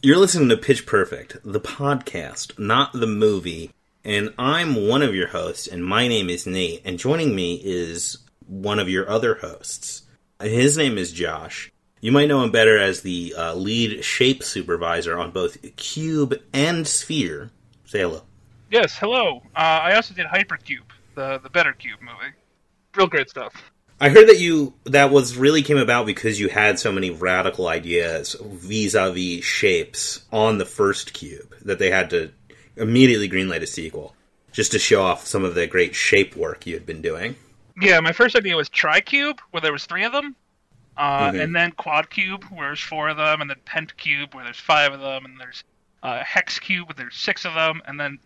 You're listening to Pitch Perfect, the podcast, not the movie. And I'm one of your hosts, and my name is Nate. And joining me is one of your other hosts. His name is Josh. You might know him better as the lead shape supervisor on both Cube and Sphere. Say hello. Yes, hello. I also did Hypercube, the Better Cube movie. Real great stuff. I heard that really came about because you had so many radical ideas vis-a-vis shapes on the first Cube that they had to immediately greenlight a sequel, just to show off some of the great shape work you had been doing. Yeah, my first idea was Tricube, where there was 3 of them, and then Quadcube, where there's 4 of them, and then Pentacube, where there's 5 of them, and there's Hexcube, where there's 6 of them, and then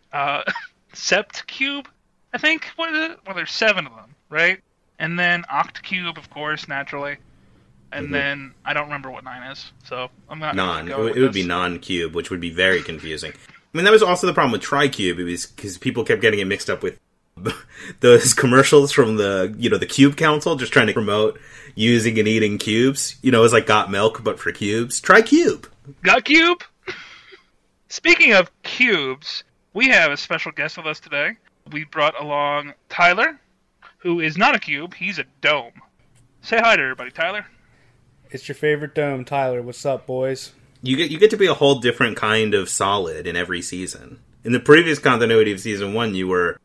Septcube, I think, what is it? Well, there's 7 of them, right? And then Octcube, of course, naturally. And then, I don't remember what 9 is, so I'm not going to go with it would be non-cube, which would be very confusing. I mean, that was also the problem with Tricube, because people kept getting it mixed up with those commercials from the Cube Council, just trying to promote using and eating cubes. You know, it was like Got Milk, but for cubes. Tricube! Got Cube? Speaking of cubes, we have a special guest with us today. We brought along Tyler, who is not a cube, he's a dome. Say hi to everybody, Tyler. It's your favorite dome, Tyler. What's up, boys? You get to be a whole different kind of solid in every season. In the previous continuity of Season 1, you were,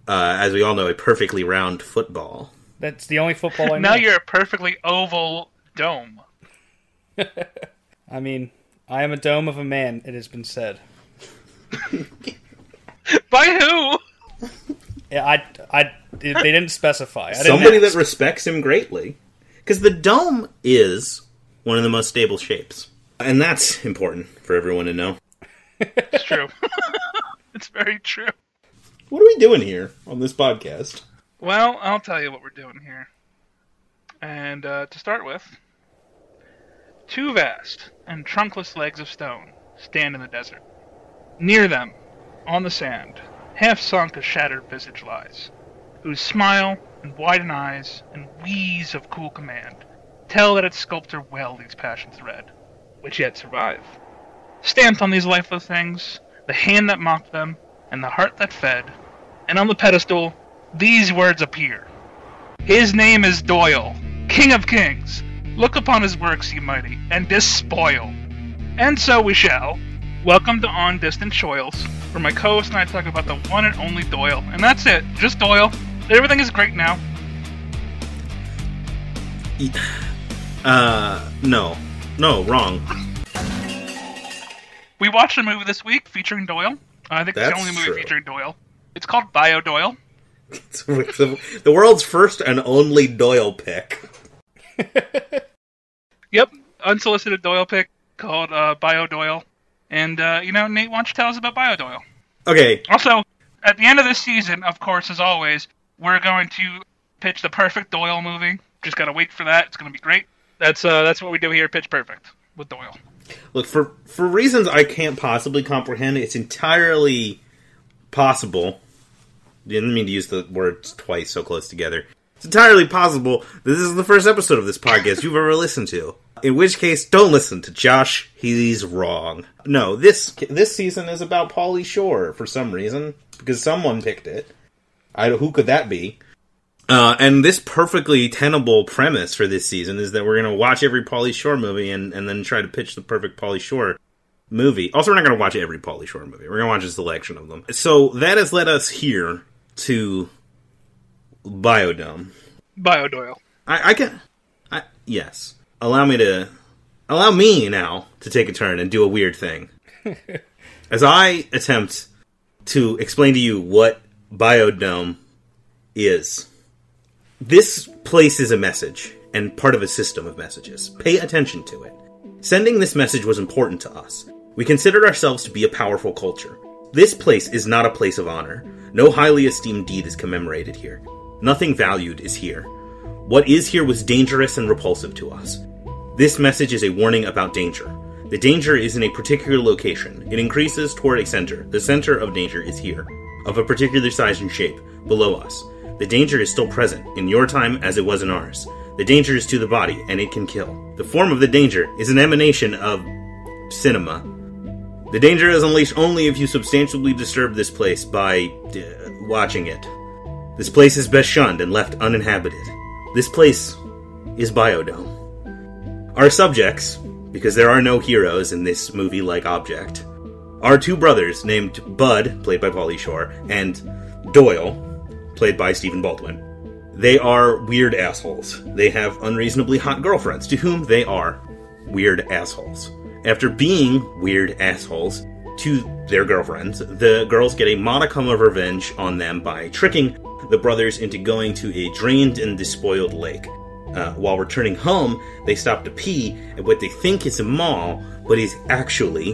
as we all know, a perfectly round football. That's the only football I know. Now you're a perfectly oval dome. I mean, I am a dome of a man, it has been said. By who? Yeah, they didn't specify. Somebody that respects him greatly. Because the dome is one of the most stable shapes. And that's important for everyone to know. It's true. It's very true. What are we doing here on this podcast? Well, I'll tell you what we're doing here. And to start with, 2 vast and trunkless legs of stone stand in the desert. Near them, on the sand, half sunk a shattered visage lies, whose smile and widened eyes and wheeze of cool command tell that its sculptor well these passions read, which yet survive. Stamped on these lifeless things, the hand that mocked them, and the heart that fed, and on the pedestal, these words appear. His name is Doyle, King of Kings. Look upon his works, ye mighty, and despoil. And so we shall. Welcome to On Distant Shoyles, where my co-host and I talk about the one and only Doyle. And that's it, just Doyle. Everything is great now. No, wrong. We watched a movie this week featuring Doyle. I think it's the only movie featuring Doyle. It's called Bio Doyle. The world's first and only Doyle pick. Yep, unsolicited Doyle pick called Bio Doyle. And, Nate, why don't you tell us about Bio Doyle? Okay. Also, at the end of this season, of course, as always, we're going to pitch the perfect Doyle movie. Just gotta wait for that. It's gonna be great. That's what we do here at Pitch Perfect with Doyle. Look, for reasons I can't possibly comprehend, it's entirely possible. I didn't mean to use the words twice so close together. It's entirely possible this is the first episode of this podcast you've ever listened to. In which case, don't listen to Josh. He's wrong. No, this season is about Pauly Shore for some reason. Because someone picked it. Who could that be? And this perfectly tenable premise for this season is that we're going to watch every Pauly Shore movie and then try to pitch the perfect Pauly Shore movie. Also, we're not going to watch every Pauly Shore movie. We're going to watch a selection of them. So that has led us here to Biodome. Bio Doyle. Yes. Allow me now to take a turn and do a weird thing. As I attempt to explain to you what Biodome is. This place is a message, and part of a system of messages. Pay attention to it. Sending this message was important to us. We considered ourselves to be a powerful culture. This place is not a place of honor. No highly esteemed deed is commemorated here. Nothing valued is here. What is here was dangerous and repulsive to us. This message is a warning about danger. The danger is in a particular location. It increases toward a center. The center of danger is here, of a particular size and shape, below us. The danger is still present, in your time as it was in ours. The danger is to the body, and it can kill. The form of the danger is an emanation of cinema. The danger is unleashed only if you substantially disturb this place by watching it. This place is best shunned and left uninhabited. This place is Biodome. Our subjects, because there are no heroes in this movie-like object, are two brothers named Bud, played by Pauly Shore, and Doyle, played by Stephen Baldwin. They are weird assholes. They have unreasonably hot girlfriends, to whom they are weird assholes. After being weird assholes to their girlfriends, the girls get a modicum of revenge on them by tricking the brothers into going to a drained and despoiled lake. While returning home, they stop to pee at what they think is a mall, but is actually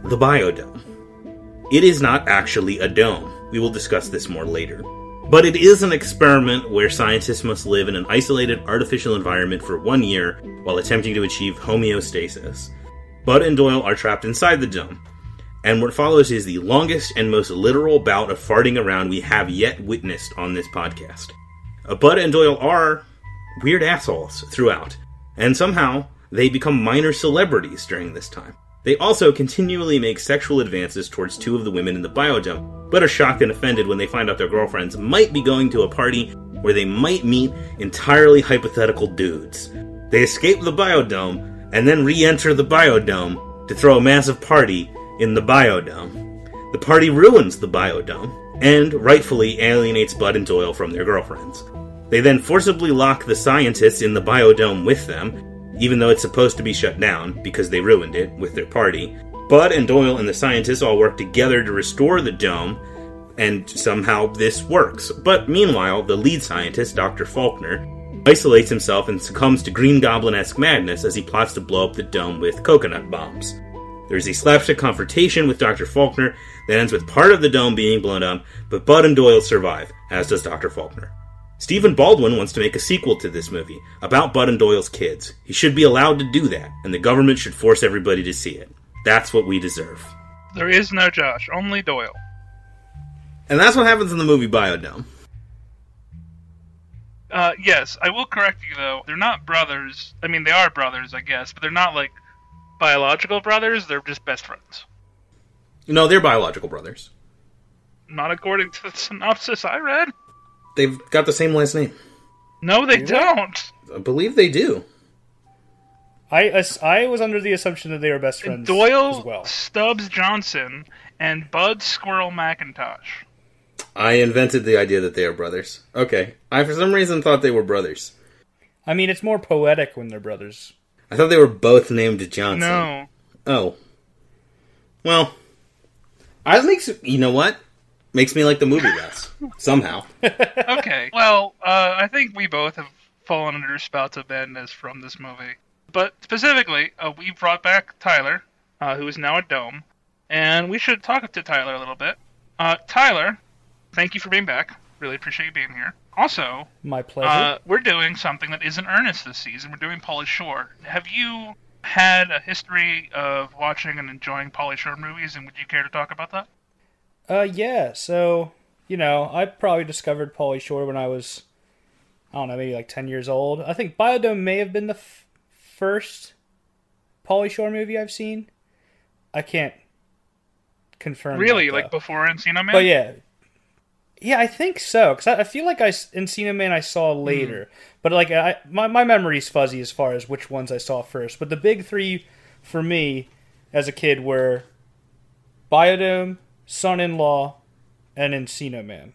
the Biodome. It is not actually a dome. We will discuss this more later. But it is an experiment where scientists must live in an isolated artificial environment for 1 year while attempting to achieve homeostasis. Bud and Doyle are trapped inside the dome, and what follows is the longest and most literal bout of farting around we have yet witnessed on this podcast. Bud and Doyle are weird assholes throughout, and somehow they become minor celebrities during this time. They also continually make sexual advances towards two of the women in the Biodome, but are shocked and offended when they find out their girlfriends might be going to a party where they might meet entirely hypothetical dudes. They escape the Biodome, and then re-enter the Biodome to throw a massive party in the Biodome. The party ruins the Biodome, and rightfully alienates Bud and Doyle from their girlfriends. They then forcibly lock the scientists in the Biodome with them, even though it's supposed to be shut down, because they ruined it with their party. Bud and Doyle and the scientists all work together to restore the dome, and somehow this works. But meanwhile, the lead scientist, Dr. Faulkner, isolates himself and succumbs to Green Goblin-esque madness as he plots to blow up the dome with coconut bombs. There's a slapstick confrontation with Dr. Faulkner that ends with part of the dome being blown up, but Bud and Doyle survive, as does Dr. Faulkner. Stephen Baldwin wants to make a sequel to this movie, about Bud and Doyle's kids. He should be allowed to do that, and the government should force everybody to see it. That's what we deserve. There is no Josh, only Doyle. And that's what happens in the movie Biodome. Yes, I will correct you, though. They're not brothers. I mean, they are brothers, I guess, but they're not, like, biological brothers. They're just best friends. No, they're biological brothers. Not according to the synopsis I read. They've got the same last name. No, they don't. I believe they do. I was under the assumption that they were best friends Doyle as well. Stubbs Johnson and Bud Squirrel McIntosh. I invented the idea that they are brothers. Okay. I, for some reason, thought they were brothers. I mean, it's more poetic when they're brothers. I thought they were both named Johnson. No. Oh. Well. I makes, you know what? Makes me like the movie less. Somehow. Okay. Well, I think we both have fallen under spouts of madness from this movie. But specifically, we brought back Tyler, who is now at Dome, and we should talk to Tyler a little bit. Tyler, thank you for being back. Really appreciate you being here. Also, my pleasure. We're doing something that isn't earnest this season. We're doing Pauly Shore. Have you had a history of watching and enjoying Pauly Shore movies, and would you care to talk about that? Yeah, so, I probably discovered Pauly Shore when I was, I don't know, maybe like 10 years old. I think Biodome may have been the first Pauly Shore movie I've seen. I can't confirm really, that, like before Encino Man? But yeah, I think so. Because I feel like Encino Man I saw later. But like my memory's fuzzy as far as which ones I saw first. But the big three for me as a kid were Biodome, Son-in-Law, and Encino Man.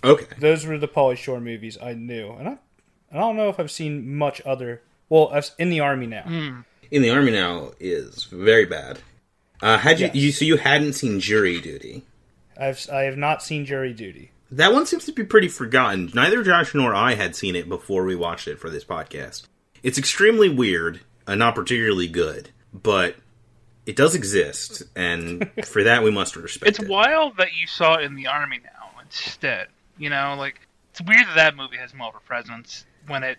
Okay. Those were the Pauly Shore movies I knew. And I don't know if I've seen much other... Well, In the Army Now. In the Army Now is very bad. So you hadn't seen Jury Duty? I have not seen Jury Duty. That one seems to be pretty forgotten. Neither Josh nor I had seen it before we watched it for this podcast. It's extremely weird and not particularly good, but it does exist, and for that we must respect it. It's wild that you saw In the Army Now instead. It's weird that movie has more of a presence when it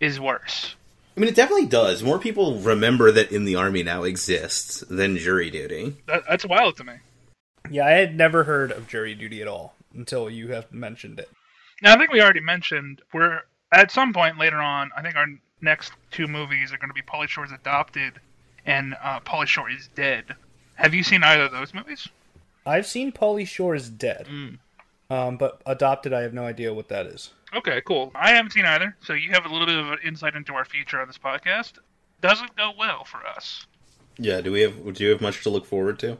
is worse. I mean, it definitely does. More people remember that In the Army Now exists than Jury Duty. That's wild to me. Yeah, I had never heard of Jury Duty at all until you have mentioned it. Now, I think we already mentioned, we're at some point later on, I think our next two movies are going to be Pauly Shore's Adopted and Pauly Shore is Dead. Have you seen either of those movies? I've seen Pauly Shore is Dead. But Adopted, I have no idea what that is. Okay, cool. I haven't seen either, so you have a little bit of an insight into our future on this podcast. Doesn't go well for us. Yeah, do you have much to look forward to?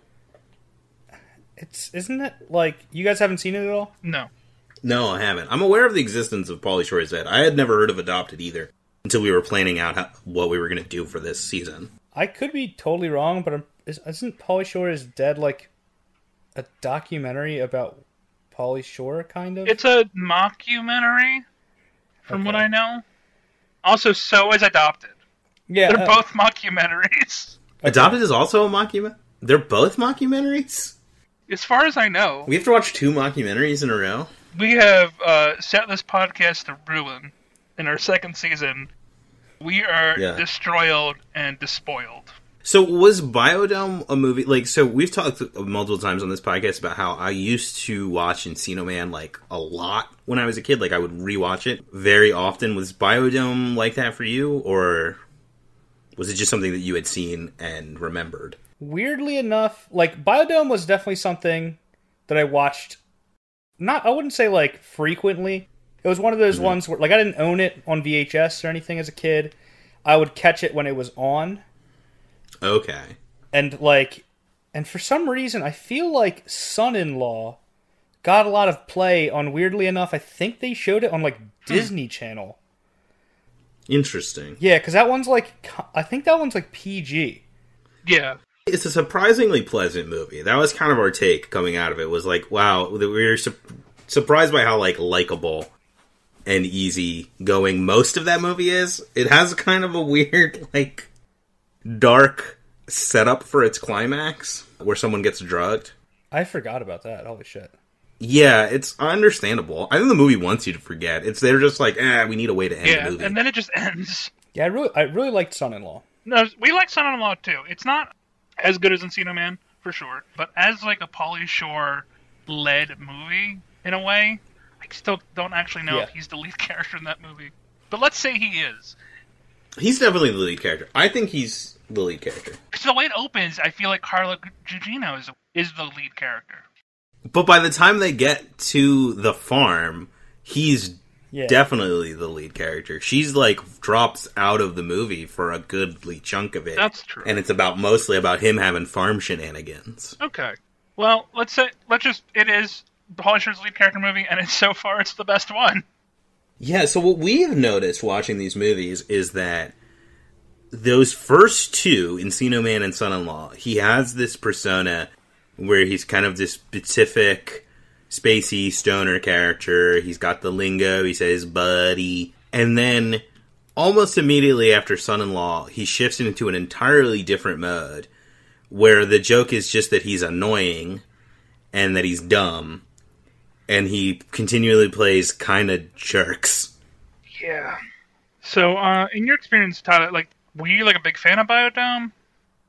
Isn't it like you guys haven't seen it at all? No. No, I haven't. I'm aware of the existence of Pauly Shore is Dead. I had never heard of Adopted either until we were planning out what we were going to do for this season. I could be totally wrong, but isn't Pauly Shore is Dead like a documentary about Pauly Shore, kind of? It's a mockumentary, from what I know. Also, so is Adopted. Yeah, They're both mockumentaries. Okay. Adopted is also a mockumentary? They're both mockumentaries? As far as I know. We have to watch 2 mockumentaries in a row? We have set this podcast to ruin in our second season. We are destroyed and despoiled. So was Biodome a movie? Like, so we've talked multiple times on this podcast about how I used to watch Encino Man like a lot when I was a kid. Like I would rewatch it very often. Was Biodome like that for you, or was it just something that you had seen and remembered? Weirdly enough, like Biodome was definitely something that I watched. I wouldn't say like frequently. It was one of those ones where like I didn't own it on VHS or anything as a kid. I would catch it when it was on. Okay. And for some reason, I feel like Son-in-Law got a lot of play on, weirdly enough, I think they showed it on, like, Disney Channel. Interesting. Yeah, because I think that one's, like, PG. Yeah. It's a surprisingly pleasant movie. That was kind of our take coming out of it, was like, wow, we were surprised by how, like, likable and easy going most of that movie is. It has kind of a weird, like, dark setup for its climax where someone gets drugged. I forgot about that. Holy shit. Yeah, it's understandable. I think the movie wants you to forget. They're just like, we need a way to end the movie. Yeah, and then it just ends. Yeah, I really liked Son-in-Law. No, we like Son-in-Law too. It's not as good as Encino Man, for sure. But as like a Pauly Shore-led movie, in a way, I still don't actually know if he's the lead character in that movie. But let's say he is. He's definitely the lead character. I think he's the lead character. Because the way it opens, I feel like Carla Gugino is the lead character. But by the time they get to the farm, he's definitely the lead character. She's like drops out of the movie for a goodly chunk of it. That's true. And it's mostly about him having farm shenanigans. Okay. Well, it is Pauly Shore's lead character movie, and so far it's the best one. Yeah, so what we've noticed watching these movies is that those first 2, Encino Man and Son-in-Law, he has this persona where he's kind of this specific, spacey stoner character. He's got the lingo, he says buddy. And then, almost immediately after Son-in-Law, he shifts into an entirely different mode, where the joke is just that he's annoying, and that he's dumb. And he continually plays kind of jerks. Yeah. So, in your experience, Tyler, like, were you like a big fan of Biodome?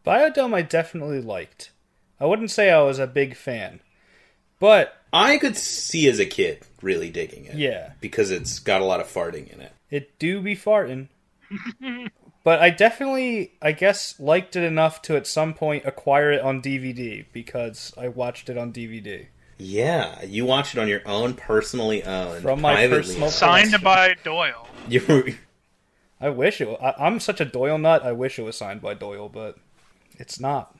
Biodome I definitely liked. I wouldn't say I was a big fan. But I could see as a kid really digging it. Yeah. Because it's got a lot of farting in it. It do be farting. But I definitely, I guess, liked it enough to at some point acquire it on DVD, because I watched it on DVD. Yeah, you watched it on your own, personally owned, from my personal signed by Doyle. I wish it. I'm such a Doyle nut. I wish it was signed by Doyle, but it's not.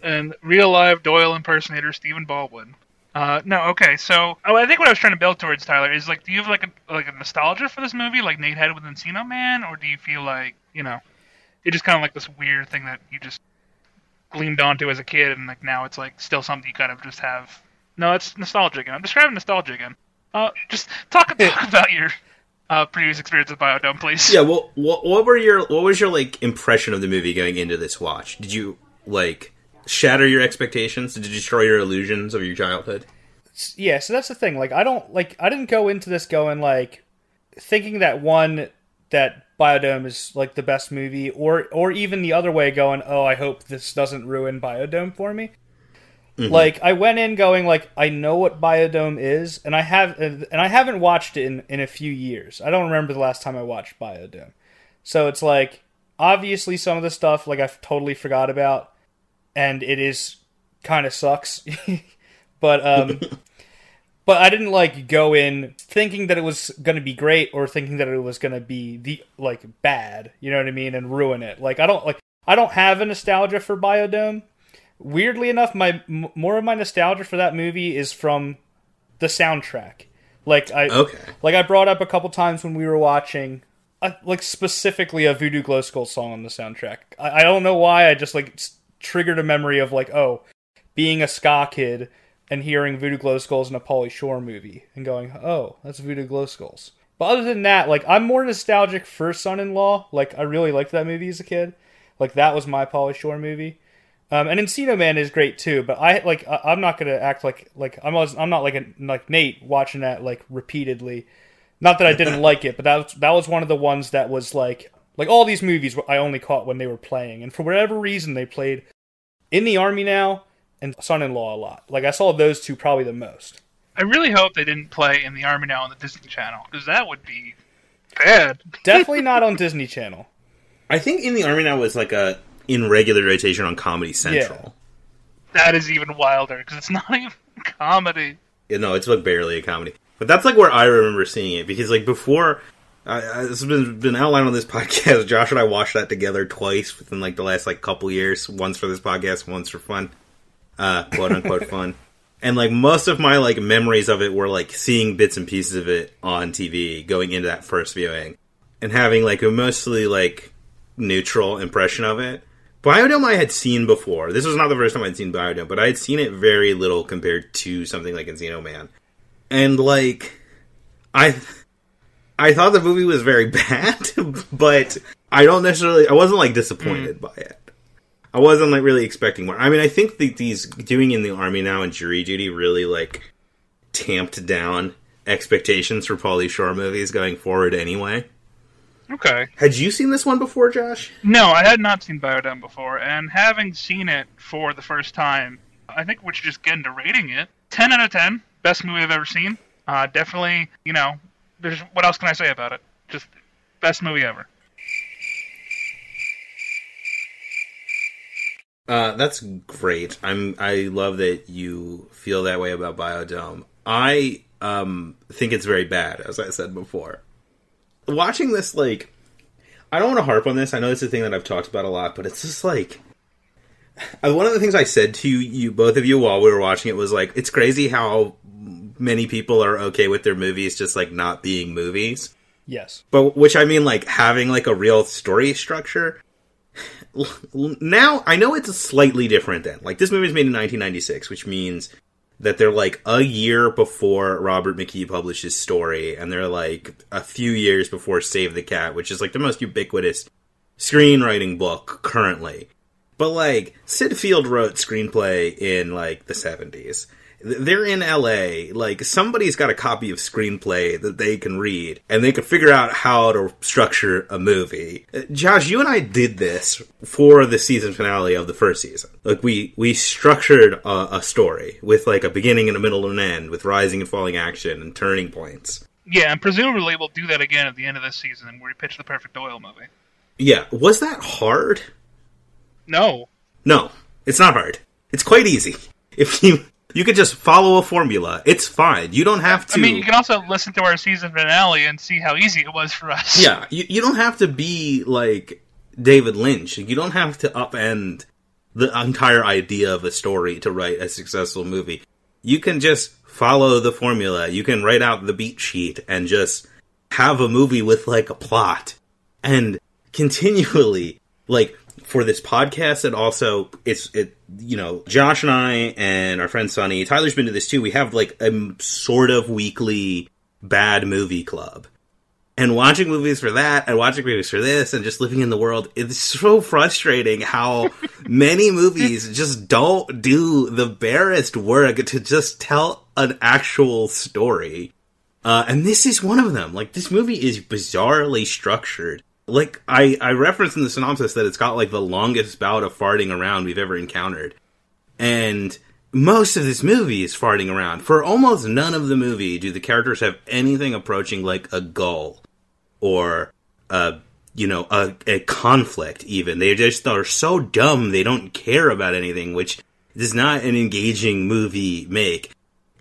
And real live Doyle impersonator Stephen Baldwin. No, okay. So, I think what I was trying to build towards, Tyler, is like, do you have like a nostalgia for this movie, like Nate had with Encino Man, or do you feel like it's just kind of like this weird thing that you just gleamed onto as a kid, and like now it's like still something you kind of just have. No, it's nostalgia again. I'm describing nostalgia again. Just talk about your previous experience with Biodome, please. Yeah. Well, what was your like impression of the movie going into this watch? Did you like shatter your expectations? Did you destroy your illusions of your childhood? Yeah. So that's the thing. Like, I didn't go into this going like thinking that Biodome is like the best movie, or even the other way, going, oh, I hope this doesn't ruin Biodome for me. Mm-hmm. Like, I went in going like, I know what Biodome is, and I haven't watched it in a few years. I don't remember the last time I watched Biodome. So it's like, obviously some of the stuff like I've totally forgot about, and it is kind of sucks. But but I didn't like go in thinking that it was going to be great or thinking that it was going to be bad, you know what I mean, and ruin it. Like I don't have a nostalgia for Biodome. Weirdly enough, more of my nostalgia for that movie is from the soundtrack. Like I brought up a couple times when we were watching, like specifically a Voodoo Glow Skull song on the soundtrack. I don't know why. I just like triggered a memory of like, oh, being a ska kid and hearing Voodoo Glow Skulls in a Pauly Shore movie and going, oh, that's Voodoo Glow Skulls. But other than that, like I'm more nostalgic for Son-in-Law. Like I really liked that movie as a kid. Like that was my Pauly Shore movie. And Encino Man is great too, but I'm not gonna act like I'm not like Nate watching that like repeatedly. Not that I didn't like it, but that was one of the ones that was like all these movies I only caught when they were playing, and for whatever reason they played In the Army Now and Son-in-Law a lot. Like I saw those two probably the most. I really hope they didn't play In the Army Now on the Disney Channel, because that would be bad. Definitely not on Disney Channel. I think In the Army Now was like in regular rotation on Comedy Central. Yeah. That is even wilder, because it's not even comedy. Yeah, no, it's like barely a comedy. But that's like where I remember seeing it, because like before, this has been outlined on this podcast. Josh and I watched that together twice within like the last like couple years. Once for this podcast, once for fun, quote unquote fun. And like most of my like memories of it were like seeing bits and pieces of it on TV going into that first viewing, and having like a mostly like neutral impression of it. Biodome I had seen before. This was not the first time I'd seen Biodome, but I had seen it very little compared to something like Encino Man. And, like, I thought the movie was very bad, but I wasn't, like, disappointed by it. I wasn't, like, really expecting more. I mean, I think these doing In the Army Now and Jury Duty really, like, tamped down expectations for Pauly Shore movies going forward anyway. Okay. Had you seen this one before, Josh? No, I had not seen Biodome before, and having seen it for the first time, I think we should just get into rating it. 10 out of 10. Best movie I've ever seen. Definitely, what else can I say about it? Just best movie ever. That's great. I love that you feel that way about Biodome. I think it's very bad, as I said before. Watching this, like, I don't want to harp on this. I know it's a thing that I've talked about a lot, but it's just like, one of the things I said to you, both of you, while we were watching it was like, it's crazy how many people are okay with their movies just like not being movies. Yes. But which I mean, like having like a real story structure. Now I know it's slightly different then. Like this movie was made in 1996, which means that they're like a year before Robert McKee published his story, and they're like a few years before Save the Cat, which is like the most ubiquitous screenwriting book currently. But like Sid Field wrote screenplay in like the 70s. They're in LA, like, somebody's got a copy of screenplay that they can read, and they can figure out how to structure a movie. Josh, you and I did this for the season finale of the first season. Like, we structured a story with, like, a beginning and a middle and an end, with rising and falling action and turning points. Yeah, and presumably we'll do that again at the end of this season, where we pitch the perfect Doyle movie. Yeah, was that hard? No. No, it's not hard. It's quite easy. If you could just follow a formula. It's fine. You don't have to... I mean, you can also listen to our season finale and see how easy it was for us. Yeah, you don't have to be like David Lynch. You don't have to upend the entire idea of a story to write a successful movie. You can just follow the formula. You can write out the beat sheet and just have a movie with like a plot. And continually, like... For this podcast, and also, Josh and I and our friend Sonny, Tyler's been to this too, we have like a sort of weekly bad movie club. And watching movies for that, and watching movies for this, and just living in the world, it's so frustrating how many movies just don't do the barest work to just tell an actual story. And this is one of them. Like, this movie is bizarrely structured. Like, I referenced in the synopsis that it's got, like, the longest bout of farting around we've ever encountered. And most of this movie is farting around. For almost none of the movie do the characters have anything approaching, like, a gull. Or a a conflict even. They just are so dumb they don't care about anything, which does not an engaging movie make.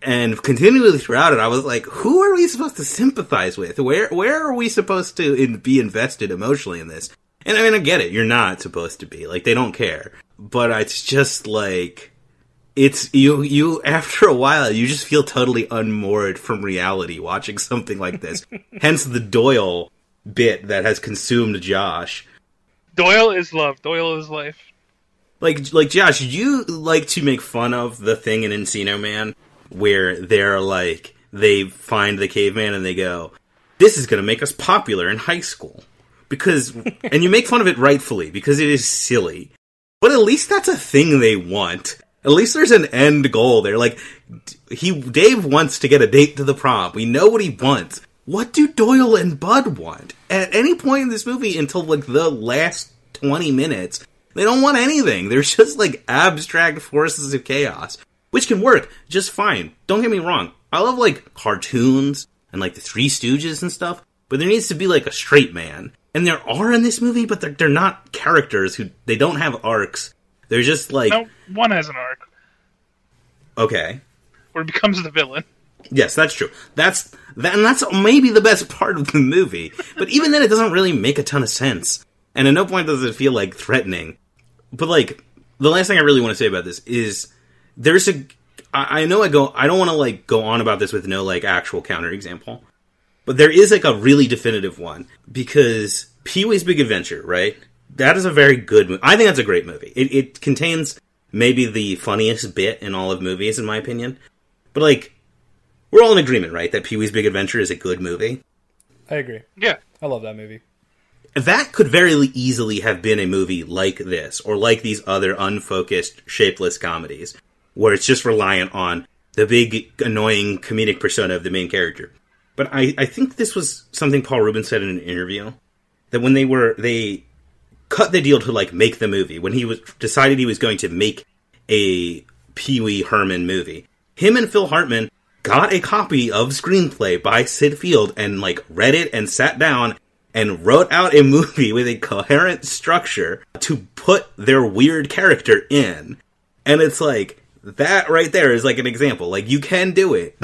And continually throughout it, I was like, who are we supposed to sympathize with? Where are we supposed to be invested emotionally in this? And I mean, I get it. You're not supposed to be. Like, they don't care. But it's just like, it's, you, after a while, you just feel totally unmoored from reality watching something like this. Hence the Doyle bit that has consumed Josh. Doyle is love. Doyle is life. Like Josh, you like to make fun of the thing in Encino Man where they're like, they find the caveman and they go, this is going to make us popular in high school. Because, and you make fun of it rightfully, because it is silly. But at least that's a thing they want. At least there's an end goal there. Like, Dave wants to get a date to the prom. We know what he wants. What do Doyle and Bud want? At any point in this movie until, like, the last 20 minutes, they don't want anything. They're just, like, abstract forces of chaos. Which can work just fine. Don't get me wrong. I love, like, cartoons and, like, the Three Stooges and stuff. But there needs to be, like, a straight man. And there are in this movie, but they're not characters they don't have arcs. They're just, like... No, one has an arc. Okay. Where he becomes the villain. Yes, that's true. That's maybe the best part of the movie. But even then, it doesn't really make a ton of sense. And at no point does it feel, like, threatening. But, like, the last thing I really want to say about this is... There's a... I don't want to, like, go on about this with no, like, actual counterexample. But there is, like, a really definitive one. Because Pee-wee's Big Adventure, right? That is a very good movie. I think that's a great movie. It contains maybe the funniest bit in all of movies, in my opinion. But, like, we're all in agreement, right? That Pee-wee's Big Adventure is a good movie. I agree. Yeah. I love that movie. That could very easily have been a movie like this, or like these other unfocused, shapeless comedies, where it's just reliant on the big, annoying comedic persona of the main character. But I think this was something Paul Rubens said in an interview, that when they cut the deal to, like, make the movie, when he decided he was going to make a Pee Wee Herman movie, him and Phil Hartman got a copy of screenplay by Sid Field and, like, read it and sat down and wrote out a movie with a coherent structure to put their weird character in. And it's like, that right there is like an example. Like, you can do it.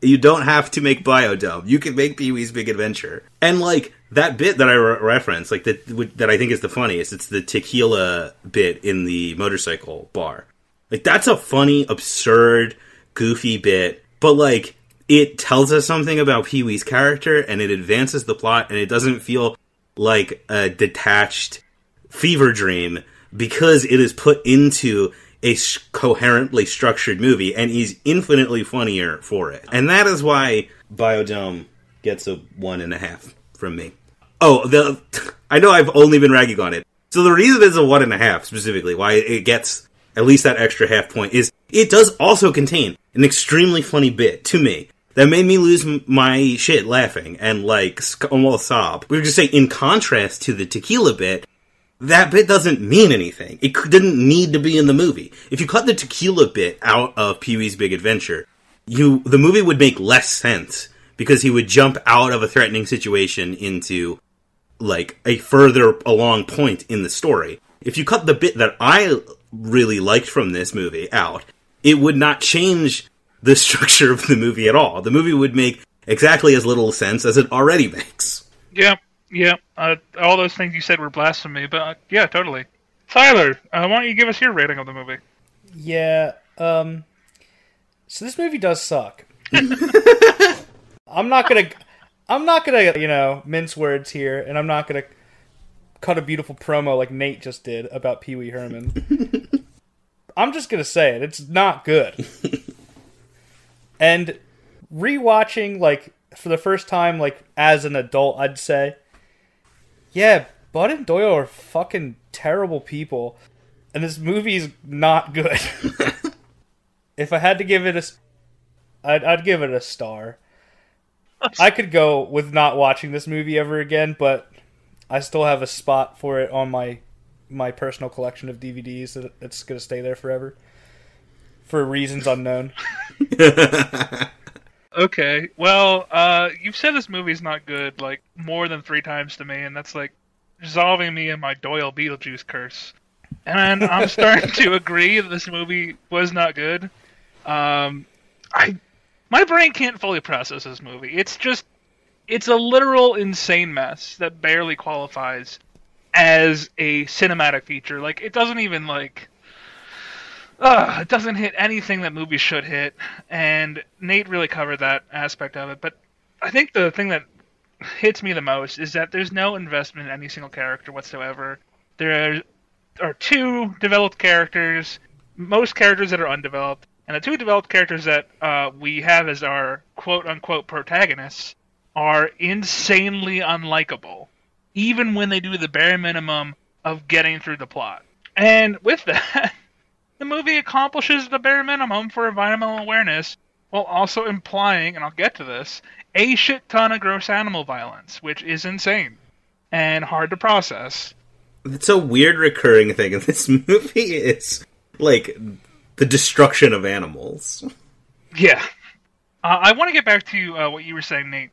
You don't have to make Biodome. You can make Pee-wee's Big Adventure. And, like, that bit that I referenced, like, that I think is the funniest, it's the tequila bit in the motorcycle bar. Like, that's a funny, absurd, goofy bit, but, like, it tells us something about Pee-wee's character, and it advances the plot, and it doesn't feel like a detached fever dream, because it is put into a coherently structured movie, and he's infinitely funnier for it. And that is why Biodome gets a 1.5 from me. Oh, I know I've only been ragging on it. So the reason it's a 1.5, specifically, why it gets at least that extra half point, is it does also contain an extremely funny bit, to me, that made me lose my shit laughing, and, like, almost sob. We were just saying, in contrast to the tequila bit, that bit doesn't mean anything. It didn't need to be in the movie. If you cut the tequila bit out of Pee-wee's Big Adventure, the movie would make less sense, because he would jump out of a threatening situation into, like, a further along point in the story. If you cut the bit that I really liked from this movie out, it would not change the structure of the movie at all. The movie would make exactly as little sense as it already makes. Yeah. Yeah, all those things you said were blasphemy, but yeah, totally. Tyler, why don't you give us your rating of the movie? Yeah, so this movie does suck. I'm not gonna, mince words here, and I'm not gonna cut a beautiful promo like Nate just did about Pee Wee Herman. I'm just gonna say it. It's not good. And rewatching, like, for the first time, like, as an adult, I'd say, yeah, Bud and Doyle are fucking terrible people, and this movie's not good. If I had to give it I'd give it a star. I could go with not watching this movie ever again, but I still have a spot for it on my personal collection of DVDs that it's going to stay there forever. For reasons unknown. Okay, well, you've said this movie's not good, like, more than 3 times to me, and that's, like, absolving me of my Doyle Beetlejuice curse. And I'm starting to agree that this movie was not good. My brain can't fully process this movie. It's a literal insane mess that barely qualifies as a cinematic feature. Like, it doesn't even, like... it doesn't hit anything that movies should hit, and Nate really covered that aspect of it. But I think the thing that hits me the most is that there's no investment in any single character whatsoever. There are two developed characters, most characters that are undeveloped, and the two developed characters that we have as our quote-unquote protagonists are insanely unlikable, even when they do the bare minimum of getting through the plot. And with that, the movie accomplishes the bare minimum for environmental awareness, while also implying, and I'll get to this, a shit ton of gross animal violence, which is insane and hard to process. It's a weird recurring thing in this movie. It's like the destruction of animals. Yeah. I want to get back to what you were saying, Nate,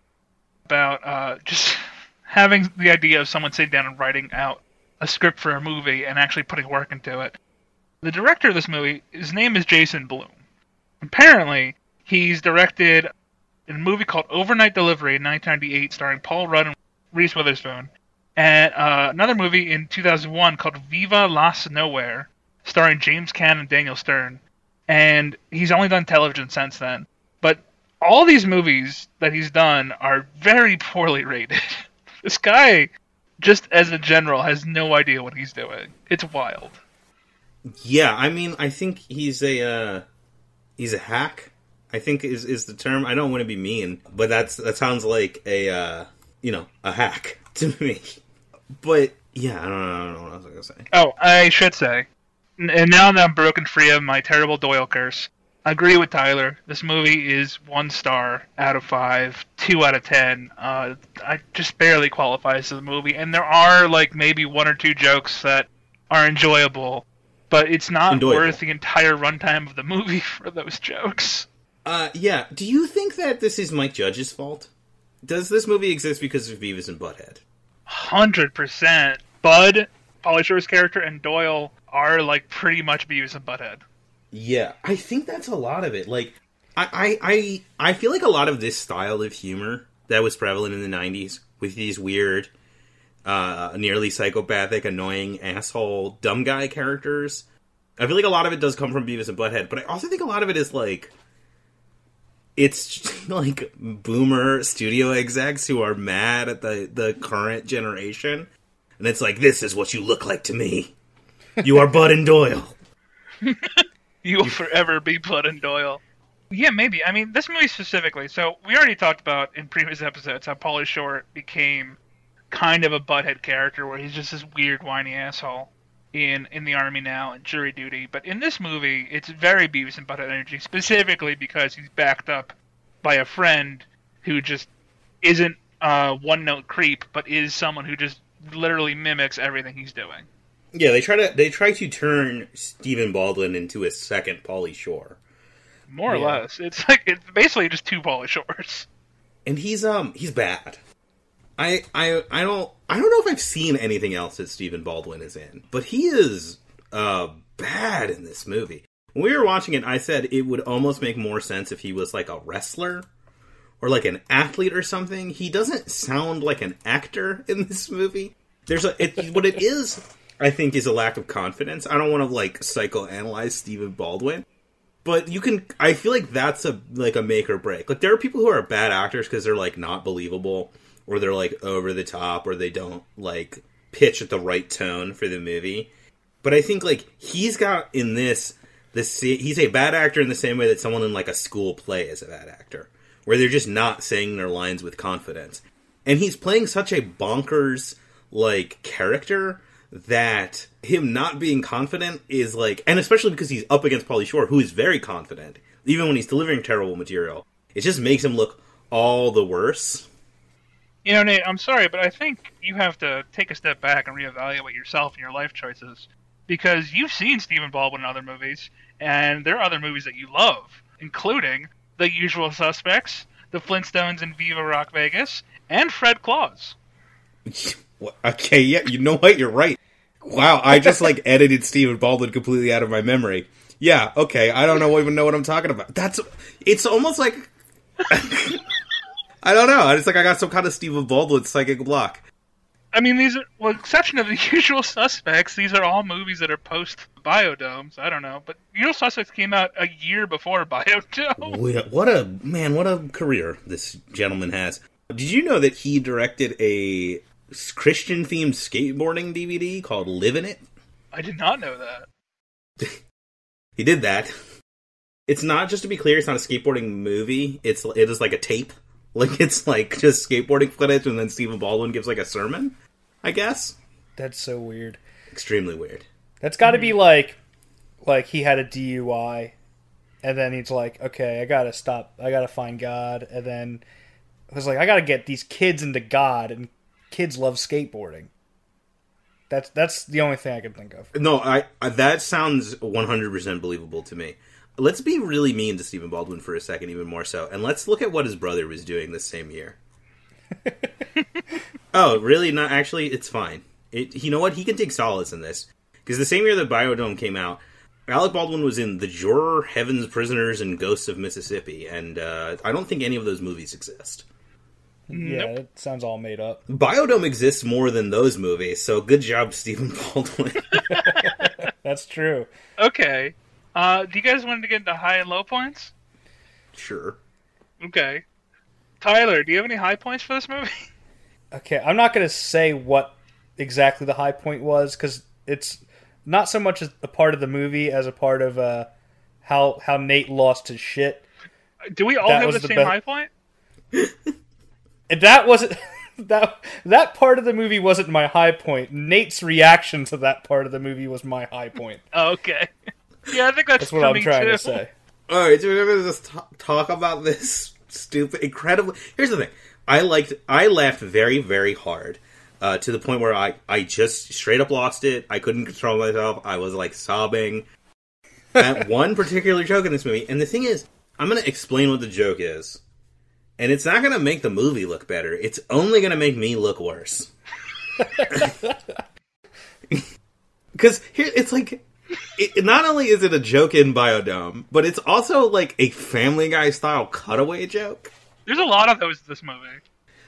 about just having the idea of someone sitting down and writing out a script for a movie and actually putting work into it. The director of this movie, his name is Jason Blum. Apparently, he's directed a movie called Overnight Delivery in 1998, starring Paul Rudd and Reese Witherspoon, and another movie in 2001 called Viva Las Nowhere, starring James Caan and Daniel Stern. And he's only done television since then. But all these movies that he's done are very poorly rated. This guy, just as a general, has no idea what he's doing. It's wild. Yeah, I mean, I think he's a hack, I think is the term. I don't want to be mean, but that sounds like a hack to me. But yeah, I don't know what I was gonna say. Oh, I should say, and now that I'm broken free of my terrible Doyle curse, I agree with Tyler. This movie is 1 star out of 5, 2 out of 10. I just barely qualifies as a movie, and there are like maybe 1 or 2 jokes that are enjoyable, but it's not worth the entire runtime of the movie for those jokes. Yeah. Do you think that this is Mike Judge's fault? Does this movie exist because of Beavis and Butthead? 100%. Bud, Pauly Shore's character, and Doyle are like pretty much Beavis and Butthead. Yeah, I think that's a lot of it. Like, I feel like a lot of this style of humor that was prevalent in the 90s with these weird, nearly psychopathic, annoying, asshole, dumb guy characters, I feel like a lot of it does come from Beavis and Butthead, but I also think a lot of it is like, it's like boomer studio execs who are mad at the current generation, and it's like, this is what you look like to me. You are Bud and Doyle. You will forever be Bud and Doyle. Yeah, maybe. I mean, this movie specifically, so we already talked about in previous episodes how Pauly Shore became kind of a butthead character where he's just this weird, whiny asshole in the Army now and jury duty. But in this movie, it's very Beavis and Butthead energy, specifically because he's backed up by a friend who just isn't a one-note creep, but is someone who just literally mimics everything he's doing. Yeah, they try to turn Stephen Baldwin into a second Pauly Shore. More or less. It's basically just 2 Pauly Shores. And he's bad. I don't know if I've seen anything else that Stephen Baldwin is in, but he is bad in this movie. When we were watching it, I said it would almost make more sense if he was like a wrestler or like an athlete or something. He doesn't sound like an actor in this movie. What it is, I think, is a lack of confidence. I don't want to like psychoanalyze Stephen Baldwin, but I feel like that's a make or break. Like, there are people who are bad actors because they're like not believable, or they're like over the top, or they don't like pitch at the right tone for the movie. But I think like he's got in this he's a bad actor in the same way that someone in like a school play is a bad actor, where they're just not saying their lines with confidence. And he's playing such a bonkers like character that him not being confident is like, and especially because he's up against Pauly Shore, who is very confident, even when he's delivering terrible material, it just makes him look all the worse. You know, Nate, I'm sorry, but I think you have to take a step back and reevaluate yourself and your life choices. Because you've seen Stephen Baldwin in other movies, and there are other movies that you love, including The Usual Suspects, The Flintstones and Viva Rock Vegas, and Fred Claus. Okay, yeah, you know what? You're right. Wow, I just, like, edited Stephen Baldwin completely out of my memory. Yeah, okay, I don't even know what I'm talking about. It's almost like... I don't know, it's like I got some kind of Stephen Baldwin psychic block. I mean, these are, well, exception of The Usual Suspects, these are all movies that are post-Biodome, so I don't know. But Usual Suspects came out a year before Biodome. What a career this gentleman has. Did you know that he directed a Christian-themed skateboarding DVD called Livin' It? I did not know that. He did that. It's not, just to be clear, it's not a skateboarding movie. It is like a tape. Like, it's like just skateboarding footage, and then Stephen Baldwin gives like a sermon, I guess. That's so weird. Extremely weird. That's got to be like he had a DUI, and then he's like, okay, I gotta stop, I gotta find God, and then it was like, I gotta get these kids into God, and kids love skateboarding. That's the only thing I can think of. No, I that sounds 100% believable to me. Let's be really mean to Stephen Baldwin for a second, even more so, and let's look at what his brother was doing this same year. Oh, really? Not actually. It's fine. You know what? He can take solace in this, because the same year that Biodome came out, Alec Baldwin was in The Juror, Heaven's Prisoners, and Ghosts of Mississippi, and I don't think any of those movies exist. Yeah, nope. It sounds all made up. Biodome exists more than those movies, so good job, Stephen Baldwin. That's true. Okay. Do you guys want to get into high and low points? Sure. Okay. Tyler, do you have any high points for this movie? Okay, I'm not going to say what exactly the high point was, because it's not so much as a part of the movie as a part of how Nate lost his shit. Do we all have the same high point? That wasn't... That part of the movie wasn't my high point. Nate's reaction to that part of the movie was my high point. Oh, okay. Yeah, I think that's what I'm trying to say. Alright, so we're going to just talk about this stupid, incredible... Here's the thing. I laughed very, very hard, to the point where I just straight up lost it. I couldn't control myself. I was, like, sobbing at one particular joke in this movie. And the thing is, I'm going to explain what the joke is. And it's not going to make the movie look better. It's only going to make me look worse. Because here, it's like... not only is it a joke in Biodome, but it's also like a Family Guy style cutaway joke. There's a lot of those in this movie.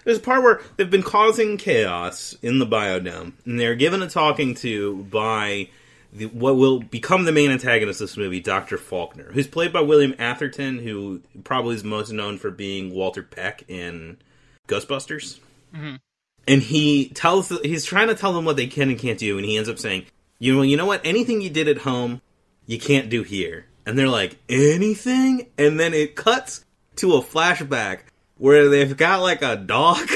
There's a part where they've been causing chaos in the Biodome, and they're given a talking to by what will become the main antagonist of this movie, Dr. Faulkner, who's played by William Atherton, who probably is most known for being Walter Peck in Ghostbusters. Mm-hmm. And he's trying to tell them what they can and can't do, and he ends up saying, you know what? Anything you did at home, you can't do here. And they're like, anything? And then it cuts to a flashback where they've got like a dog,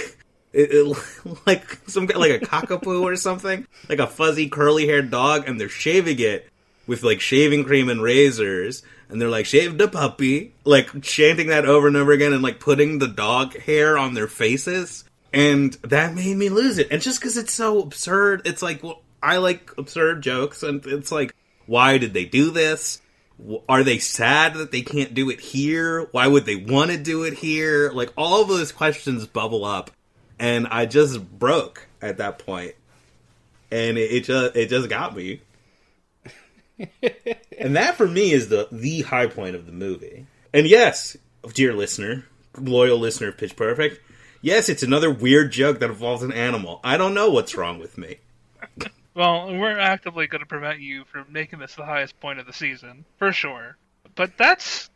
like a cockapoo or something, like a fuzzy curly-haired dog, and they're shaving it with like shaving cream and razors. And they're like, shave the puppy, like chanting that over and over again, and like putting the dog hair on their faces. And that made me lose it. And just because it's so absurd, it's like, well, I like absurd jokes, and it's like, why did they do this? Are they sad that they can't do it here? Why would they want to do it here? Like, all of those questions bubble up, and I just broke at that point. And it just got me. And that, for me, is the high point of the movie. And yes, dear listener, loyal listener of Pitch Perfect, yes, it's another weird joke that involves an animal. I don't know what's wrong with me. Well, we're actively going to prevent you from making this the highest point of the season, for sure. But that's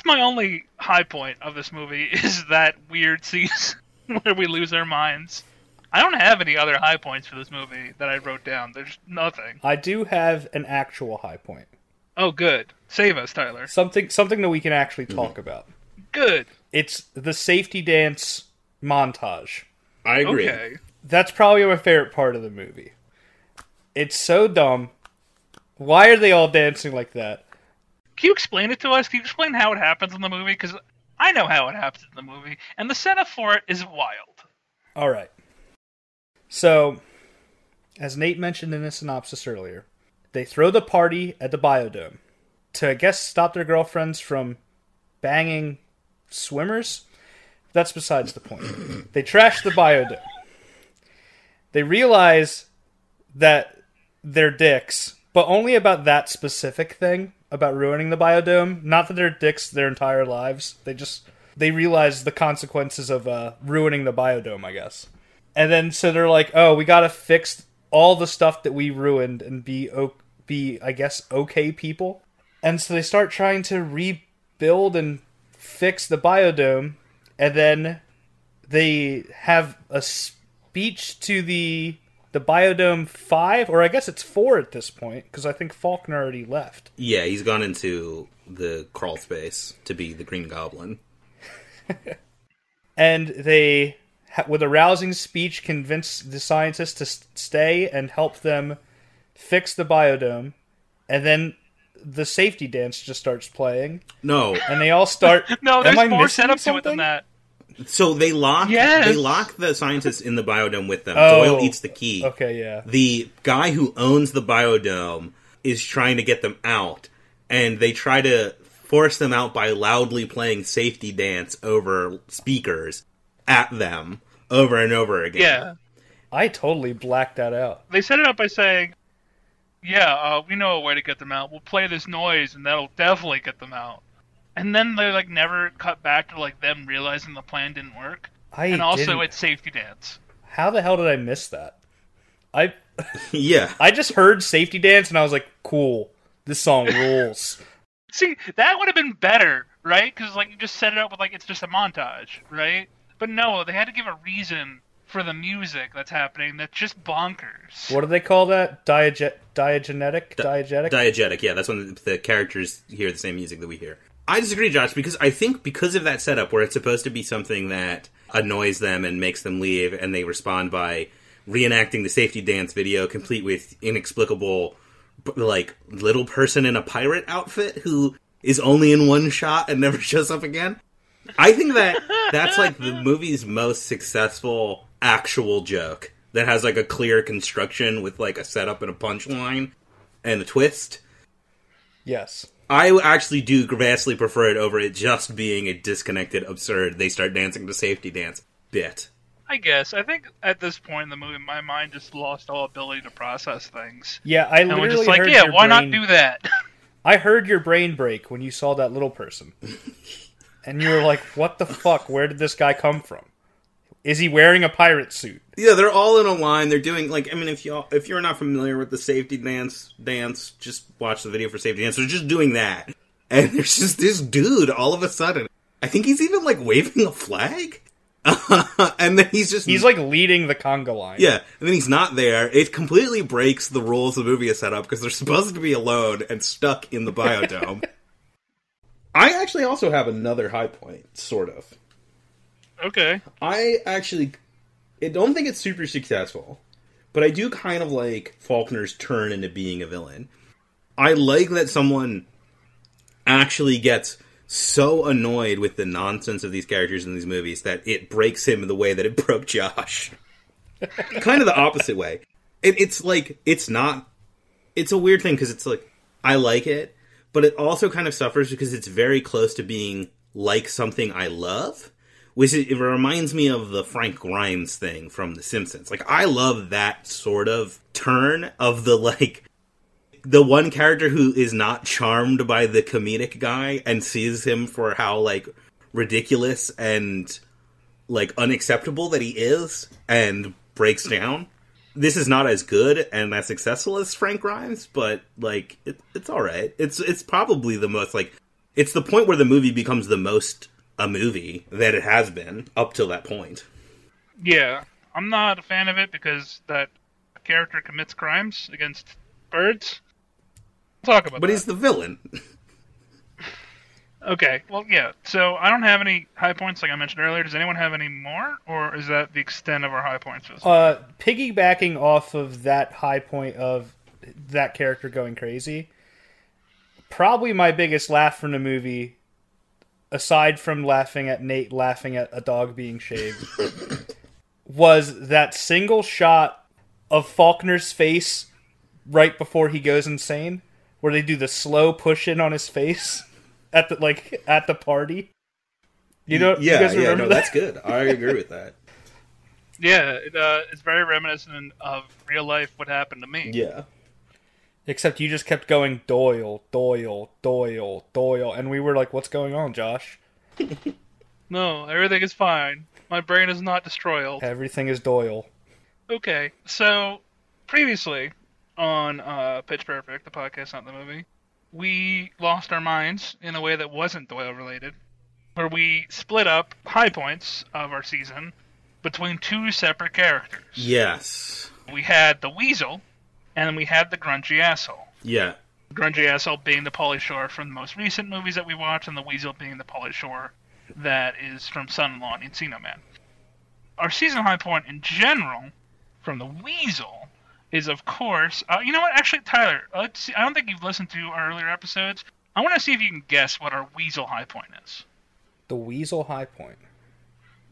my only high point of this movie, is that weird season where we lose our minds. I don't have any other high points for this movie that I wrote down. There's nothing. I do have an actual high point. Oh, good. Save us, Tyler. Something that we can actually talk about. Good. It's the safety dance montage. I agree. Okay. That's probably my favorite part of the movie. It's so dumb. Why are they all dancing like that? Can you explain it to us? Can you explain how it happens in the movie? Because I know how it happens in the movie, and the setup for it is wild. All right. So, as Nate mentioned in the synopsis earlier, they throw the party at the Biodome to, I guess, stop their girlfriends from banging swimmers. That's besides the point. They trash the Biodome. They realize that they're dicks, but only about that specific thing, about ruining the biodome. Not that they're dicks their entire lives. They realize the consequences of ruining the biodome, I guess. And then so they're like, oh, we gotta fix all the stuff that we ruined and be I guess, okay people. And so they start trying to rebuild and fix the biodome, and then they have a speech to the Biodome 5, or I guess it's 4 at this point, because I think Faulkner already left. Yeah, he's gone into the crawl space to be the Green Goblin. And they, with a rousing speech, convince the scientists to stay and help them fix the biodome. And then the safety dance just starts playing. No. And they all start... No, there's more setup to it than that. So they lock the scientists in the biodome with them. Doyle eats the key. Okay, yeah. The guy who owns the biodome is trying to get them out, and they try to force them out by loudly playing safety dance over speakers at them over and over again. Yeah. I totally blacked that out. They set it up by saying, we know a way to get them out. We'll play this noise, and that'll definitely get them out. And then they never cut back to them realizing the plan didn't work. It's safety dance. How the hell did I miss that? Yeah. I just heard safety dance and I was like, cool. This song rules. See, that would have been better, right? Because you just set it up with it's just a montage, right? But no, they had to give a reason for the music that's happening that's just bonkers. What do they call that? Diegetic? Diegetic, yeah. That's when the characters hear the same music that we hear. I disagree, Josh, because I think because of that setup where it's supposed to be something that annoys them and makes them leave, and they respond by reenacting the safety dance video complete with inexplicable, little person in a pirate outfit who is only in one shot and never shows up again. I think that's the movie's most successful actual joke that has a clear construction with a setup and a punchline and a twist. Yes. I actually do vastly prefer it over it just being a disconnected, absurd, they start dancing to safety dance bit. I guess. I think at this point in the movie, my mind just lost all ability to process things. Yeah, I literally and we're just heard your why brain... not do that? I heard your brain break when you saw that little person. And you were like, what the fuck? Where did this guy come from? Is he wearing a pirate suit? Yeah, they're all in a line. They're doing if you're not familiar with the safety dance, just watch the video for safety dance. They're just doing that, and there's just this dude all of a sudden. I think he's even waving a flag, and then he's leading the conga line. Yeah, and then he's not there. It completely breaks the rules the movie has set up because they're supposed to be alone and stuck in the biodome. I actually also have another high point, sort of. Okay. I don't think it's super successful, but I do kind of like Faulkner's turn into being a villain. I like that someone actually gets so annoyed with the nonsense of these characters in these movies that it breaks him in the way that it broke Josh. Kind of the opposite way. It's a weird thing because I like it, but it also kind of suffers because it's very close to being like something I love. Which it reminds me of the Frank Grimes thing from The Simpsons. I love that sort of turn of the one character who is not charmed by the comedic guy and sees him for how, ridiculous and, unacceptable that he is and breaks down. This is not as good and as successful as Frank Grimes, but, it's alright. It's probably the most, it's the point where the movie becomes the most a movie that it has been up till that point. Yeah, I'm not a fan of it because that character commits crimes against birds. We'll talk about but he's the villain. Okay, well, yeah. So I don't have any high points like I mentioned earlier. Does anyone have any more, or is that the extent of our high points? Piggybacking off of that high point of that character going crazy, probably my biggest laugh from the movie, aside from laughing at Nate laughing at a dog being shaved, was that single shot of Faulkner's face right before he goes insane, where they do the slow push in on his face at the party. You know, Yeah, you guys remember that? That's good. I agree with that. Yeah, it's very reminiscent of real life what happened to me. Yeah. Except you just kept going Doyle, Doyle, Doyle, Doyle, and we were like, what's going on, Josh? No, everything is fine. My brain is not destroyed. Everything is Doyle. Okay, so previously on Pitch Perfect, the podcast, not the movie, we lost our minds in a way that wasn't Doyle related, where we split up high points of our season between two separate characters. Yes. We had the Weasel, and we had the grungy asshole. Yeah. The grungy asshole being the Pauly Shore from the most recent movies that we watched, and the Weasel being the Pauly Shore that is from Son-in-Law and Encino Man. Our season high point in general from the Weasel is, of course... you know what? Actually, Tyler, let's see. I don't think you've listened to our earlier episodes. I want to see if you can guess what our Weasel high point is. The Weasel high point.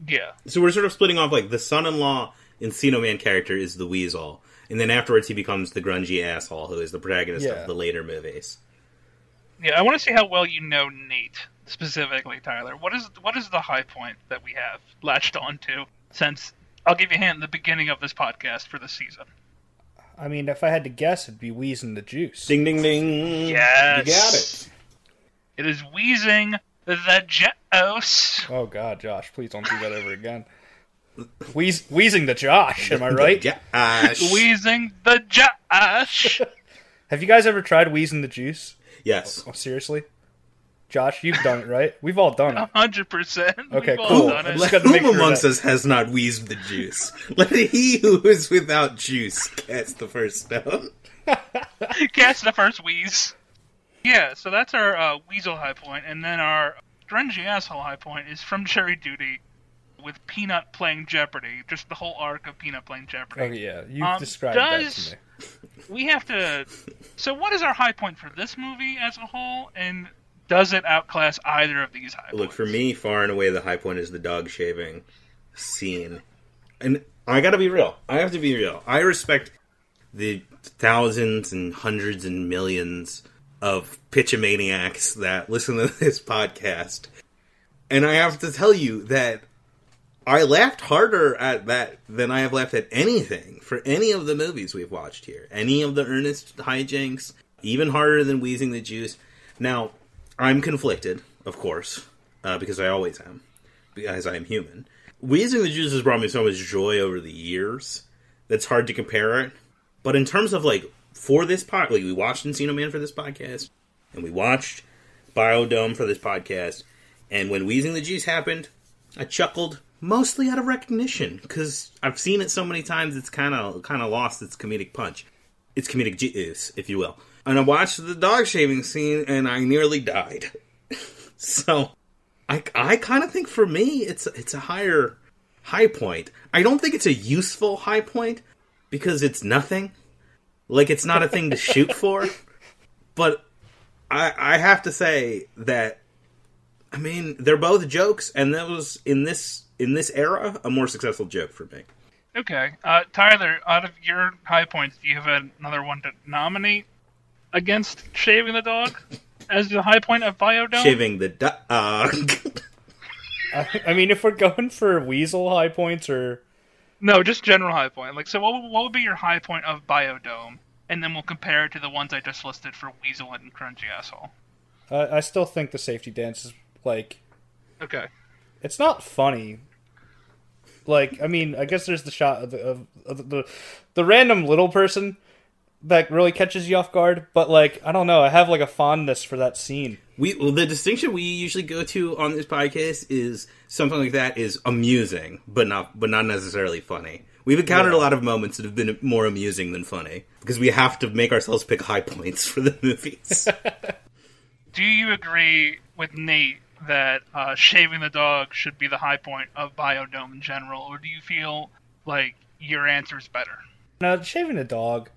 Yeah. So we're sort of splitting off, like, the son-in-law Encino Man character is the Weasel, and then afterwards he becomes the grungy asshole who is the protagonist of the later movies. Yeah, I want to see how well you know Nate, specifically, Tyler. What is the high point that we have latched onto since... I'll give you a hint, the beginning of this podcast for this season. I mean, if I had to guess, it'd be Wheezing the Juice. Ding, ding, ding. Yes. You got it. It is Wheezing the Juice. Oh, God, Josh, please don't do that ever again. Wheezing the Josh, am I right? Josh. Wheezing the Josh. Have you guys ever tried Wheezing the Juice? Yes. Oh, seriously? Josh, you've done it, right? We've all done it. 100%. Okay, We've cool. all done it. Just got to make Whom sure amongst that... us has not wheezed the juice? Let he who is without juice cast the first stone. Cast the first wheeze. Yeah, so that's our Weasel high point, and then our grungy asshole high point is from Jury Duty with Peanut playing Jeopardy. Just the whole arc of Peanut playing Jeopardy. Oh, yeah, you've described that to me. We have to... So what is our high point for this movie as a whole, and does it outclass either of these high points? Look, for me, far and away, the high point is the dog shaving scene. And I gotta be real. I have to be real. I respect the thousands and hundreds and millions of pitchamaniacs that listen to this podcast. And I have to tell you that I laughed harder at that than I have laughed at anything for any of the movies we've watched here. Any of the earnest hijinks, even harder than Wheezing the Juice. Now, I'm conflicted, of course, because I always am, because I am human. Wheezing the Juice has brought me so much joy over the years that's hard to compare it. But in terms of, like, for this podcast, like, we watched Encino Man for this podcast, and we watched Biodome for this podcast, and when Wheezing the Juice happened, I chuckled mostly out of recognition, because I've seen it so many times it's kind of lost its comedic punch. Its comedic juice, if you will. And I watched the dog shaving scene, and I nearly died. So, I kind of think for me, it's a higher high point. I don't think it's a useful high point, because it's nothing. Like, it's not a thing to shoot for. But I have to say that, I mean, they're both jokes, and that was, in this era, a more successful joke for me. Okay. Tyler, out of your high points, do you have another one to nominate against shaving the dog as the high point of Biodome? Shaving the dog. I mean, if we're going for Weasel high points or... No, just general high point. Like, so what would be your high point of Biodome? And then we'll compare it to the ones I just listed for Weasel and Crunchy Asshole. I still think the safety dance is, like... Okay. It's not funny. Like, I mean, I guess there's the shot of the random little person that really catches you off guard, but, like, I don't know, I have, like, a fondness for that scene. The distinction we usually go to on this podcast is something like that is amusing, but not necessarily funny. We've encountered a lot of moments that have been more amusing than funny, because we have to make ourselves pick high points for the movies. Do you agree with Nate that shaving the dog should be the high point of Biodome in general, or do you feel like your answer is better? No, shaving the dog,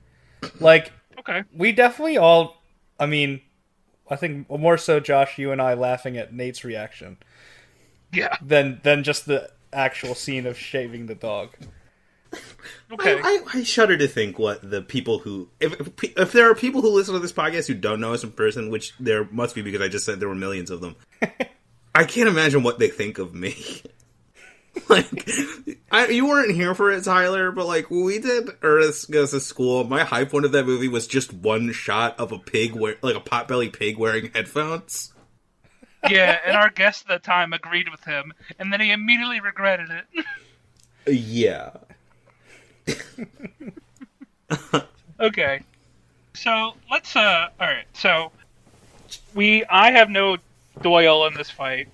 like, okay, we definitely all, I mean, I think more so Josh, you and I laughing at Nate's reaction, yeah, than just the actual scene of shaving the dog. Okay, I shudder to think what the people who... If there are people who listen to this podcast who don't know us in person, which there must be because I just said there were millions of them, I can't imagine what they think of me. Like, you weren't here for it, Tyler, but like when we did Earth Goes to School, my high point of that movie was just one shot of a pig, like a potbelly pig wearing headphones. Yeah, and our guest at the time agreed with him, and then he immediately regretted it. Yeah. Okay. So, let's, alright, so, I have no Doyle in this fight,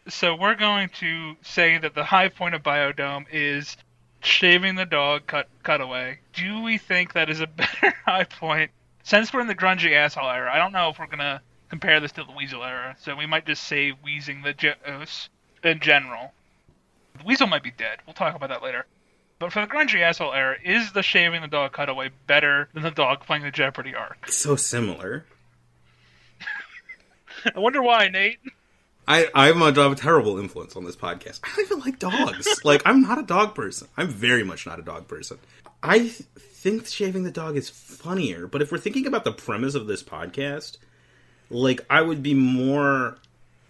so we're going to say that the high point of Biodome is shaving the dog cutaway. Do we think that is a better high point? Since we're in the grungy asshole era, I don't know if we're gonna compare this to the Weasel era, so we might just say wheezing the Joes in general. The Weasel might be dead. We'll talk about that later. But for the grungy asshole era, is the shaving the dog cutaway better than the dog playing the Jeopardy arc? So similar. I wonder why, Nate. I'm a terrible influence on this podcast. I don't even like dogs. Like, I'm not a dog person. I'm very much not a dog person. I think shaving the dog is funnier, but if we're thinking about the premise of this podcast, like, I would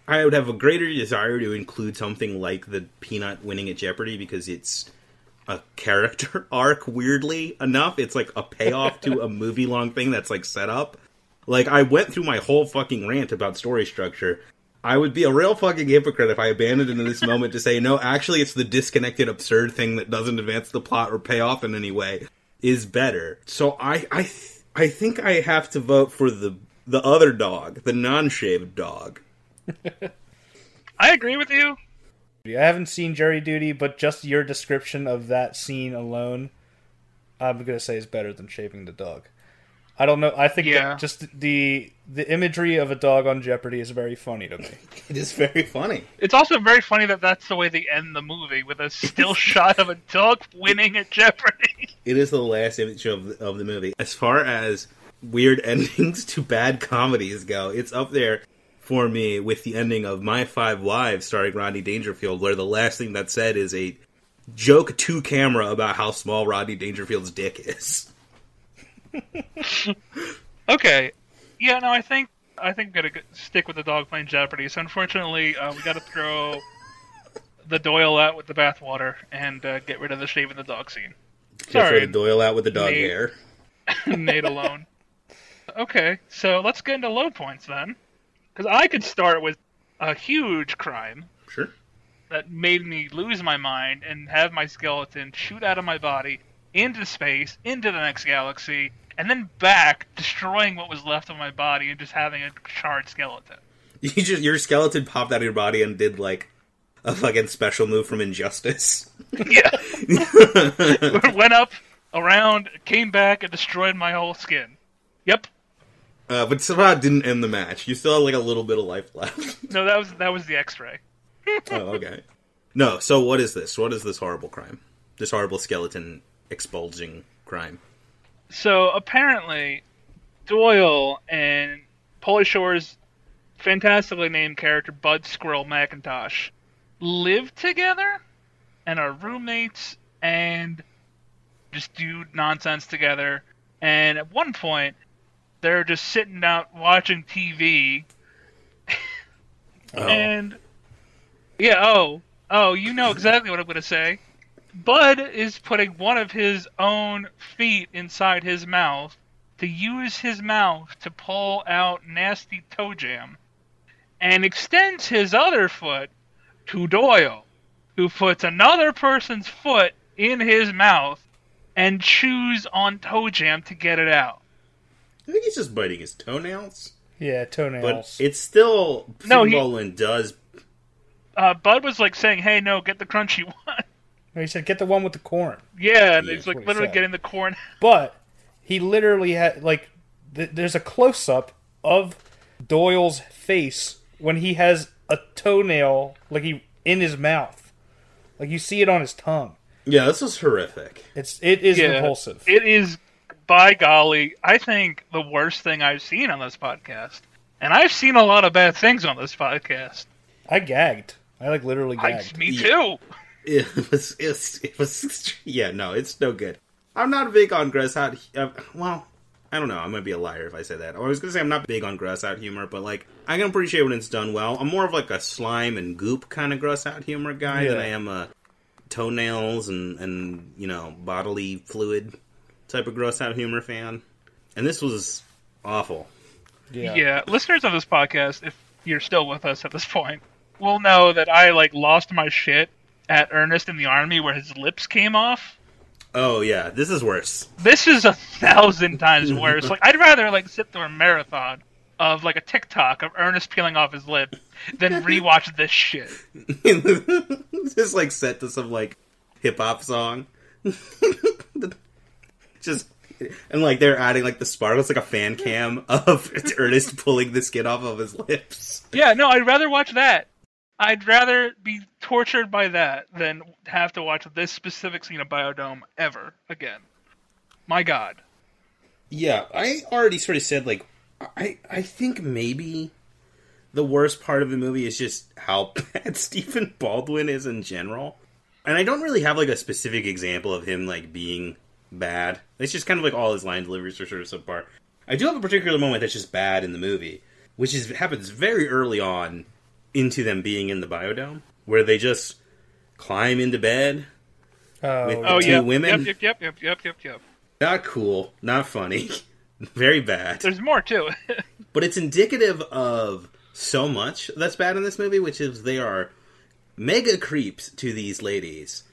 have a greater desire to include something like the Peanut winning at Jeopardy because it's a character arc, weirdly enough. It's like a payoff to a movie-long thing that's, like, set up. Like, I went through my whole fucking rant about story structure. I would be a real fucking hypocrite if I abandoned it in this moment to say, no, actually it's the disconnected, absurd thing that doesn't advance the plot or pay off in any way is better. So I think I have to vote for the other dog, the non-shaved dog. I agree with you. I haven't seen Jury Duty, but just your description of that scene alone, I'm going to say is better than shaving the dog. I don't know. I think that just the imagery of a dog on Jeopardy is very funny to me. It is very funny. It's also very funny that that's the way they end the movie, with a still shot of a dog winning at Jeopardy. It is the last image of the movie. As far as weird endings to bad comedies go, it's up there for me with the ending of My Five Wives starring Rodney Dangerfield, where the last thing that's said is a joke to camera about how small Rodney Dangerfield's dick is. Okay. Yeah, no, I think we gotta stick with the dog playing Jeopardy. So unfortunately, we gotta throw the Doyle out with the bathwater and get rid of the shaving the dog scene. Sorry, the Doyle out with the dog hair. Nate alone. Okay, so let's get into low points then. Because I could start with a huge crime. Sure. That made me lose my mind and have my skeleton shoot out of my body into space, into the next galaxy, and then back, destroying what was left of my body and just having a charred skeleton. Your skeleton popped out of your body and did, like, a fucking special move from Injustice. Yeah. Went up, around, came back, and destroyed my whole skin. Yep. But somehow it didn't end the match. You still had, like, a little bit of life left. No, that was the X-ray. Oh, okay. No, so what is this? What is this horrible crime? This horrible skeleton expulging crime? So, apparently, Doyle and Pauly Shore's fantastically named character, Bud Squirrel McIntosh, live together and are roommates and just do nonsense together. And at one point, they're just sitting out watching TV. And, yeah, you know exactly what I'm going to say. Bud is putting one of his own feet inside his mouth to use his mouth to pull out nasty toe jam, and extends his other foot to Doyle, who puts another person's foot in his mouth and chews on toe jam to get it out. I think he's just biting his toenails. Yeah, toenails. But it's still... Nolan does... Bud was like saying, hey, no, get the crunchy one. He said, get the one with the corn. Yeah, and he's like literally getting the corn. But he literally had, like, there's a close-up of Doyle's face when he has a toenail, like, in his mouth. Like, you see it on his tongue. Yeah, this is horrific. It is repulsive. It is, by golly, I think the worst thing I've seen on this podcast. And I've seen a lot of bad things on this podcast. I gagged. I, like, literally gagged. Me too. It was, yeah, no, it's no good. I'm not big on gross out, well, I don't know, I might be a liar if I say that. I was gonna say I'm not big on gross out humor, but, like, I can appreciate when it's done well. I'm more of, like, a slime and goop kind of gross out humor guy than I am a toenails and bodily fluid type of gross out humor fan. And this was awful. Yeah. Listeners of this podcast, if you're still with us at this point, will know that I lost my shit at Ernest in the Army where his lips came off. Oh yeah, this is worse. This is 1,000 times worse. I'd rather sit through a marathon of a TikTok of Ernest peeling off his lip than rewatch this shit. Just set to some hip hop song. Just and they're adding the sparkles, a fan cam of Ernest pulling the skin off of his lips. Yeah, no, I'd rather watch that. I'd rather be tortured by that than have to watch this specific scene of Biodome ever again. My God. Yeah, I already sort of said, I think maybe the worst part of the movie is just how bad Stephen Baldwin is in general. And I don't really have, a specific example of him, being bad. It's just kind of, all his line deliveries are sort of subpar. I do have a particular moment that's just bad in the movie, which happens very early on into them being in the biodome, where they just climb into bed with two women. Yep. Not cool, not funny, very bad. There's more too. But it's indicative of so much that's bad in this movie, which is they are mega creeps to these ladies.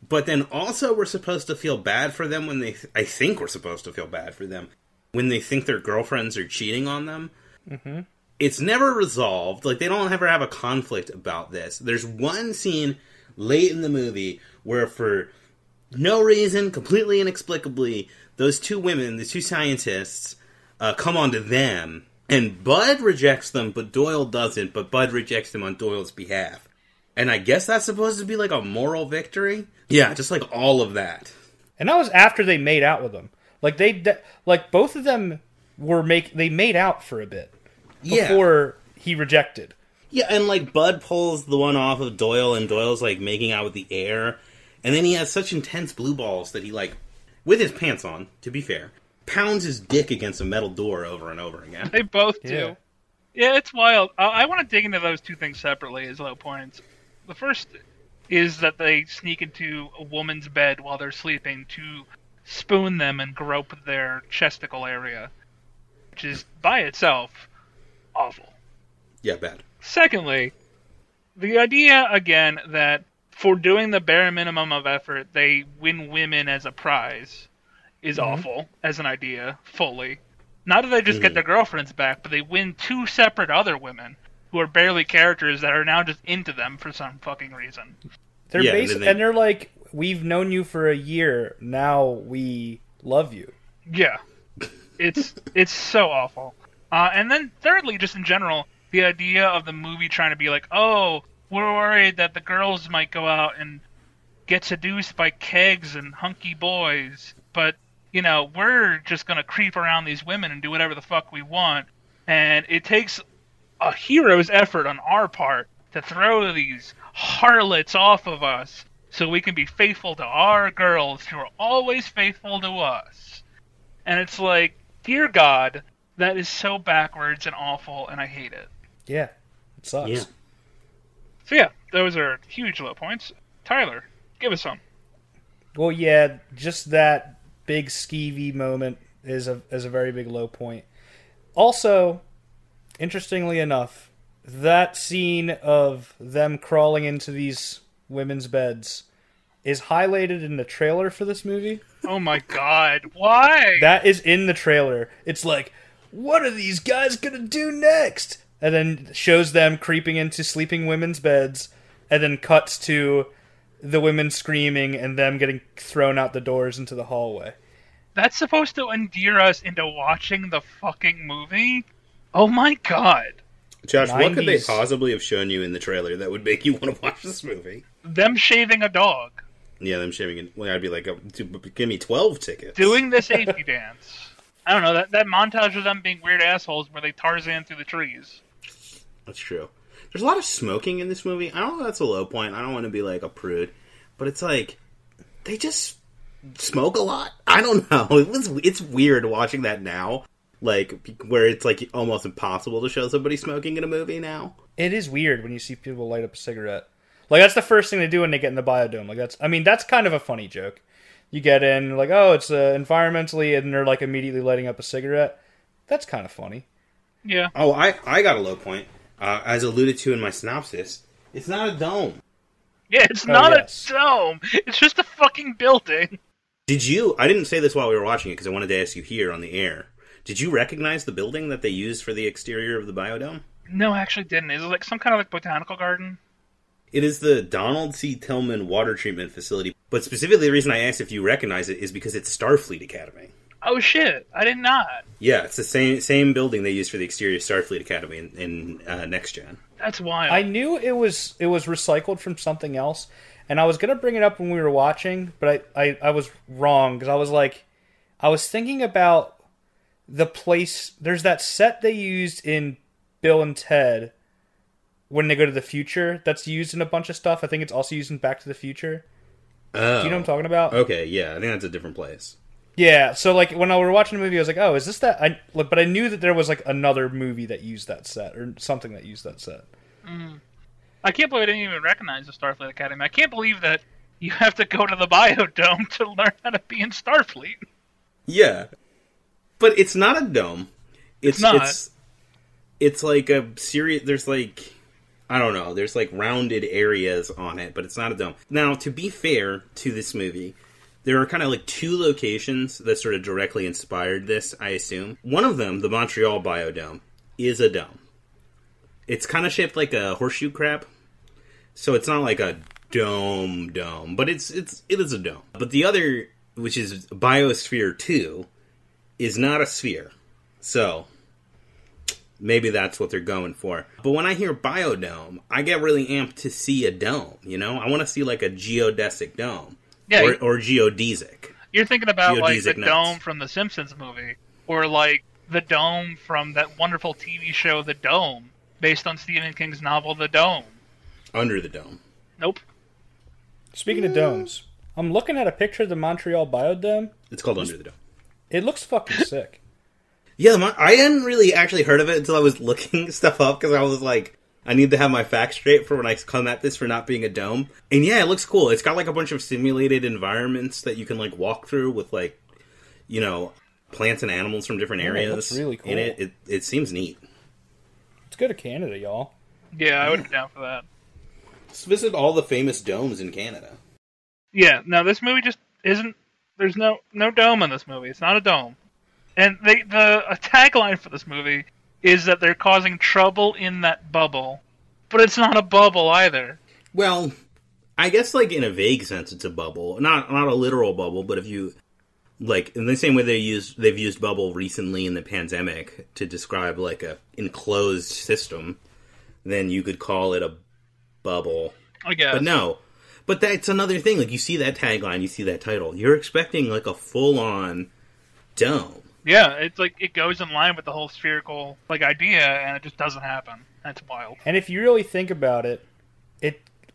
But then also we're supposed to feel bad for them when I think we're supposed to feel bad for them when they think their girlfriends are cheating on them. Mm-hmm. It's never resolved. They don't ever have a conflict about this. There's one scene late in the movie where, for no reason, completely inexplicably, those two women, the two scientists, come onto them. And Bud rejects them, but Doyle doesn't. But Bud rejects them on Doyle's behalf. And I guess that's supposed to be a moral victory? Yeah, just all of that. And that was after they made out with them. Both of them they made out for a bit. Before he rejected. Yeah, and Bud pulls the one off of Doyle, and Doyle's making out with the air. And then he has such intense blue balls that he with his pants on, to be fair, pounds his dick against a metal door over and over again. They both do. Yeah, it's wild. I want to dig into those two things separately as low points. The first is that they sneak into a woman's bed while they're sleeping to spoon them and grope their chesticle area, which is, by itself, awful. Yeah, bad. Secondly, the idea, again, that for doing the bare minimum of effort, they win women as a prize is awful as an idea, fully. Not that they just get their girlfriends back, but they win two separate other women who are barely characters that are now just into them for some fucking reason. They're and they're we've known you for a year, now we love you. Yeah. It's so awful. And then thirdly, just in general, the idea of the movie trying to be oh, we're worried that the girls might go out and get seduced by kegs and hunky boys, but, we're just going to creep around these women and do whatever the fuck we want. And it takes a hero's effort on our part to throw these harlots off of us so we can be faithful to our girls who are always faithful to us. And it's dear God, that is so backwards and awful, and I hate it. Yeah, it sucks. Yeah. So yeah, those are huge low points. Tyler, give us some. Well, yeah, just that big skeevy moment is a very big low point. Also, interestingly enough, that scene of them crawling into these women's beds is highlighted in the trailer for this movie. Oh my God, why? That is in the trailer. It's what are these guys gonna do next? And then shows them creeping into sleeping women's beds, and then cuts to the women screaming and them getting thrown out the doors into the hallway. That's supposed to endear us into watching the fucking movie? Oh my God. Josh, 90s. What could they possibly have shown you in the trailer that would make you want to watch this movie? Them shaving a dog. Yeah, them shaving it. Well, I'd be give me 12 tickets. Doing the safety dance. I don't know, that montage of them being weird assholes where they Tarzan through the trees. That's true. There's a lot of smoking in this movie. I don't know if that's a low point. I don't want to be a prude. But it's they just smoke a lot. I don't know. It's weird watching that now. Where it's almost impossible to show somebody smoking in a movie now. It is weird when you see people light up a cigarette. Like, that's the first thing they do when they get in the biodome. Like, that's kind of a funny joke. You get in, like, oh, it's environmentally, and they're, like, immediately lighting up a cigarette. That's kind of funny. Yeah. Oh, I got a low point. As alluded to in my synopsis, it's not a dome. Yeah, it's not a dome. It's just a fucking building. I didn't say this while we were watching it because I wanted to ask you here on the air. Did you recognize the building that they used for the exterior of the biodome? No, I actually didn't. Is it like some kind of like botanical garden? It is the Donald C. Tillman Water Treatment Facility. But specifically the reason I asked if you recognize it is because it's Starfleet Academy. Oh shit, I did not. Yeah, it's the same building they used for the exterior of Starfleet Academy in Next Gen. That's wild. I knew it was recycled from something else, and I was going to bring it up when we were watching, but I was wrong, because I was thinking about the place. There's that set they used in Bill and Ted when they go to the future that's used in a bunch of stuff. I think it's also used in Back to the Future. Oh. Do you know what I'm talking about? Okay, yeah, I think that's a different place. Yeah, so like when we were watching the movie, I was like, "Oh, is this that?" But I knew that there was like another movie that used that set or something that used that set. I can't believe I didn't even recognize the Starfleet Academy. I can't believe that you have to go to the biodome to learn how to be in Starfleet. Yeah, but it's not a dome. It's not. It's like a series. There's like, I don't know. There's like rounded areas on it, but it's not a dome. Now, to be fair to this movie, there are kind of like two locations that sort of directly inspired this, I assume. One of them, the Montreal Biodome, is a dome. It's kind of shaped like a horseshoe crab. So it's not like a dome, but it is a dome. But the other, which is Biosphere 2, is not a sphere. So maybe that's what they're going for. But when I hear biodome, I get really amped to see a dome, you know? I want to see like a geodesic dome. Yeah, or geodesic. You're thinking about like the dome from the Simpsons movie, or like the dome from that wonderful TV show, The Dome, based on Stephen King's novel, The Dome. Under the Dome. Nope. Speaking of domes, I'm looking at a picture of the Montreal Biodome. It's called Under the Dome. It looks fucking sick. Yeah, I hadn't really actually heard of it until I was looking stuff up, because I was like, I need to have my facts straight for when I come at this for not being a dome. And yeah, it looks cool. It's got like a bunch of simulated environments that you can like walk through with like, you know, plants and animals from different areas. That's really cool. In it. It seems neat. Let's go to Canada, y'all. Yeah, I would be down for that. Let's visit all the famous domes in Canada. Yeah, no, this movie just isn't. There's no dome in this movie. It's not a dome. And a tagline for this movie is that they're causing trouble in that bubble. But it's not a bubble either. Well, I guess like in a vague sense it's a bubble. Not a literal bubble, but if you like in the same way they've used bubble recently in the pandemic to describe like a enclosed system, then you could call it a bubble. I guess. But no. But that's another thing. Like you see that tagline, you see that title. You're expecting like a full-on dome. Yeah, it's like it goes in line with the whole spherical like idea, and it just doesn't happen. That's wild. And if you really think about it,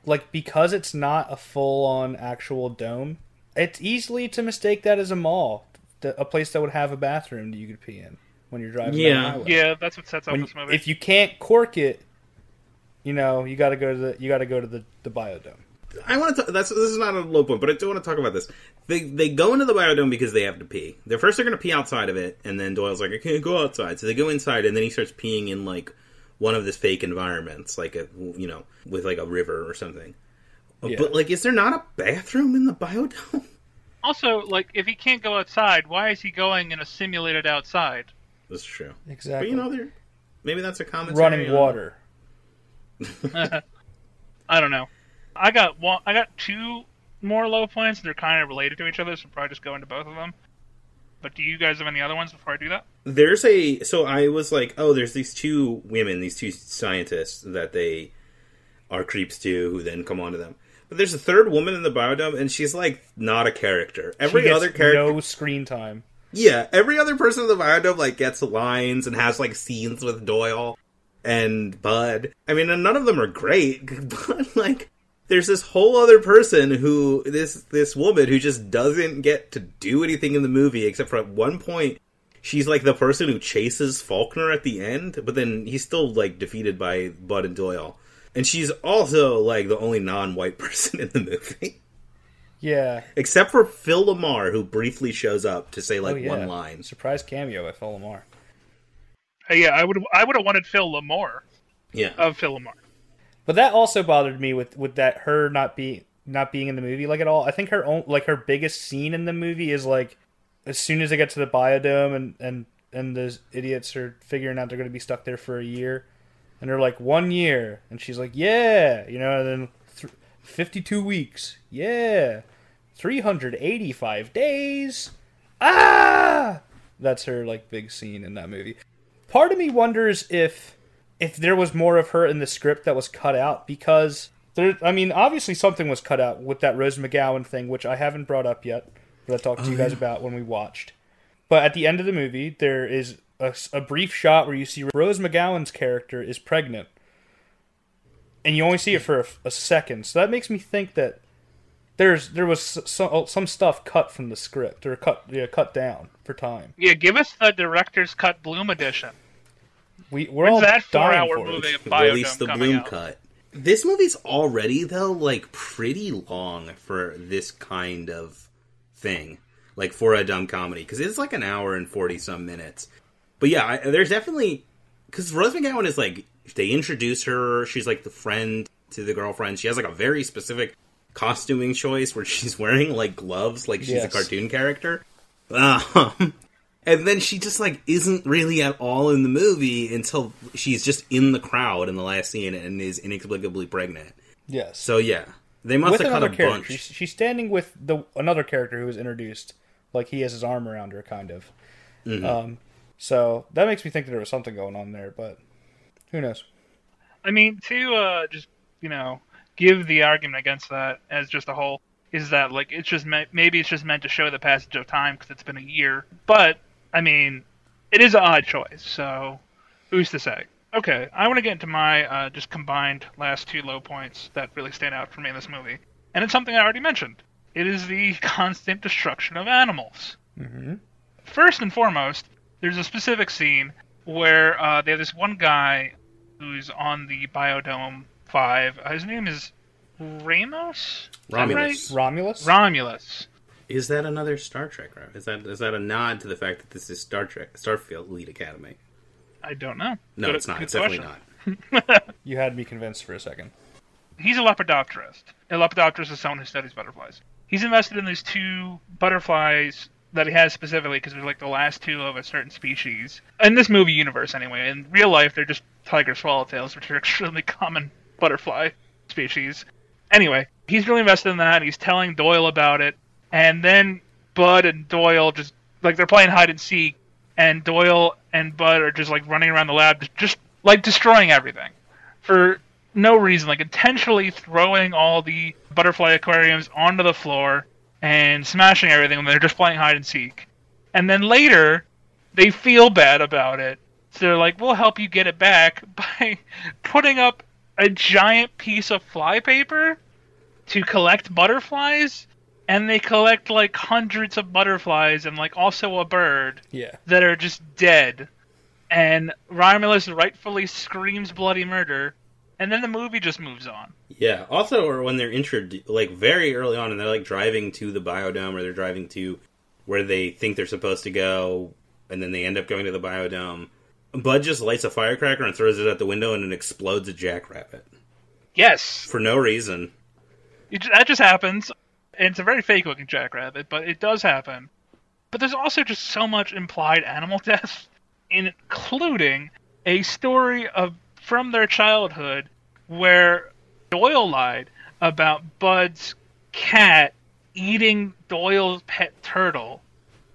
like because it's not a full-on actual dome, it's easily to mistake that as a mall, a place that would have a bathroom that you could pee in when you're driving down the highway. Yeah, that's what sets up this movie. If you can't cork it, you know, you got to go to the biodome. I want to. This is not a low point, but I do want to talk about this. They go into the biodome because they have to pee. They're going to pee outside of it, and then Doyle's like, I can't go outside. So they go inside, and then he starts peeing in like one of his fake environments, like with like a river or something. Yeah. But like, is there not a bathroom in the biodome? Also, like, if he can't go outside, why is he going in a simulated outside? That's true. Exactly. But maybe that's a commentary. Running water. I don't know. I got two more low points. They're kind of related to each other, so I'll probably just go into both of them. But do you guys have any other ones before I do that? So I was like, oh, there's these two women, these two scientists that they are creeps to, who then come onto them. But there's a third woman in the biodome, and she's like not a character. Every other character, no screen time. Yeah, every other person in the biodome like gets lines and has like scenes with Doyle and Bud. I mean, and none of them are great, but like, there's this whole other person who, this woman who just doesn't get to do anything in the movie, except for at one point, she's like the person who chases Faulkner at the end, but then he's still like defeated by Bud and Doyle. And she's also, like, the only non-white person in the movie. Yeah. Except for Phil Lamar, who briefly shows up to say, like, one line. Surprise cameo by Phil Lamar. Yeah, I would have wanted Phil Lamar. Yeah. Of Phil Lamar. But that also bothered me with that her not being in the movie, like, at all. I think her biggest scene in the movie is, like, as soon as they get to the biodome and those idiots are figuring out they're going to be stuck there for a year. And they're like, 1 year. And she's like, yeah. You know, and then 52 weeks. Yeah. 385 days. Ah! That's her, like, big scene in that movie. Part of me wonders if there was more of her in the script that was cut out, because obviously something was cut out with that Rose McGowan thing, which I haven't brought up yet, but I talked to you guys about when we watched. But at the end of the movie, there is a brief shot where you see Rose McGowan's character is pregnant. And you only see it for a second. So that makes me think that there was some stuff cut from the script, or cut down for time. Yeah, give us the director's cut Bloom edition. We're When's all that dying 4-hour for movie it. of Biodome Release the coming Bloom out? cut. This movie's already, though, like, pretty long for this kind of thing. Like, for a dumb comedy. Because it's like an hour and 40-some minutes. But yeah, there's definitely... Because Rose McGowan is, like, they introduce her, she's, like, the friend to the girlfriend. She has, like, a very specific costuming choice where she's wearing, like, gloves, like she's a cartoon character. And then she just, like, isn't really at all in the movie until she's just in the crowd in the last scene and is inexplicably pregnant. Yes. So, yeah. They must have cut a bunch. She's standing with another character who was introduced. Like, he has his arm around her, kind of. Mm-hmm. So, that makes me think that there was something going on there, but who knows? I mean, to just, give the argument against that as just a whole, is that, like, it's just maybe it's just meant to show the passage of time because it's been a year. But, I mean, it is an odd choice, so who's to say? Okay, I want to get into my just combined last two low points that really stand out for me in this movie. And it's something I already mentioned. It is the constant destruction of animals. Mm-hmm. First and foremost, there's a specific scene where they have this one guy who's on the Biodome 5. His name is Ramos? Romulus. Romulus. Is that another Star Trek, right? Is that a nod to the fact that this is Star Trek, Starfleet Elite Academy? I don't know. No, it's not. It's definitely not. You had me convinced for a second. He's a lepidopterist. A lepidopterist is someone who studies butterflies. He's invested in these two butterflies that he has specifically because they're like the last two of a certain species. In this movie universe, anyway. In real life, they're just tiger swallowtails, which are extremely common butterfly species. Anyway, he's really invested in that. He's telling Doyle about it. And then Bud and Doyle just, like, they're playing hide and seek. And Doyle and Bud are just, like, running around the lab, just like, destroying everything. For no reason, like, intentionally throwing all the butterfly aquariums onto the floor and smashing everything when they're just playing hide and seek. And then later, they feel bad about it. So they're like, we'll help you get it back by putting up a giant piece of flypaper to collect butterflies. And they collect, like, hundreds of butterflies and, like, also a bird that are just dead. And Romulus rightfully screams bloody murder. And then the movie just moves on. Yeah. Also, or when they're introduced, like, very early on, and they're, like, driving to the Biodome, or they're driving to where they think they're supposed to go, and then they end up going to the Biodome, Bud just lights a firecracker and throws it out the window, and it explodes a jackrabbit. Yes. For no reason. That just happens. And it's a very fake-looking jackrabbit, but it does happen. But there's also just so much implied animal death, including a story from their childhood where Doyle lied about Bud's cat eating Doyle's pet turtle.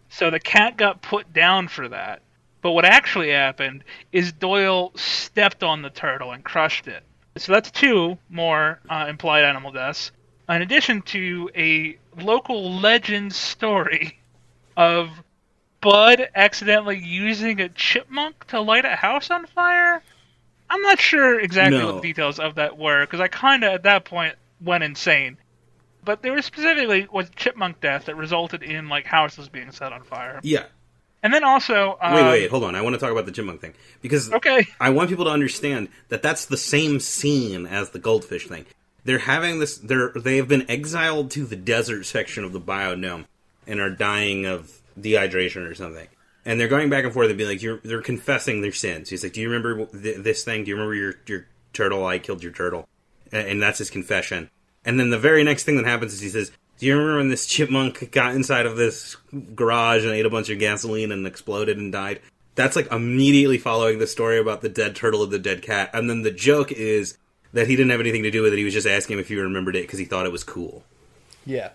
So the cat got put down for that. But what actually happened is Doyle stepped on the turtle and crushed it. So that's two more implied animal deaths. In addition to a local legend story of Bud accidentally using a chipmunk to light a house on fire. I'm not sure exactly what the details of that were, because I kind of, at that point, went insane. But there was specifically chipmunk death that resulted in, like, houses being set on fire. Yeah. And then also... Wait, hold on. I want to talk about the chipmunk thing. Because okay. I want people to understand that that's the same scene as the goldfish thing. They're having this... They have been exiled to the desert section of the biodome and are dying of dehydration or something. And they're going back and forth and be like, they're confessing their sins. He's like, do you remember this thing? Do you remember your turtle? I killed your turtle. And that's his confession. And then the very next thing that happens is he says, do you remember when this chipmunk got inside of this garage and ate a bunch of gasoline and exploded and died? That's like immediately following the story about the dead turtle and the dead cat. And then the joke is that he didn't have anything to do with it. He was just asking him if you remembered it because he thought it was cool. Yeah.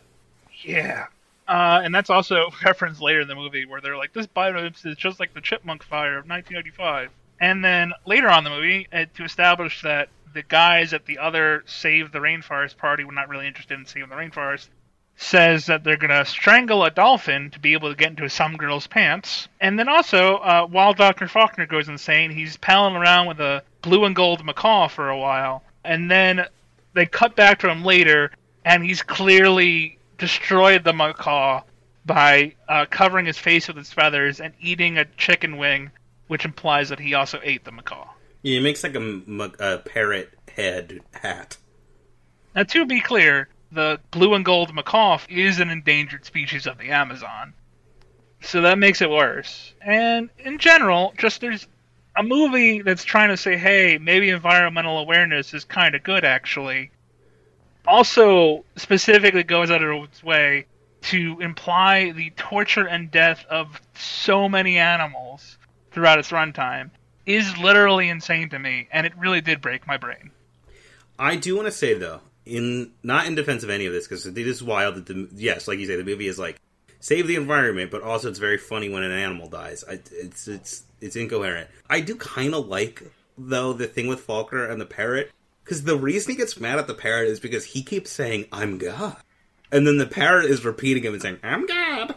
Yeah. And that's also referenced later in the movie where they're like, this biodome is just like the chipmunk fire of 1985. And then later on in the movie, to establish that the guys at the other Save the Rainforest party were not really interested in saving the rainforest, says that they're going to strangle a dolphin to be able to get into some girl's pants. And then also, while Dr. Faulkner goes insane, he's palling around with a blue and gold macaw for a while. And then they cut back to him later, and he's clearly destroyed the macaw by covering his face with its feathers and eating a chicken wing, which implies that he also ate the macaw. Yeah, it makes like a parrot head hat. Now, to be clear, the blue and gold macaw is an endangered species of the Amazon. So that makes it worse. And in general, just there's a movie that's trying to say, hey, maybe environmental awareness is kind of good, actually. Also, specifically goes out of its way to imply the torture and death of so many animals throughout its runtime is literally insane to me, and it really did break my brain. I do want to say, though, not in defense of any of this, because it is wild that yes, like you say, the movie is like save the environment, but also it's very funny when an animal dies. It's incoherent. I do kind of like, though, the thing with Faulkner and the parrot, because the reason he gets mad at the parrot is because he keeps saying, I'm God. And then the parrot is repeating him and saying, I'm God.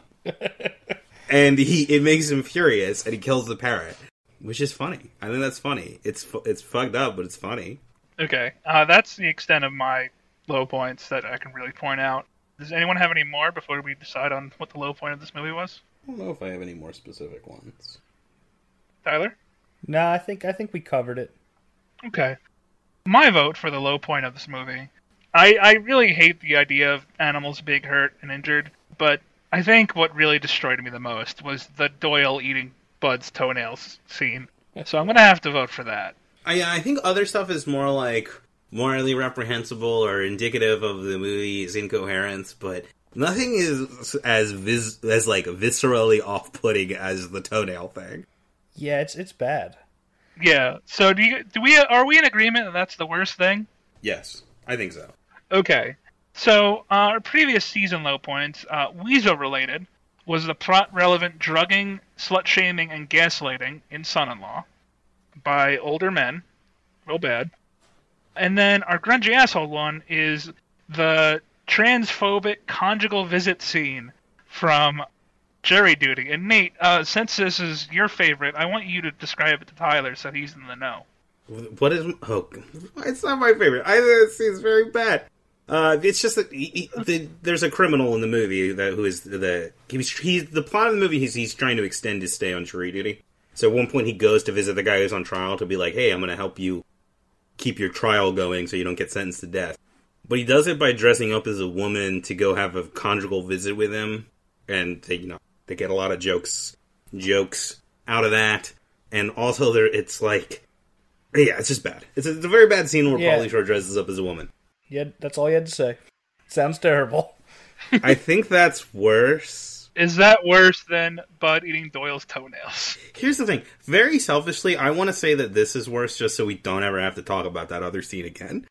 And it makes him furious, and he kills the parrot, which is funny. I think that's funny. It's fucked up, but it's funny. Okay, that's the extent of my low points that I can really point out. Does anyone have any more before we decide on what the low point of this movie was? I don't know if I have any more specific ones. Tyler? No, I think we covered it. Okay. My vote for the low point of this movie. I really hate the idea of animals being hurt and injured, but I think what really destroyed me the most was the Doyle eating Bud's toenails scene. So I'm going to have to vote for that. I think other stuff is more like morally reprehensible or indicative of the movie's incoherence, but nothing is as viscerally off-putting as the toenail thing. Yeah, it's bad. Yeah. So are we in agreement that that's the worst thing? Yes, I think so. Okay. So our previous season low points, Weasel related, was the plot-relevant drugging, slut-shaming, and gaslighting in Son-in-Law by older men. Real bad. And then our grungy asshole one is the transphobic conjugal visit scene from Jury Duty. And Nate, since this is your favorite, I want you to describe it to Tyler so he's in the know. What is... Oh, it's not my favorite. I think this scene's very bad. It's just that there's a criminal in the movie who is the plot of the movie. He's trying to extend his stay on jury duty. So at one point he goes to visit the guy who's on trial to be like, hey, I'm going to help you keep your trial going so you don't get sentenced to death. But he does it by dressing up as a woman to go have a conjugal visit with him, and they get a lot of jokes out of that. And also it's like, yeah, it's just bad. It's a very bad scene where Pauly Shore dresses up as a woman. Yeah, that's all you had to say. Sounds terrible. I think that's worse. Is that worse than Bud eating Doyle's toenails? Here's the thing. Very selfishly, I want to say that this is worse just so we don't ever have to talk about that other scene again.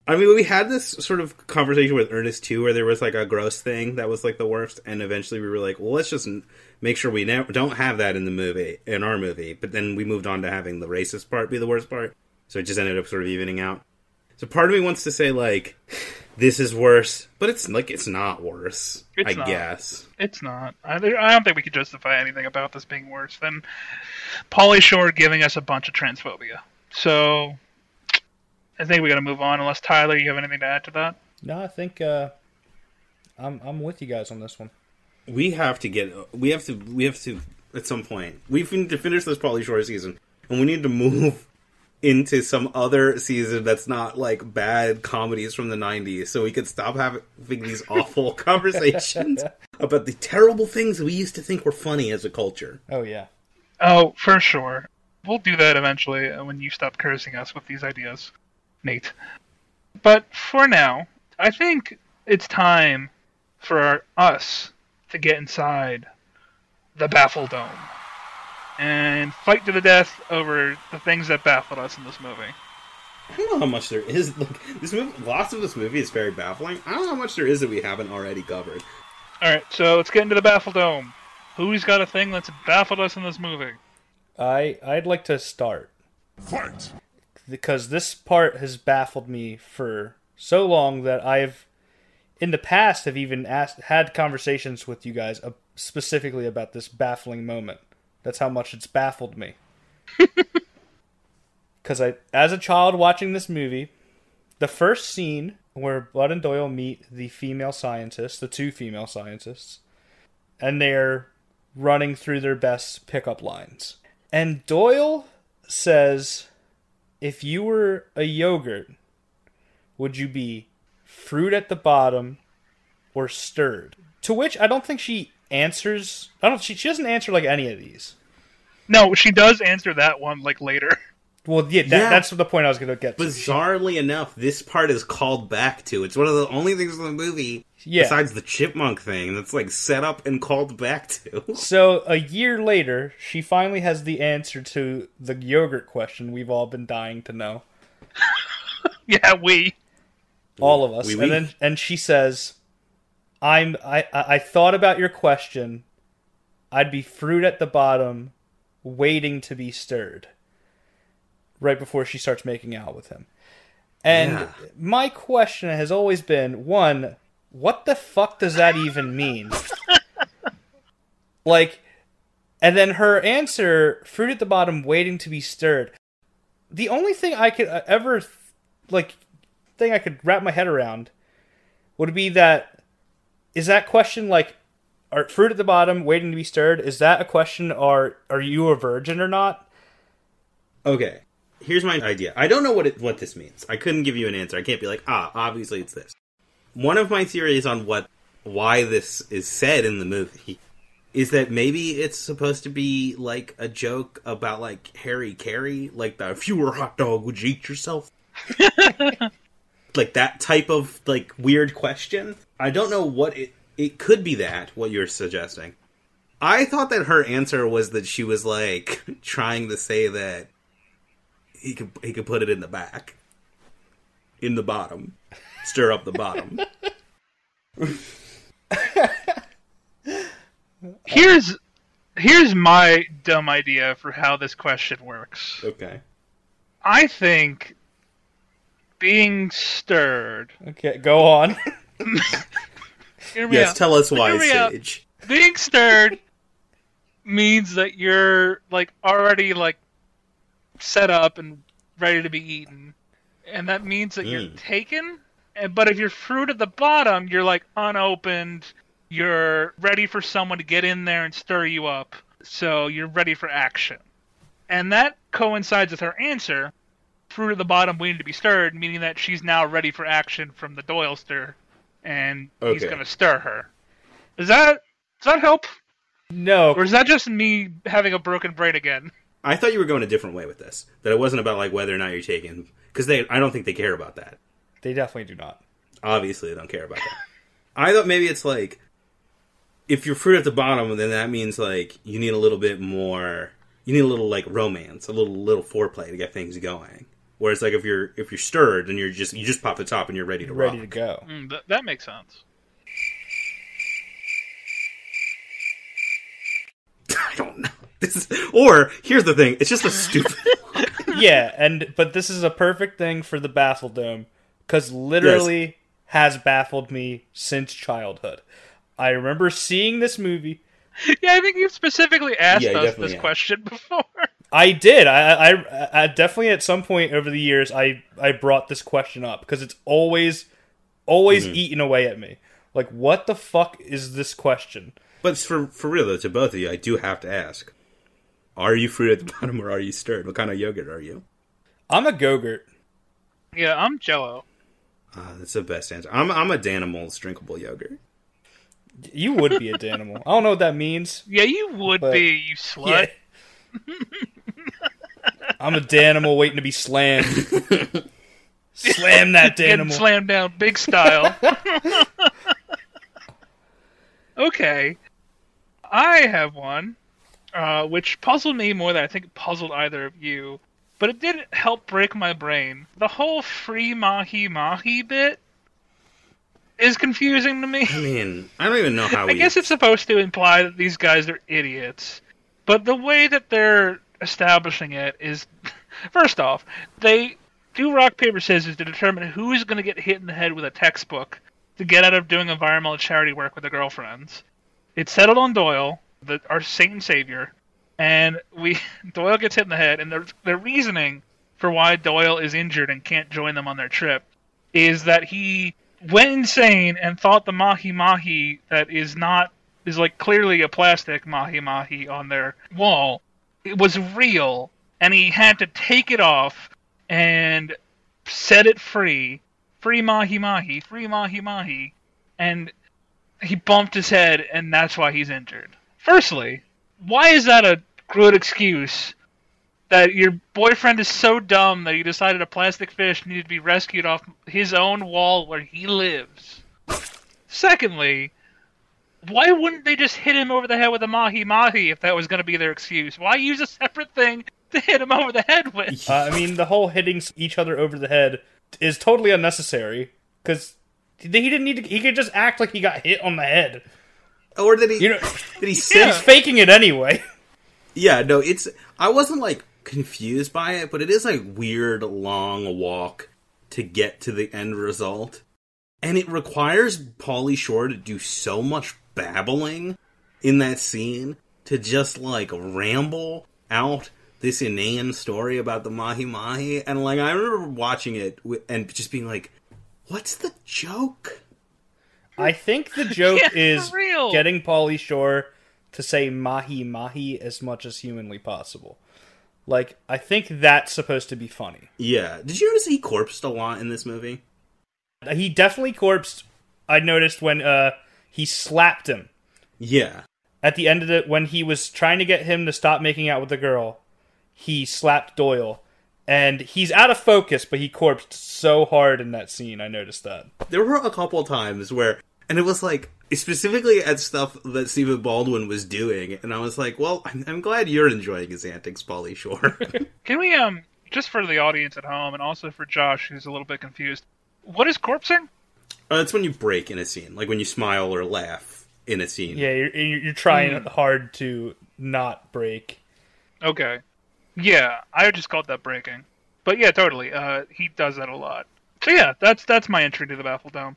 I mean, we had this sort of conversation with Ernest, too, where there was, like, a gross thing that was, like, the worst, and eventually we were like, well, let's just make sure we don't have that in our movie. But then we moved on to having the racist part be the worst part, so it just ended up sort of evening out. So part of me wants to say, like, this is worse, but it's not worse, I guess. It's not. I don't think we could justify anything about this being worse than Pauly Shore giving us a bunch of transphobia. So I think we got to move on, unless, Tyler, you have anything to add to that? No, I think I'm with you guys on this one. We have to at some point. We need to finish this Pauly Shore season, and we need to move into some other season that's not like bad comedies from the 90s, so we could stop having these awful conversations about the terrible things we used to think were funny as a culture. Oh, yeah. Oh, for sure. We'll do that eventually when you stop cursing us with these ideas, Nate. But for now, I think it's time for us to get inside the Baffle Dome and fight to the death over the things that baffled us in this movie. I don't know how much there is. Like, this movie, lots of this movie is very baffling. I don't know how much there is that we haven't already covered. Alright, so let's get into the Baffle Dome. Who's got a thing that's baffled us in this movie? I'd like to start. Fight! Because this part has baffled me for so long that I've, in the past, have even had conversations with you guys specifically about this baffling moment. That's how much it's baffled me. Because as a child watching this movie, the first scene where Bud and Doyle meet the female scientists, the two female scientists, and they're running through their best pickup lines. And Doyle says, if you were a yogurt, would you be fruit at the bottom or stirred? To which I don't think she answers. She doesn't answer like any of these. No, she does answer that one like later. Well, yeah, that's the point I was going to get to. Bizarrely enough, this part is called back to. It's one of the only things in the movie, besides the chipmunk thing, that's like set up and called back to. So, a year later, she finally has the answer to the yogurt question we've all been dying to know. Yeah, all of us. And she says, I thought about your question. I'd be fruit at the bottom, waiting to be stirred. Right before she starts making out with him. And my question has always been, one, what the fuck does that even mean? Like, and then her answer, fruit at the bottom, waiting to be stirred. The only thing I could ever, thing I could wrap my head around would be that, is that question like, are fruit at the bottom, waiting to be stirred, is that a question, are you a virgin or not? Okay. Here's my idea. I don't know what this means. I couldn't give you an answer. I can't be like, obviously it's this. One of my theories on why this is said in the movie is that maybe it's supposed to be like a joke about like Harry Carey, like the if you were a hot dog, would you eat yourself? Like that type of like weird question. I don't know what it could be what you're suggesting. I thought that her answer was that she was like trying to say that he could put it in the back. In the bottom. Stir up the bottom. Here's my dumb idea for how this question works. Okay. I think being stirred. Okay, go on. Hear me out. Tell us why, Sage. Being stirred means that you're like already like set up and ready to be eaten, and that means that you're taken. But if you're fruit at the bottom, you're like unopened. You're ready for someone to get in there and stir you up, so you're ready for action. And that coincides with her answer, fruit at the bottom waiting to be stirred, meaning that she's now ready for action from the Doyle stir, and he's going to stir her. Does that help? No. Or is that just me having a broken brain again? I thought you were going a different way with this. That it wasn't about like whether or not you're taken, because I don't think they care about that. They definitely do not. Obviously, they don't care about that. I thought maybe it's like, if you're fruit at the bottom, then that means like you need a little bit more. You need a little like romance, a little foreplay to get things going. Whereas like if you're stirred, then you just pop the top and you're ready to rock. Ready to go. That makes sense. I don't know. Or here's the thing: it's just a stupid. Yeah, but this is a perfect thing for the Baffle Dome, because literally has baffled me since childhood. I remember seeing this movie. Yeah, I think you've specifically asked us this question before. I did. I definitely at some point over the years I brought this question up because it's always eaten away at me. Like, what the fuck is this question? But for real, though, to both of you, I do have to ask. Are you fruit at the bottom or are you stirred? What kind of yogurt are you? I'm a Go-Gurt. Yeah, I'm Jell-O. That's the best answer. I'm a Danimals drinkable yogurt. You would be a Danimal. I don't know what that means. Yeah, you would be, you slut. Yeah. I'm a Danimal waiting to be slammed. Slam that Getting Danimal. slammed down big style. Okay. I have one, which puzzled me more than I think it puzzled either of you. But it did help break my brain. The whole free mahi-mahi bit is confusing to me. I mean, I don't even know how I guess it's supposed to imply that these guys are idiots. But the way that they're establishing it is... First off, they do rock, paper, scissors to determine who's going to get hit in the head with a textbook to get out of doing environmental charity work with their girlfriends. It's settled on Doyle, our saint and savior, and Doyle gets hit in the head, and their reasoning for why Doyle is injured and can't join them on their trip is that he went insane and thought the mahi-mahi that is like clearly a plastic mahi-mahi on their wall, it was real, and he had to take it off and set it free. Free mahi-mahi, free mahi-mahi. And he bumped his head, and that's why he's injured. Firstly, why is that a good excuse that your boyfriend is so dumb that he decided a plastic fish needed to be rescued off his own wall where he lives? Secondly, why wouldn't they just hit him over the head with a mahi-mahi if that was going to be their excuse? Why use a separate thing to hit him over the head with? I mean, the whole hitting each other over the head is totally unnecessary, because he didn't need to. He could just act like he got hit on the head. Or did he? Did he say? He's faking it anyway. Yeah, no. I wasn't like confused by it, but it is like weird long walk to get to the end result, and it requires Pauly Shore to do so much babbling in that scene to just like ramble out this inane story about the mahi-mahi, and like I remember watching it and just being like, what's the joke? I think the joke is real. Getting Pauly Shore to say mahi-mahi as much as humanly possible. Like, I think that's supposed to be funny. Yeah. Did you notice he corpsed a lot in this movie? He definitely corpsed, I noticed, when he slapped him. Yeah. At the end of it, when he was trying to get him to stop making out with the girl, he slapped Doyle. And he's out of focus, but he corpsed so hard in that scene, I noticed that. There were a couple of times where, and it was like, specifically at stuff that Stephen Baldwin was doing, and I was like, well, I'm glad you're enjoying his antics, Pauly Shore. Can we, just for the audience at home, and also for Josh, who's a little bit confused, what is corpsing? It's when you break in a scene, like when you smile or laugh in a scene. Yeah, you're trying hard to not break. Okay. Yeah, I just called that breaking. But yeah, totally. He does that a lot. So yeah, that's my entry to the Baffle Dome.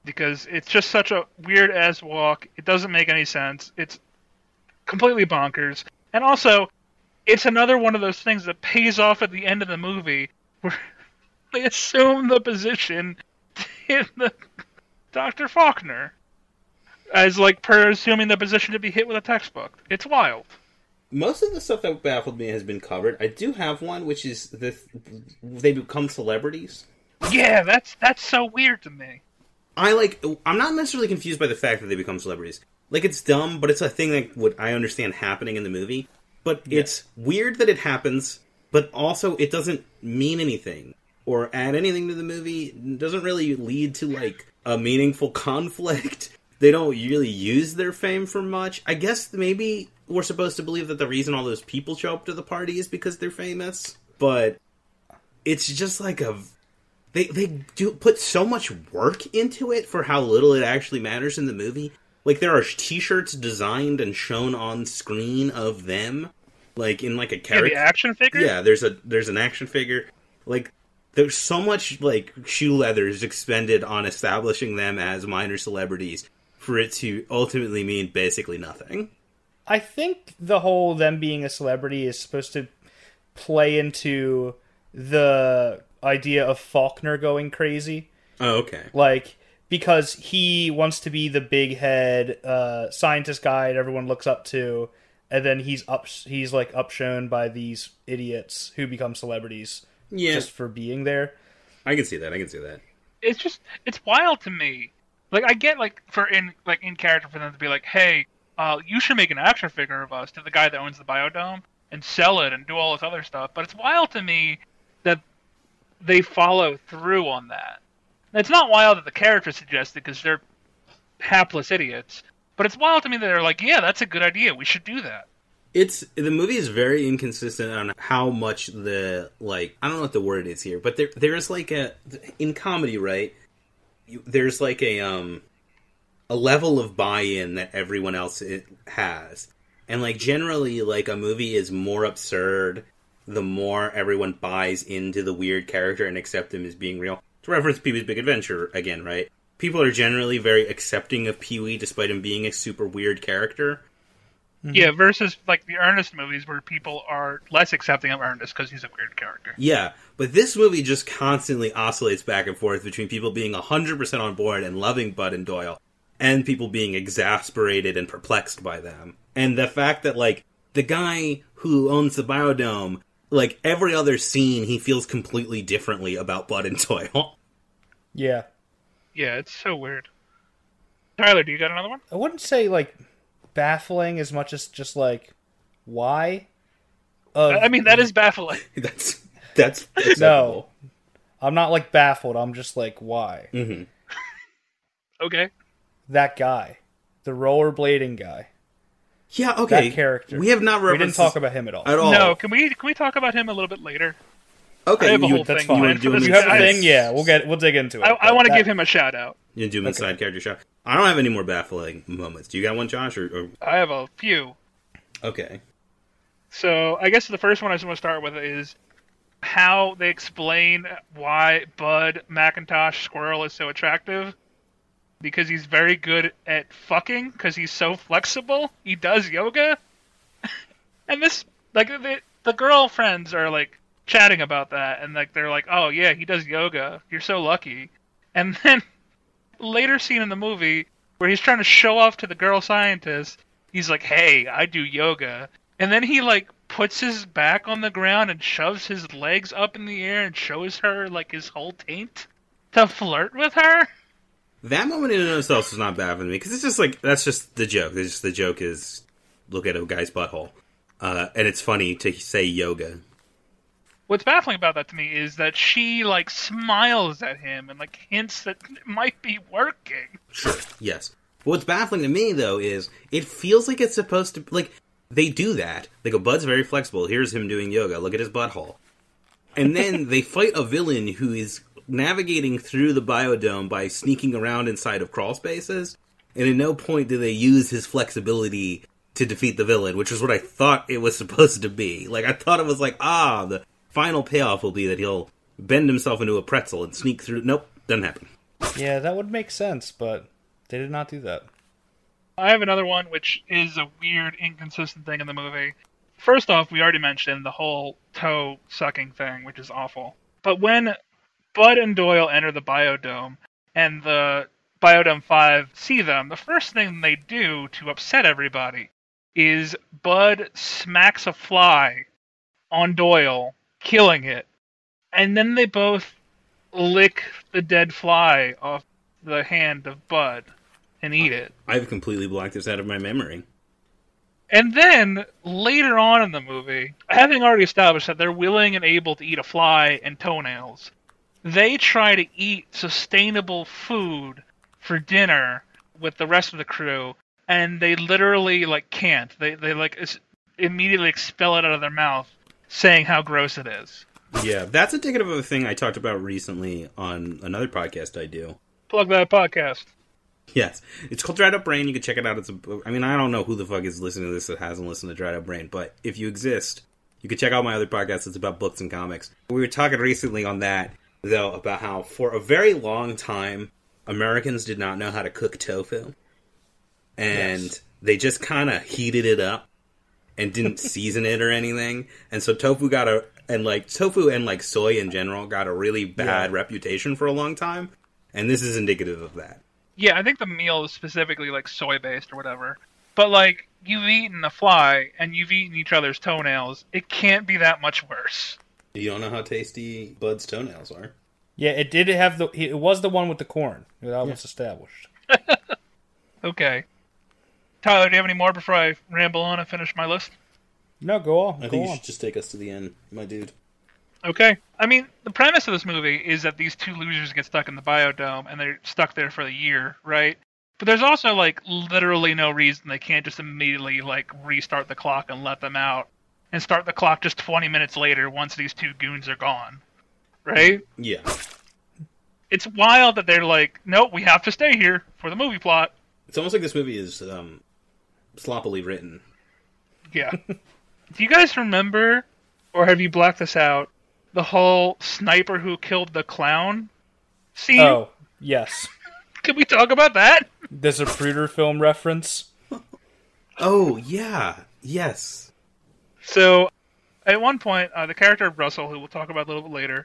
Because it's just such a weird-ass walk. It doesn't make any sense. It's completely bonkers. And also, it's another one of those things that pays off at the end of the movie where they assume the position in the Dr. Faulkner as, like, per assuming the position to be hit with a textbook. It's wild. Most of the stuff that baffled me has been covered. I do have one, which is they become celebrities. Yeah, that's so weird to me. I'm not necessarily confused by the fact that they become celebrities. Like, it's dumb, but it's a thing that I understand happening in the movie. But It's weird that it happens, but also it doesn't mean anything or add anything to the movie. It doesn't really lead to, like, a meaningful conflict. They don't really use their fame for much. I guess maybe we're supposed to believe that the reason all those people show up to the party is because they're famous. But it's just like They do put so much work into it for how little it actually matters in the movie. Like, there are t-shirts designed and shown on screen of them, like, in, like, a character. Yeah, the action figure? Yeah, there's an action figure. Like, there's so much, like, shoe leathers expended on establishing them as minor celebrities for it to ultimately mean basically nothing. I think the whole them being a celebrity is supposed to play into the idea of Faulkner going crazy. Oh, okay. Like, because he wants to be the big head scientist guy that everyone looks up to, and then he's like upshown by these idiots who become celebrities just for being there. I can see that. It's wild to me. Like, I get, like, in character for them to be like, hey, you should make an action figure of us to the guy that owns the Biodome and sell it and do all this other stuff. But it's wild to me that they follow through on that. And it's not wild that the character suggested because they're hapless idiots. But it's wild to me that they're like, yeah, that's a good idea. We should do that. The movie is very inconsistent on how much I don't know what the word is here, but there's like in comedy, right? There's like a level of buy-in that everyone else has. And like generally, like a movie is more absurd the more everyone buys into the weird character and accept him as being real. To reference Pee-wee's Big Adventure again, right? People are generally very accepting of Pee-wee despite him being a super weird character. Mm-hmm. Yeah, versus like the Ernest movies where people are less accepting of Ernest because he's a weird character. Yeah, but this movie just constantly oscillates back and forth between people being 100% on board and loving Bud and Doyle, and people being exasperated and perplexed by them. And the fact that, like, the guy who owns the Biodome, like, every other scene, he feels completely differently about Bud and Doyle. Yeah. Yeah, it's so weird. Tyler, do you got another one? I wouldn't say, like, baffling as much as just, like, why? I mean, that is baffling. That's acceptable. No. I'm not, like, baffled. I'm just like, why? Mm-hmm. Okay. That guy. The rollerblading guy. Yeah, okay. That character. We have not referenced... We didn't talk about him at all. No, can we talk about him a little bit later? Okay, I have a whole thing planned for this. You have a thing? Yeah, we'll dig into it. I want to give him a shout out. You do him a side character shout. I don't have any more baffling moments. Do you got one, Josh? Or... I have a few. Okay. So I guess the first one I just want to start with is how they explain why Bud McIntosh Squirrel is so attractive. Because he's very good at fucking, because he's so flexible. He does yoga. And this, like, the girlfriends are, like, chatting about that. And, like, they're like, oh, yeah, he does yoga. You're so lucky. And then, later scene in the movie, where he's trying to show off to the girl scientist, he's like, hey, I do yoga. And then he, like, puts his back on the ground and shoves his legs up in the air and shows her, like, his whole taint to flirt with her. That moment in and of itself is not bad for me, because it's just like, that's just the joke. The joke is, look at a guy's butthole. And it's funny to say yoga. What's baffling about that to me is that she, like, smiles at him and, like, hints that it might be working. Sure, yes. What's baffling to me, though, is it feels like it's supposed to, like, they do that. They go, Bud's very flexible. Here's him doing yoga. Look at his butthole. And then they fight a villain who is navigating through the biodome by sneaking around inside of crawl spaces, and at no point do they use his flexibility to defeat the villain, which is what I thought it was supposed to be. Like, I thought it was like, the final payoff will be that he'll bend himself into a pretzel and sneak through. Nope, doesn't happen. Yeah, that would make sense, but they did not do that. I have another one, which is a weird, inconsistent thing in the movie. First off, we already mentioned the whole toe-sucking thing, which is awful. But when Bud and Doyle enter the Biodome, and the Biodome 5 see them, the first thing they do to upset everybody is Bud smacks a fly on Doyle, killing it. And then they both lick the dead fly off the hand of Bud and eat it. I've completely blocked this out of my memory. And then, later on in the movie, having already established that they're willing and able to eat a fly and toenails, they try to eat sustainable food for dinner with the rest of the crew, and they literally, like, can't. They immediately expel it out of their mouth, saying how gross it is. Yeah, that's indicative of a thing I talked about recently on another podcast I do. Plug that podcast. Yes. It's called Dried Up Brain. You can check it out. I don't know who the fuck is listening to this that hasn't listened to Dried Up Brain, but if you exist, you can check out my other podcast. It's about books and comics. We were talking recently on that, though, about how for a very long time, Americans did not know how to cook tofu. And they just kind of heated it up and didn't season it or anything. And so tofu and soy in general got a really bad reputation for a long time. And this is indicative of that. Yeah, I think the meal is specifically like soy-based or whatever. But like, you've eaten a fly and you've eaten each other's toenails. It can't be that much worse. You don't know how tasty Bud's toenails are. Yeah, it did have it was the one with the corn. That was established. Okay. Tyler, do you have any more before I ramble on and finish my list? No, go on. I think you should just take us to the end, my dude. Okay. I mean, the premise of this movie is that these two losers get stuck in the biodome, and they're stuck there for the year, right? But there's also, like, literally no reason they can't just immediately, like, restart the clock and let them out. And start the clock just 20 minutes later once these two goons are gone. Right? Yeah. It's wild that they're like, nope, we have to stay here for the movie plot. It's almost like this movie is sloppily written. Yeah. Do you guys remember, or have you blacked this out, the whole sniper who killed the clown scene? Oh, yes. Can we talk about that? The Zapruder film reference. Oh, yeah. Yes. So, at one point, the character of Russell, who we'll talk about a little bit later,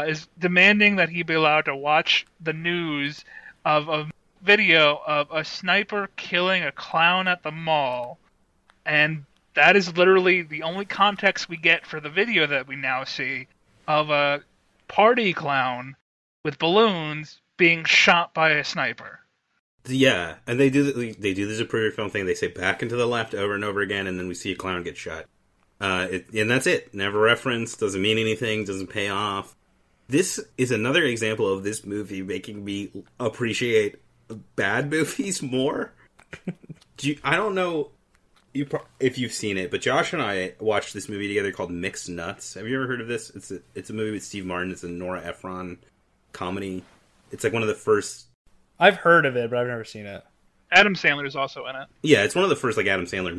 is demanding that he be allowed to watch the news of a video of a sniper killing a clown at the mall. And that is literally the only context we get for the video that we now see of a party clown with balloons being shot by a sniper. Yeah, and they do the Zapruder film thing. They say back and to the left over and over again, and then we see a clown get shot. And that's it. Never referenced, doesn't mean anything, doesn't pay off. This is another example of this movie making me appreciate bad movies more. I don't know if you've seen it, but Josh and I watched this movie together called Mixed Nuts. Have you ever heard of this? It's a movie with Steve Martin. It's a Nora Ephron comedy. It's like one of the first... I've heard of it, but I've never seen it. Adam Sandler is also in it. Yeah, it's one of the first like Adam Sandler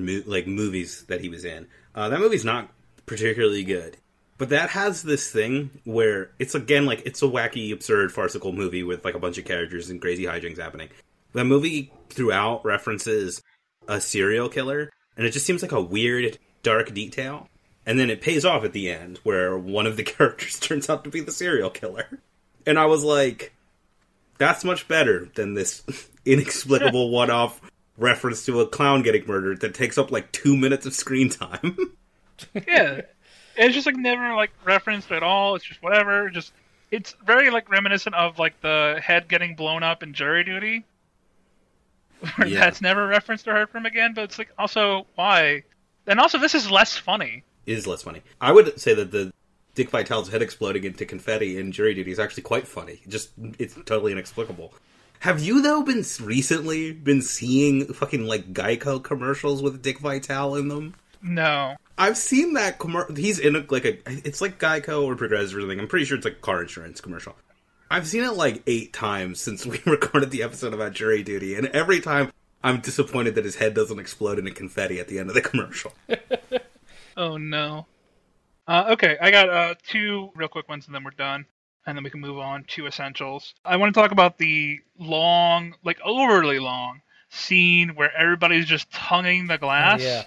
movies that he was in. That movie's not particularly good, but that has this thing where it's again like it's a wacky, absurd, farcical movie with like a bunch of characters and crazy hijinks happening. That movie throughout references a serial killer, and it just seems like a weird, dark detail. And then it pays off at the end, where one of the characters turns out to be the serial killer. And I was like, that's much better than this inexplicable one-off reference to a clown getting murdered that takes up like 2 minutes of screen time. Yeah. It's just like never like referenced at all. It's just whatever. It's very like reminiscent of like the head getting blown up in Jury Duty. Yeah. That's never referenced or heard from again, but it's like also why? And also this is less funny. It is less funny. I would say that the Dick Vitale's head exploding into confetti in Jury Duty is actually quite funny. It's totally inexplicable. Have you, though, recently been seeing fucking, like, Geico commercials with Dick Vitale in them? No. I've seen that commercial. He's in, it's like Geico or Progressive or something. I'm pretty sure it's like a car insurance commercial. I've seen it, like, 8 times since we recorded the episode about Jury Duty, and every time I'm disappointed that his head doesn't explode into confetti at the end of the commercial. Oh, no. Okay, I got 2 real quick ones and then we're done. And then we can move on to essentials. I want to talk about the long, like overly long, scene where everybody's just tonguing the glass. Yeah.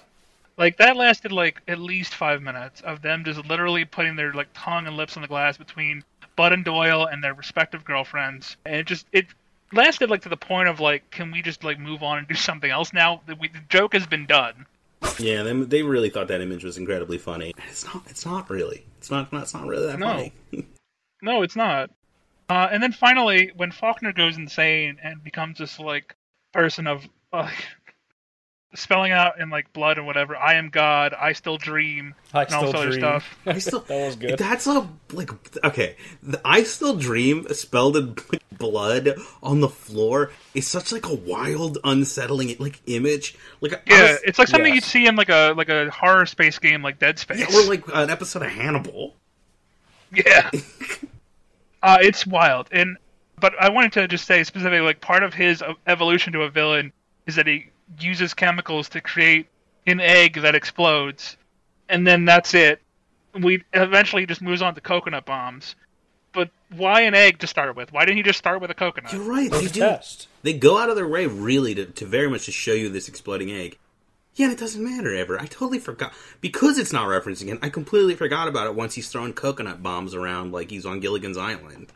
Like, that lasted like at least 5 minutes of them just literally putting their like tongue and lips on the glass between Bud and Doyle and their respective girlfriends. And it lasted like to the point of like, can we just like move on and do something else now? The joke has been done. Yeah, they really thought that image was incredibly funny. It's not really. It's not really that funny. No, it's not. And then finally, when Faulkner goes insane and becomes this like person of spelling out in like blood and whatever, I am God, I still dream, and all this other stuff. That was good. That's okay. The I still dream spelled in blood on the floor is such like a wild, unsettling like image. It's like something you'd see in like a horror space game like Dead Space. Yeah, or like an episode of Hannibal. Yeah. It's wild. But I wanted to just say specifically, like, part of his evolution to a villain is that he uses chemicals to create an egg that explodes, and then that's it. We eventually just moves on to coconut bombs. But why an egg to start with? Why didn't he just start with a coconut? You're right. They go out of their way really to very much to show you this exploding egg. Yeah, and it doesn't matter ever. I totally forgot. Because it's not referencing it, I completely forgot about it once he's throwing coconut bombs around like he's on Gilligan's Island.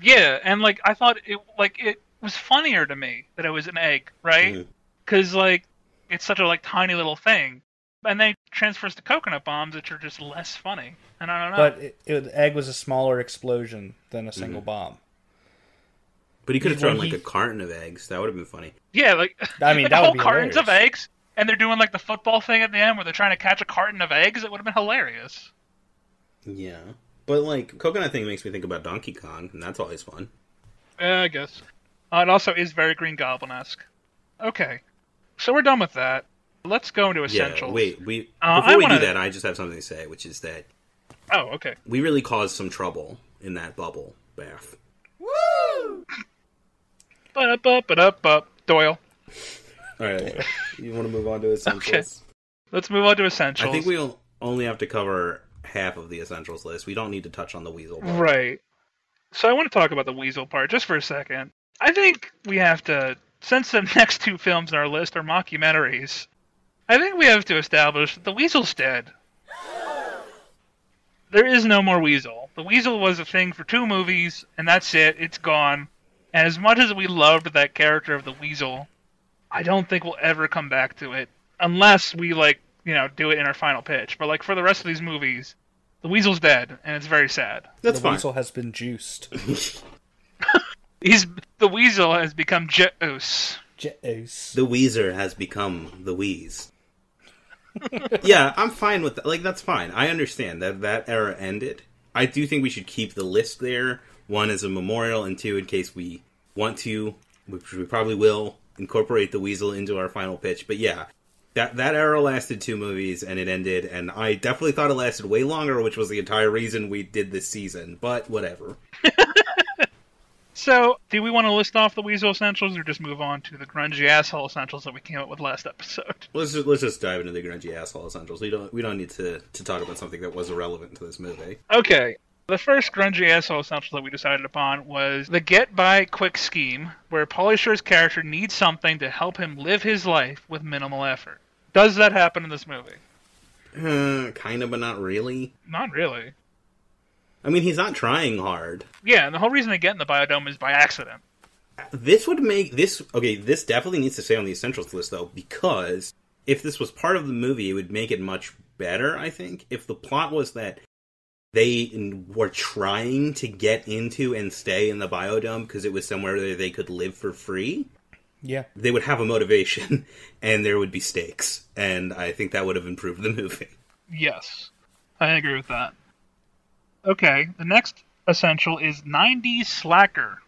Yeah, and like I thought it was funnier to me that it was an egg, right? Because like it's such a like tiny little thing, and then it transfers to coconut bombs, which are just less funny. And I don't know. But the egg was a smaller explosion than a single bomb. But he could have thrown like a carton of eggs. That would have been funny. Yeah, like I mean, like that whole would be cartons hilarious. of eggs, and they're doing like the football thing at the end where they're trying to catch a carton of eggs. It would have been hilarious. Yeah. But like coconut thing makes me think about Donkey Kong, and that's always fun. I guess. It also is very Green Goblin-esque. Okay, so we're done with that. Let's go into essentials. Yeah, wait. Before I we wanna- do that, I just have something to say, which is that Oh, okay. we really caused some trouble in that bubble bath. Woo! Ba-da-ba-ba-da-ba. Doyle. All right. You want to move on to essentials? Let's move on to essentials. I think we'll only have to cover half of the essentials list. We don't need to touch on the weasel part. Right. So I want to talk about the weasel part just for a second. I think we have to, since the next two films on our list are mockumentaries, I think we have to establish that the weasel's dead. There is no more weasel. The weasel was a thing for 2 movies, and that's it. It's gone. And as much as we loved that character of the weasel, I don't think we'll ever come back to it unless we do it in our final pitch. But like for the rest of these movies, the weasel's dead, and it's very sad. That's The fine. weasel has been juiced. The weasel has become Jeus. Jeus. The Weezer has become the Wheeze. Yeah, I'm fine with that. Like, that's fine. I understand that era ended. I do think we should keep the list there. 1 as a memorial, and 2 in case we want to, which we probably will, incorporate the weasel into our final pitch. But yeah, that era lasted 2 movies, and it ended, and I definitely thought it lasted way longer, which was the entire reason we did this season. But whatever. So, do we want to list off the weasel essentials, or just move on to the grungy asshole essentials that we came up with last episode? Let's just dive into the grungy asshole essentials. We don't need to talk about something that was irrelevant to this movie. Okay. The first grungy asshole essential that we decided upon was the get-by-quick scheme, where Pauly Shore's character needs something to help him live his life with minimal effort. Does that happen in this movie? Kind of, but not really. Not really. I mean, he's not trying hard. Yeah, and the whole reason they get in the biodome is by accident. This would make this... Okay, this definitely needs to stay on the essentials list, though, because if this was part of the movie, it would make it much better, I think. If the plot was that they were trying to get into and stay in the biodome because it was somewhere where they could live for free, Yeah. they would have a motivation, and there would be stakes, and I think that would have improved the movie. Yes, I agree with that. Okay, the next essential is 90s slacker,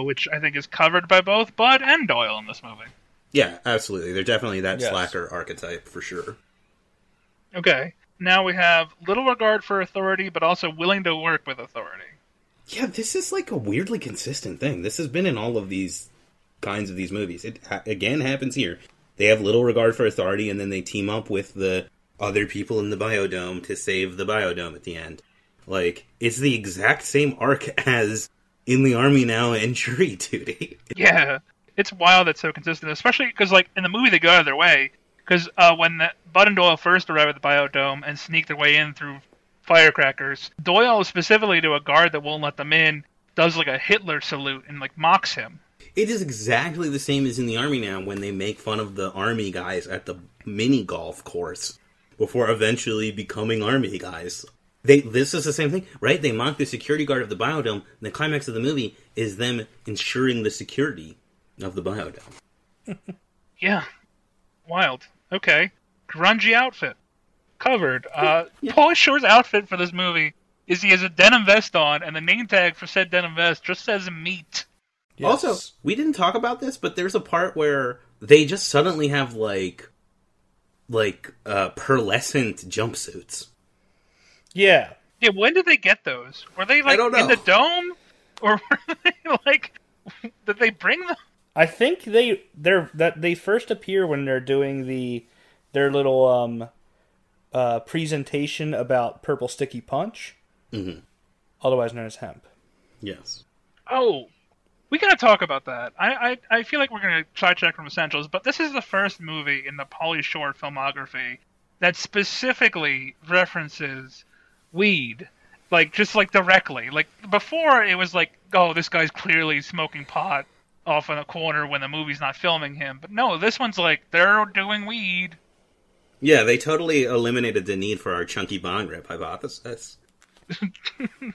which I think is covered by both Bud and Doyle in this movie. Yeah, absolutely. They're definitely that Yes. slacker archetype, for sure. Okay, now we have little regard for authority, but also willing to work with authority. Yeah, this is like a weirdly consistent thing. This has been in all of these kinds of these movies. It again happens here. They have little regard for authority, and then they team up with the other people in the biodome to save the biodome at the end. Like, it's the exact same arc as in the Army Now and Jury Duty. Yeah, it's wild that's so consistent, especially because, like, in the movie they go out of their way. Because when Bud and Doyle first arrive at the biodome and sneak their way in through firecrackers, Doyle, specifically to a guard that won't let them in, does, like, a Hitler salute and, like, mocks him. It is exactly the same as in the Army Now when they make fun of the Army guys at the mini golf course before eventually becoming Army guys. This is the same thing, right? They mock the security guard of the biodome, and the climax of the movie is them ensuring the security of the biodome. Yeah. Wild. Okay. Grungy outfit. Covered. Pauly Shore's outfit for this movie is he has a denim vest on, and the name tag for said denim vest just says meat. Yes. Also, we didn't talk about this, but there's a part where they just suddenly have, like pearlescent jumpsuits. Yeah. Yeah, when did they get those? Were they, like, I don't know. in the dome? Or were they, like, did they bring them? I think they first appear when they're doing their little presentation about purple sticky punch, otherwise known as hemp. Yes. Oh, we gotta talk about that. I feel like we're gonna sidetrack from essentials, but this is the first movie in the Pauly Shore filmography that specifically references weed, like just like directly. Like before, it was like oh, this guy's clearly smoking pot off in a corner when the movie's not filming him. But no, this one's like, they're doing weed. Yeah, they totally eliminated the need for our chunky bong rip hypothesis.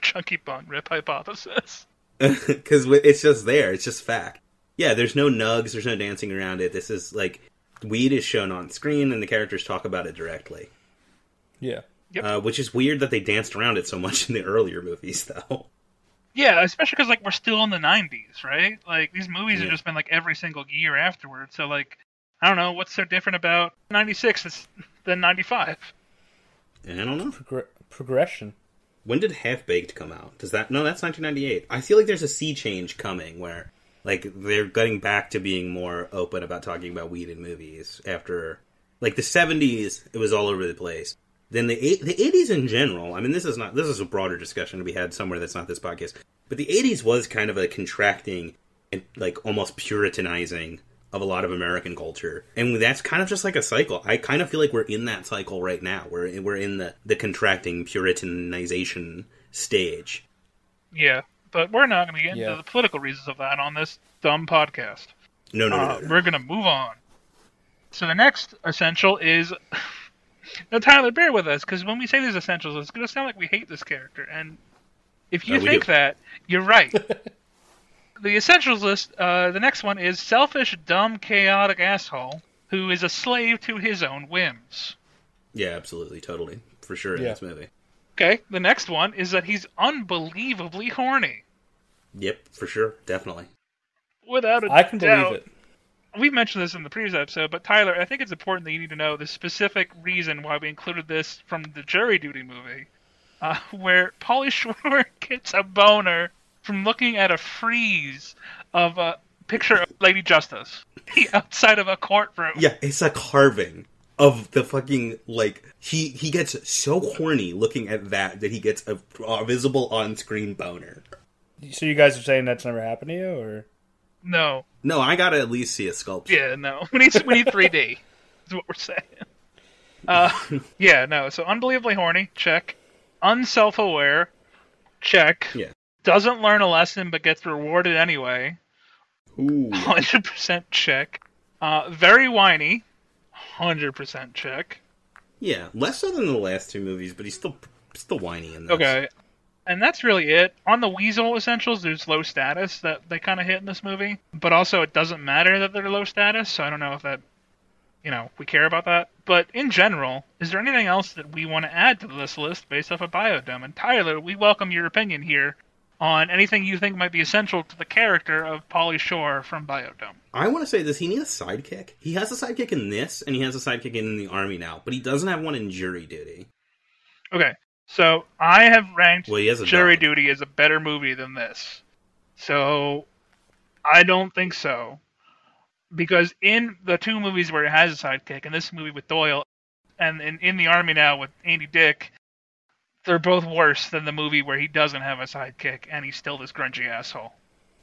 Chunky bong rip hypothesis. Because it's just there. It's just fact. Yeah, there's no nugs. There's no dancing around it. This is like, weed is shown on screen and the characters talk about it directly. Yeah. Yep. Which is weird that they danced around it so much in the earlier movies, though. Yeah, especially because, like, we're still in the 90s, right? Like, these movies have just been, like, every single year afterwards. So, like, I don't know, what's so different about 96 than 95? I don't know. Progression. When did Half Baked come out? No, that's 1998. I feel like there's a sea change coming where, like, they're getting back to being more open about talking about weed in movies after, like, the 70s, it was all over the place. Then the 80s in general, I mean, this is a broader discussion to be had somewhere that's not this podcast, but the 80s was kind of a contracting and, like, almost puritanizing of a lot of American culture. And that's kind of just like a cycle. I kind of feel like we're in that cycle right now. We're in the contracting puritanization stage. Yeah, but we're not going to get into the political reasons of that on this dumb podcast. No. We're going to move on. So the next essential is... Now, Tyler, bear with us, because when we say these essentials, it's going to sound like we hate this character. And if you think that, you're right. The essentials list, the next one is selfish, dumb, chaotic asshole who is a slave to his own whims. Yeah, absolutely, totally. For sure in this movie. Okay, the next one is that he's unbelievably horny. Yep, for sure, definitely. Without a doubt. I can believe it. We've mentioned this in the previous episode, but Tyler, I think it's important that you need to know the specific reason why we included this from the Jury Duty movie, where Pauly Shore gets a boner from looking at a frieze of a picture of Lady Justice outside of a courtroom. Yeah, it's a carving of the fucking, like, he gets so horny looking at that he gets a visible on-screen boner. So you guys are saying that's never happened to you, or...? No. No, I gotta at least see a sculpture. Yeah, no. We need 3D. Is what we're saying. Yeah, no. So unbelievably horny, check. Unself-aware, check. Yeah. Doesn't learn a lesson but gets rewarded anyway. Ooh. 100% check. Very whiny. 100% check. Yeah, less so than the last two movies, but he's still whiny in this. Okay. And that's really it. On the Weasel Essentials, there's low status that they kind of hit in this movie. But also, it doesn't matter that they're low status, so I don't know if that, we care about that. But in general, is there anything else that we want to add to this list based off of Biodome? And Tyler, we welcome your opinion here on anything you think might be essential to the character of Pauly Shore from Biodome. I want to say, does he need a sidekick? He has a sidekick in this, and he has a sidekick in the Army now, but he doesn't have one in Jury Duty. Okay. So, I have ranked Jury dog. Duty as a better movie than this. So, I don't think so. Because in the two movies where it has a sidekick, in this movie with Doyle, and in the Army now with Andy Dick, they're both worse than the movie where he doesn't have a sidekick, and he's still this grungy asshole.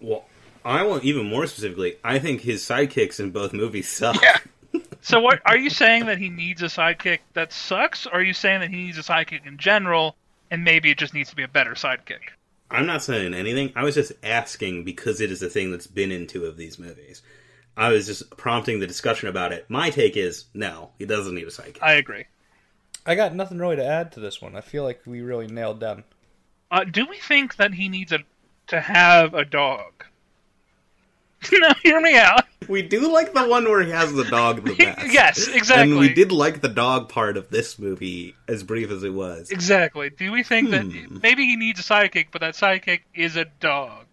Well, I want even more specifically, I think his sidekicks in both movies suck. Yeah. So what are you saying, that he needs a sidekick that sucks, or are you saying that he needs a sidekick in general, and maybe it just needs to be a better sidekick? I'm not saying anything. I was just asking because it is a thing that's been in two of these movies. I was just prompting the discussion about it. My take is, no, he doesn't need a sidekick. I agree. I got nothing really to add to this one. I feel like we really nailed down. Do we think that he needs to have a dog? No, hear me out. We do like the one where he has the dog the best. Yes, exactly. And we did like the dog part of this movie, as brief as it was. Exactly. Do we think that maybe he needs a sidekick, but that sidekick is a dog?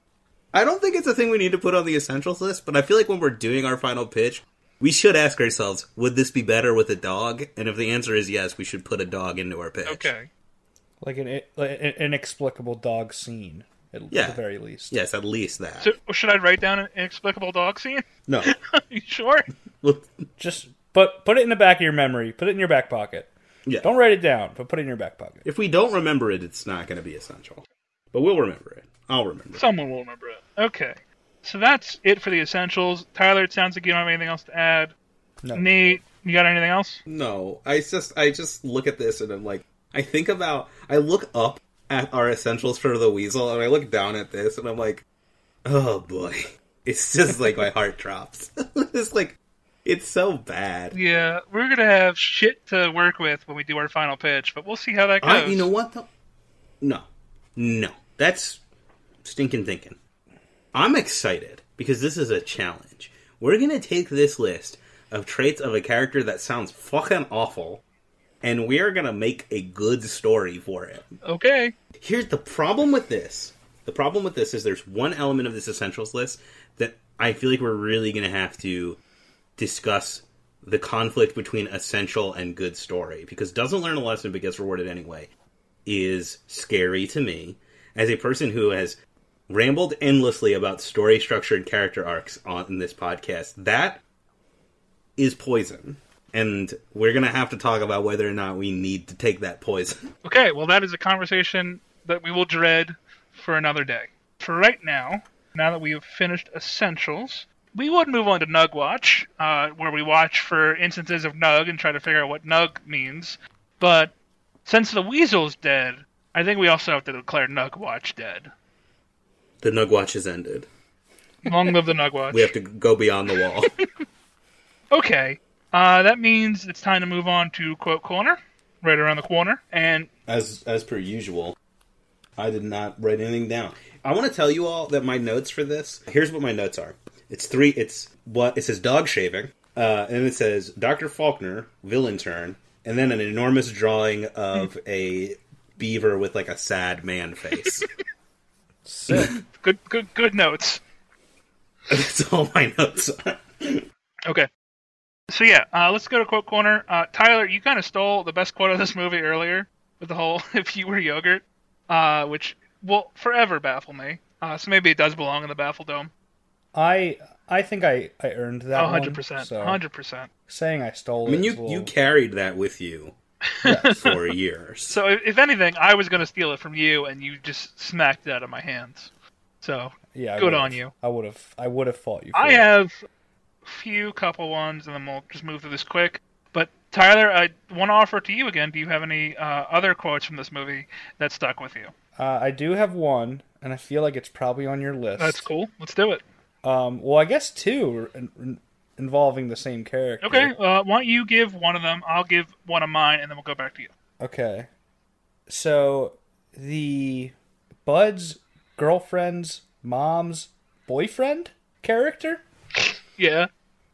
I don't think it's a thing we need to put on the essentials list, but I feel like when we're doing our final pitch, we should ask ourselves, would this be better with a dog? And if the answer is yes, we should put a dog into our pitch. Okay. Like an inexplicable dog scene, at the very least. Yes, at least that. So, should I write down an inexplicable dog scene? No. You sure? Just put it in the back of your memory. Put it in your back pocket. Yeah. Don't write it down, but put it in your back pocket. If we don't remember it, it's not going to be essential. But we'll remember it. I'll remember it. Someone will remember it. Okay. So that's it for the essentials. Tyler, it sounds like you don't have anything else to add. No. Nate, you got anything else? No. I just look at this and I'm like, I look up at our essentials for the Weasel and I look down at this and I'm like, Oh boy. It's just like my heart drops. It's like, it's so bad. Yeah, we're going to have shit to work with when we do our final pitch, but we'll see how that goes. You know what, though? No. That's stinking thinking. I'm excited because this is a challenge. We're going to take this list of traits of a character that sounds fucking awful, and we're going to make a good story for it. Okay. Here's the problem with this. The problem with this is there's one element of this essentials list that I feel like we're really going to have to discuss the conflict between essential and good story, because doesn't learn a lesson but gets rewarded anyway is scary to me as a person who has rambled endlessly about story structure and character arcs on this podcast. That is poison, and we're going to have to talk about whether or not we need to take that poison. Okay, well, that is a conversation that we will dread for another day. For right now that we have finished essentials, we would move on to Nug Watch, where we watch for instances of Nug and try to figure out what Nug means. But since the Weasel's dead, I think we also have to declare Nug Watch dead. The Nug Watch has ended. Long live the Nug Watch. We have to go beyond the wall. Okay, that means it's time to move on to Quote Corner, right around the corner. And as per usual, I did not write anything down. I want to tell you all that my notes for this, here's what my notes are. It says dog shaving, and it says Dr. Faulkner, villain turn, and then an enormous drawing of a beaver with like a sad man face. Sick. Good notes. That's all my notes are. Okay. So yeah, let's go to Quote Corner. Tyler, you kind of stole the best quote of this movie earlier with the whole "if you were yogurt," which will forever baffle me. So maybe it does belong in the Baffle Dome. I think I earned that 100%. So 100%. saying I stole it. I mean, you carried that with you for years. So if anything, I was going to steal it from you, and you just smacked it out of my hands. So yeah, good on you. I would have fought you. I have a few couple ones, and then we'll just move through this quick. But Tyler, I want to offer it to you again. Do you have any other quotes from this movie that stuck with you? I do have one, and I feel like it's probably on your list. That's cool. Let's do it. Well, I guess two involving the same character. Okay, why don't you give one of them? I'll give one of mine, and then we'll go back to you. Okay. So, the Bud's girlfriend's mom's boyfriend character? Yeah.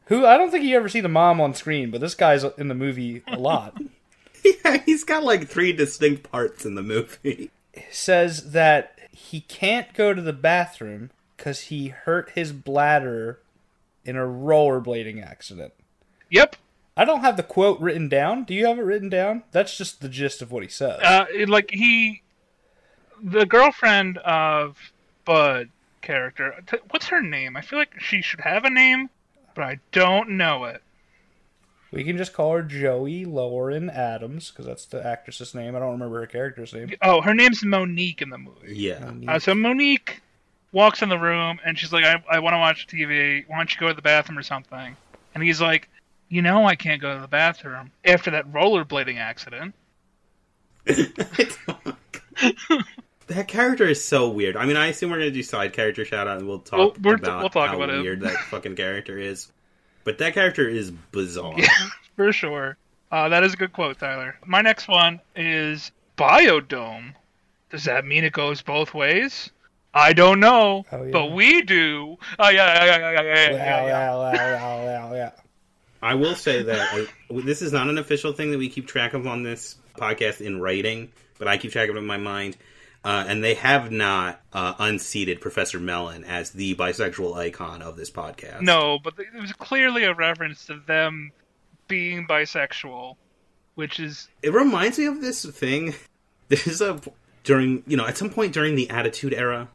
Who, I don't think you ever see the mom on screen, but this guy's in the movie a lot. Yeah, he's got like 3 distinct parts in the movie. Says that he can't go to the bathroom because he hurt his bladder in a rollerblading accident. Yep. I don't have the quote written down. Do you have it written down? That's just the gist of what he says. The girlfriend of Bud character, what's her name? I feel like she should have a name, but I don't know it. We can just call her Joey Lauren Adams, because that's the actress's name. I don't remember her character's name. Oh, her name's Monique in the movie. Yeah. So Monique walks in the room, and she's like, I want to watch TV. Why don't you go to the bathroom or something? And he's like, I can't go to the bathroom after that rollerblading accident. That character is so weird. I mean, I assume we're going to do side character shout-out, and we'll talk about how weird that fucking character is. But that character is bizarre. Yeah, for sure. That is a good quote, Tyler. My next one is Biodome. Does that mean it goes both ways? I don't know, but we do. Oh, yeah. I will say that this is not an official thing that we keep track of on this podcast in writing, but I keep track of it in my mind. And they have not unseated Professor Mellon as the bisexual icon of this podcast. No, but it was clearly a reference to them being bisexual, which is... It reminds me of this thing. There's at some point during the Attitude Era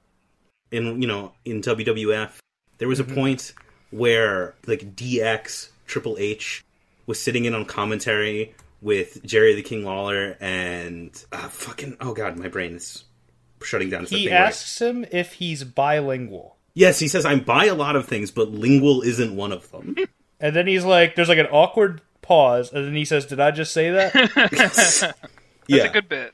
in WWF, there was a point where, like, DX, Triple H was sitting in on commentary with Jerry the King Lawler and oh god, my brain is shutting down. He asks him if he's bilingual. Yes, he says, I'm bi a lot of things, but lingual isn't one of them. And then he's like, there's like an awkward pause, and then he says, did I just say that? That's a good bit.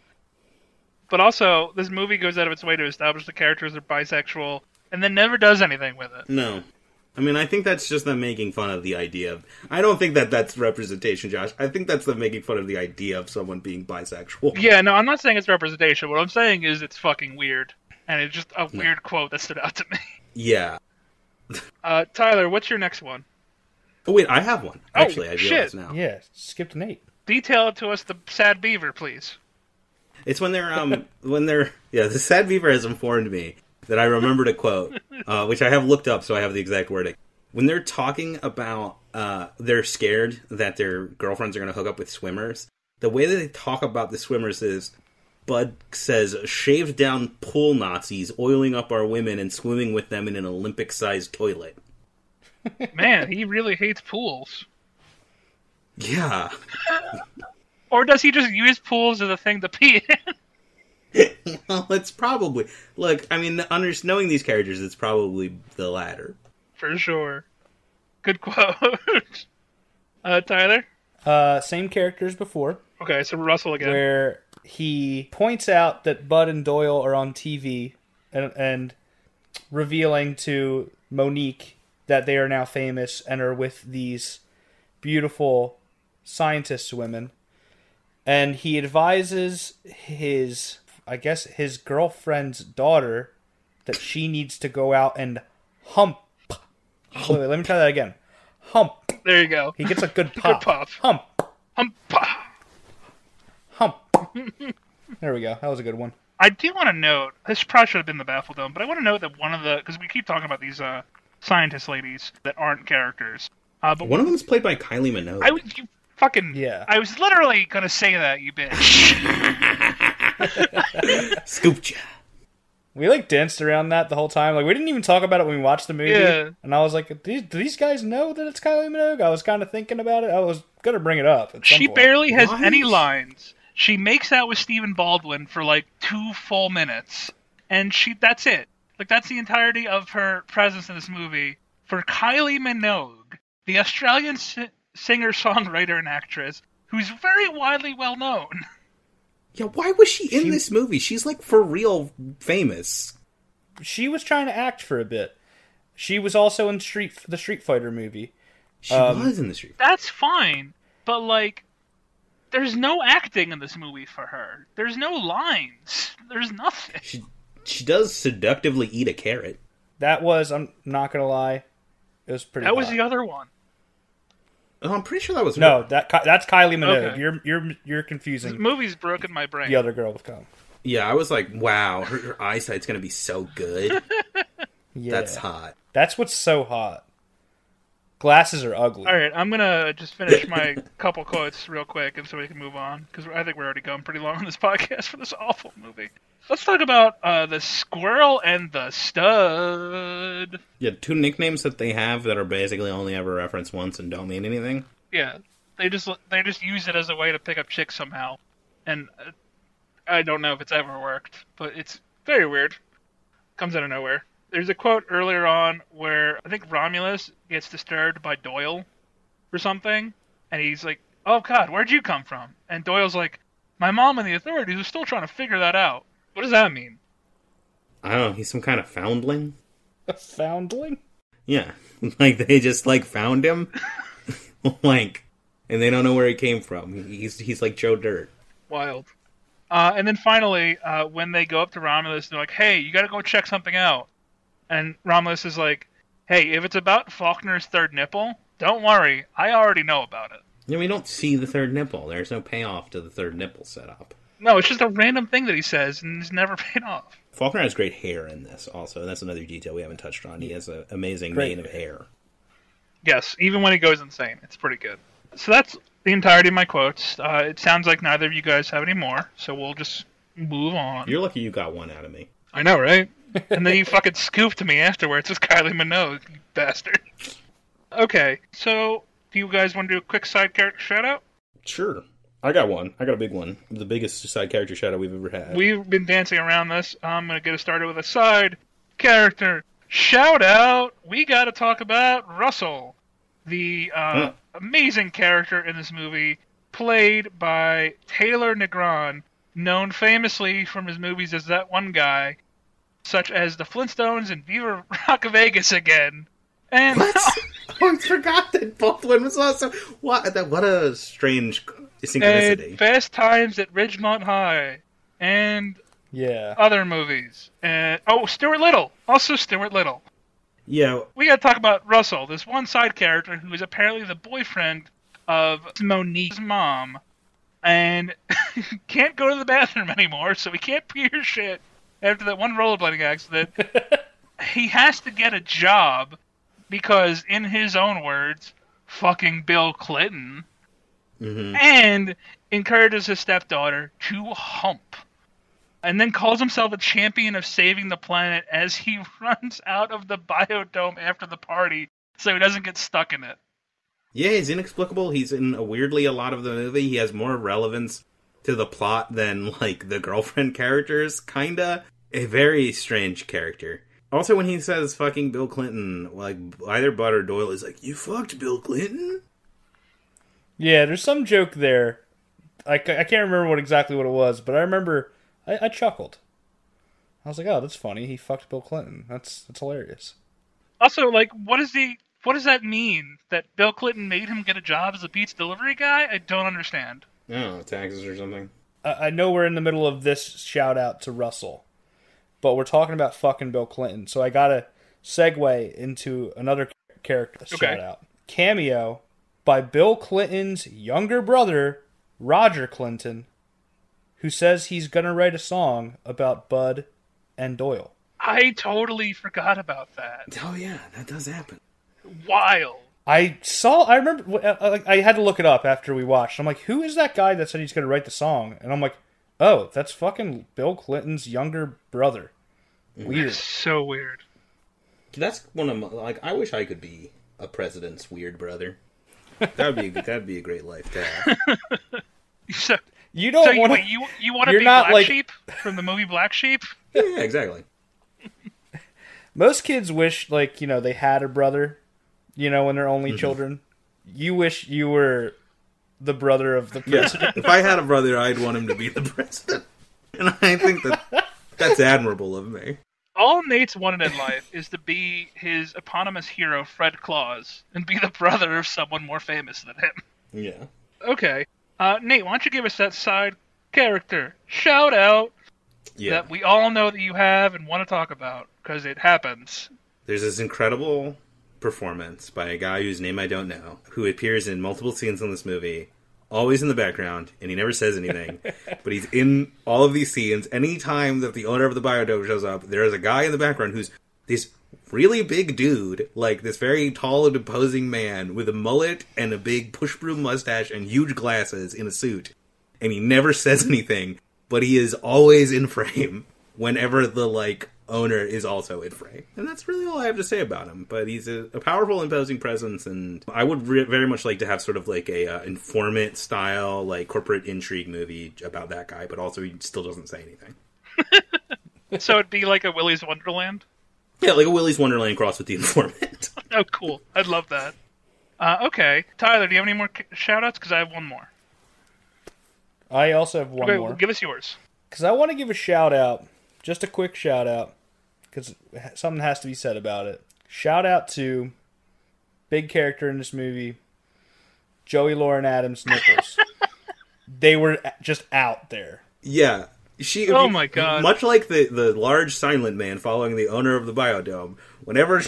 But also, this movie goes out of its way to establish the characters are bisexual and then never does anything with it. No. I mean, I think that's just them making fun of the idea of... I don't think that that's representation, Josh. I think that's them making fun of the idea of someone being bisexual. Yeah, no, I'm not saying it's representation. What I'm saying is it's fucking weird. And it's just a weird quote that stood out to me. Yeah. Tyler, what's your next one? Oh, wait, I have one. Actually, I realize now. Yeah, skipped Nate. Detail to us the sad beaver, please. It's when they're... Yeah, the sad beaver has informed me that I remembered a quote, which I have looked up, so I have the exact wording. When they're talking about they're scared that their girlfriends are going to hook up with swimmers, the way that they talk about the swimmers is, Bud says, shaved down pool Nazis oiling up our women and swimming with them in an Olympic-sized toilet. Man, he really hates pools. Yeah. Or does he just use pools as a thing to pee in? Well, it's probably... Look, I mean, knowing these characters, it's probably the latter. For sure. Good quote. Tyler? Same characters before. Okay, so Russell again. Where he points out that Bud and Doyle are on TV and revealing to Monique that they are now famous and are with these beautiful scientist women. And he advises his girlfriend's daughter that she needs to go out and hump. Wait, let me try that again. Hump. There you go. He gets a good pop. Good pop. Hump. Hump. Hump. There we go. That was a good one. I do want to note, this probably should have been the Baffle Dome, but I want to note that one of the, because we keep talking about these scientist ladies that aren't characters. But one of them is played by Kylie Minogue. Yeah. I was literally going to say that, you bitch. Scooped ya. We danced around that the whole time. We didn't even talk about it when we watched the movie. Yeah. And I was like, do these guys know that it's Kylie Minogue? I was kind of thinking about it. I was going to bring it up at some She point. barely has any lines. She makes out with Stephen Baldwin for 2 full minutes. And that's it. That's the entirety of her presence in this movie. For Kylie Minogue, the Australian singer-songwriter and actress, who's very widely well known. Yeah, why was she in this movie? She's for real famous. She was trying to act for a bit. She was also in the Street Fighter movie. She was in the Street Fighter. That's fine, but there's no acting in this movie for her. There's no lines. There's nothing. She does seductively eat a carrot. That was, I'm not gonna lie, it was pretty. That was the other one. Oh, I'm pretty sure that was her. No, that's Kylie Minogue. Okay. You're confusing. This movie's broken my brain. The other girl with Kylie. Yeah, I was like, wow, her eyesight's gonna be so good. Yeah, that's hot. That's what's so hot. Glasses are ugly. All right, I'm gonna just finish my couple quotes real quick, and so we can move on because I think we're already going pretty long on this podcast for this awful movie. Let's talk about the Squirrel and the Stud. Yeah, 2 nicknames that they have that are basically only ever referenced once and don't mean anything. Yeah, they just use it as a way to pick up chicks somehow, and I don't know if it's ever worked, but it's very weird. Comes out of nowhere. There's a quote earlier on where I think Romulus gets disturbed by Doyle or something, and he's like, "Oh God, where'd you come from?" And Doyle's like, "My mom and the authorities are still trying to figure that out." What does that mean? I don't know. He's some kind of foundling. A foundling? Yeah, they just found him, and they don't know where he came from. He's like Joe Dirt. Wild. And then finally, when they go up to Romulus, they're like, "Hey, you got to go check something out." And Romulus is like, "Hey, if it's about Faulkner's third nipple, don't worry, I already know about it." Yeah, we don't see the third nipple. There's no payoff to the third nipple setup. No, it's just a random thing that he says, and it's never paid off. Faulkner has great hair in this, also. That's another detail we haven't touched on. He has an amazing mane of hair. Yes, even when he goes insane. It's pretty good. So that's the entirety of my quotes. It sounds like neither of you guys have any more, so we'll just move on. You're lucky you got one out of me. I know, right? And then you fucking scooped me afterwards with Kylie Minogue, you bastard. Okay, so do you guys want to do a quick side character shout-out? Sure. I got one. I got a big one. The biggest side character shout-out we've ever had. We've been dancing around this. I'm going to get us started with a side character shout-out. We got to talk about Russell, the amazing character in this movie, played by Taylor Negron, known famously from his movies as that one guy such as the Flintstones and Viva Rock Vegas again. And What? Oh, I forgot that Baldwin was also... What a strange synchronicity. and Fast Times at Ridgemont High. And other movies. And Stuart Little. Also Stuart Little. Yeah. We gotta talk about Russell, this one side character who is apparently the boyfriend of Monique's mom. And can't go to the bathroom anymore, so he can't pee her shit after that one rollerblading accident. He has to get a job because, in his own words, fucking Bill Clinton. Mm-hmm. And encourages his stepdaughter to hump. And then calls himself a champion of saving the planet as he runs out of the biodome after the party so he doesn't get stuck in it. Yeah, he's inexplicable. He's in weirdly a lot of the movie. He has more relevance to the plot than, like, the girlfriend characters, kinda. A very strange character. Also, when he says fucking Bill Clinton, like, either Bud or Doyle is like, you fucked Bill Clinton? Yeah, there's some joke there. I can't remember exactly what it was, but I remember I chuckled. I was like, oh, that's funny. He fucked Bill Clinton. That's hilarious. Also, like, what does that mean? That Bill Clinton made him get a job as a pizza delivery guy? I don't understand. Oh, taxes or something. I know we're in the middle of this shout out to Russell, but we're talking about fucking Bill Clinton, so I gotta segue into another character shout out. Cameo by Bill Clinton's younger brother, Roger Clinton, who says he's gonna write a song about Bud and Doyle. I totally forgot about that. Oh yeah, that does happen. Wild. I remember, I had to look it up after we watched. I'm like, who is that guy that said he's gonna write the song? And I'm like, oh, that's fucking Bill Clinton's younger brother. Weird. That's so weird. That's one of my, like, I wish I could be a president's weird brother. That'd be a great life to have. So, you don't want to. You want to be Black Sheep from the movie Black Sheep? Yeah, exactly. Most kids wish, like, you know, they had a brother, you know, when they're only children. You wish you were the brother of the president. Yeah. If I had a brother, I'd want him to be the president. And I think that's admirable of me. All Nate's wanted in life is to be his eponymous hero, Fred Claus, and be the brother of someone more famous than him. Yeah. Okay. Nate, why don't you give us that side character shout out that we all know that you have and want to talk about, because it happens. There's this incredible performance by a guy whose name I don't know, who appears in multiple scenes in this movie, always in the background, and he never says anything, but he's in all of these scenes. Anytime that the owner of the biodome shows up, there is a guy in the background who's this really big dude, like this very tall and imposing man with a mullet and a big push broom mustache and huge glasses in a suit. And he never says anything, but he is always in frame whenever the, like, owner is also in frame. And that's really all I have to say about him. But he's a powerful, imposing presence, and I would very much like to have sort of like a informant-style, like, corporate intrigue movie about that guy, but also he still doesn't say anything. So it'd be like a Willy's Wonderland? Yeah, like a Willy's Wonderland cross with the informant. Oh, cool. I'd love that. Okay. Tyler, do you have any more shout-outs? Because I have one more. I also have one more. Well, give us yours. Because I want to give a shout-out, just a quick shout-out, because something has to be said about it. Shout-out to big character in this movie, Joey Lauren Adams' nipples. They were just out there. Yeah. Oh my god. Much like the large silent man following the owner of the biodome, whenever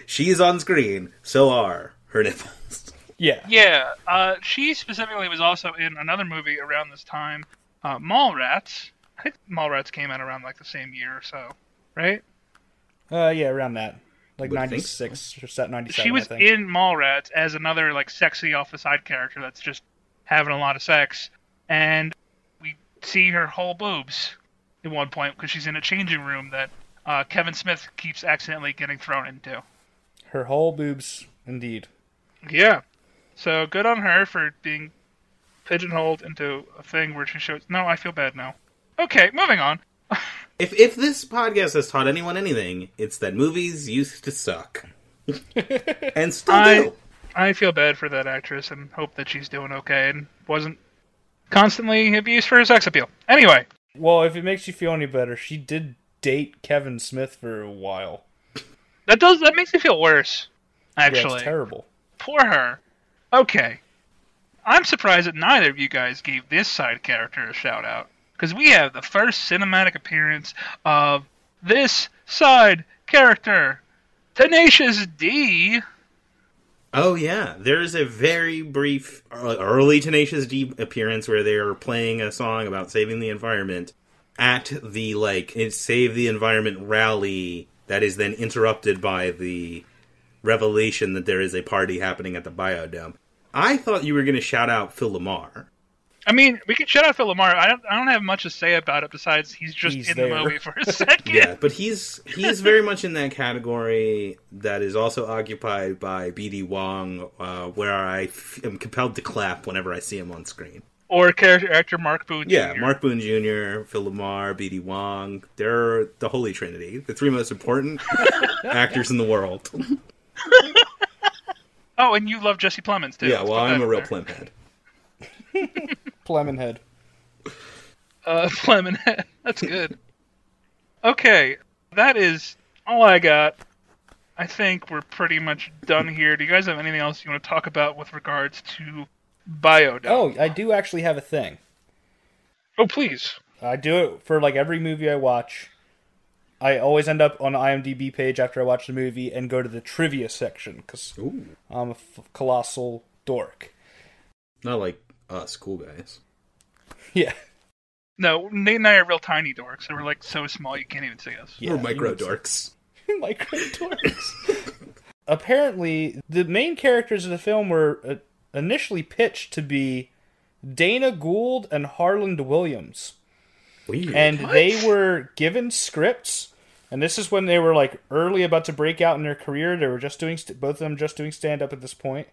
she's on screen, so are her nipples. Yeah. Yeah. She specifically was also in another movie around this time, Mallrats. I think Mallrats came out around like the same year or so, right? Yeah, around that. Like Would 96 so. or set 97, She was I think. in Mallrats as another like sexy off the side character that's just having a lot of sex. And we see her whole boobs at one point because she's in a changing room that Kevin Smith keeps accidentally getting thrown into. Her whole boobs, indeed. Yeah. So good on her for being pigeonholed into a thing where she shows... No, I feel bad now. Okay, moving on. If this podcast has taught anyone anything, it's that movies used to suck. And still do. I feel bad for that actress and hope that she's doing okay and wasn't constantly abused for her sex appeal. Anyway. Well, if it makes you feel any better, she did date Kevin Smith for a while. That makes me feel worse, actually. Yeah, it's terrible. Poor her. Okay. I'm surprised that neither of you guys gave this side character a shout-out. Because we have the first cinematic appearance of this side character, Tenacious D. Oh, yeah. There's a very brief early Tenacious D appearance where they're playing a song about saving the environment at the, Save the Environment rally that is then interrupted by the revelation that there is a party happening at the Biodome. I thought you were going to shout out Phil Lamar. I mean, we can shout out Phil Lamar. I don't have much to say about it besides he's in there. the movie for a second. Yeah, but he's very much in that category that is also occupied by B.D. Wong, where I am compelled to clap whenever I see him on screen. Or character actor Mark Boone Jr. Yeah, Mark Boone Jr., Phil Lamar, B.D. Wong. They're the Holy Trinity. The three most important actors in the world. Oh, and you love Jesse Plemons, too. Yeah, well, I'm a real Plem head. Plemon head. Plemon head. That's good. Okay, that is all I got. I think we're pretty much done here. Do you guys have anything else you want to talk about with regards to Biodome? Oh, I do actually have a thing. Oh, please. I do it for every movie I watch. I always end up on the IMDb page after I watch the movie and go to the trivia section because I'm a colossal dork. Not like us, cool guys. Yeah. No, Nate and I are real tiny dorks. We're so small you can't even see us. Yeah, we're micro dorks. Micro dorks. Apparently, the main characters of the film were initially pitched to be Dana Gould and Harland Williams. Weird. And they were given scripts, and this is when they were early about to break out in their career. They were just doing both of them just doing stand-up at this point,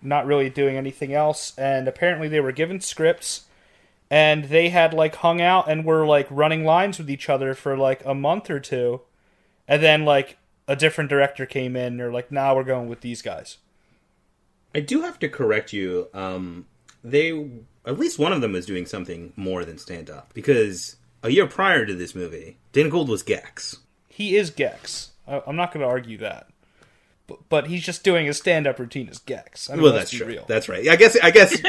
not really doing anything else. And apparently they were given scripts, and they had hung out and were running lines with each other for a month or two, and then a different director came in. And they're nah, we're going with these guys. I do have to correct you. At least one of them was doing something more than stand-up. Because a year prior to this movie, Dana Gould was Gex. He is Gex. I'm not going to argue that. But he's just doing his stand-up routine as Gex. I mean, well, that's true. Real. That's right. I guess,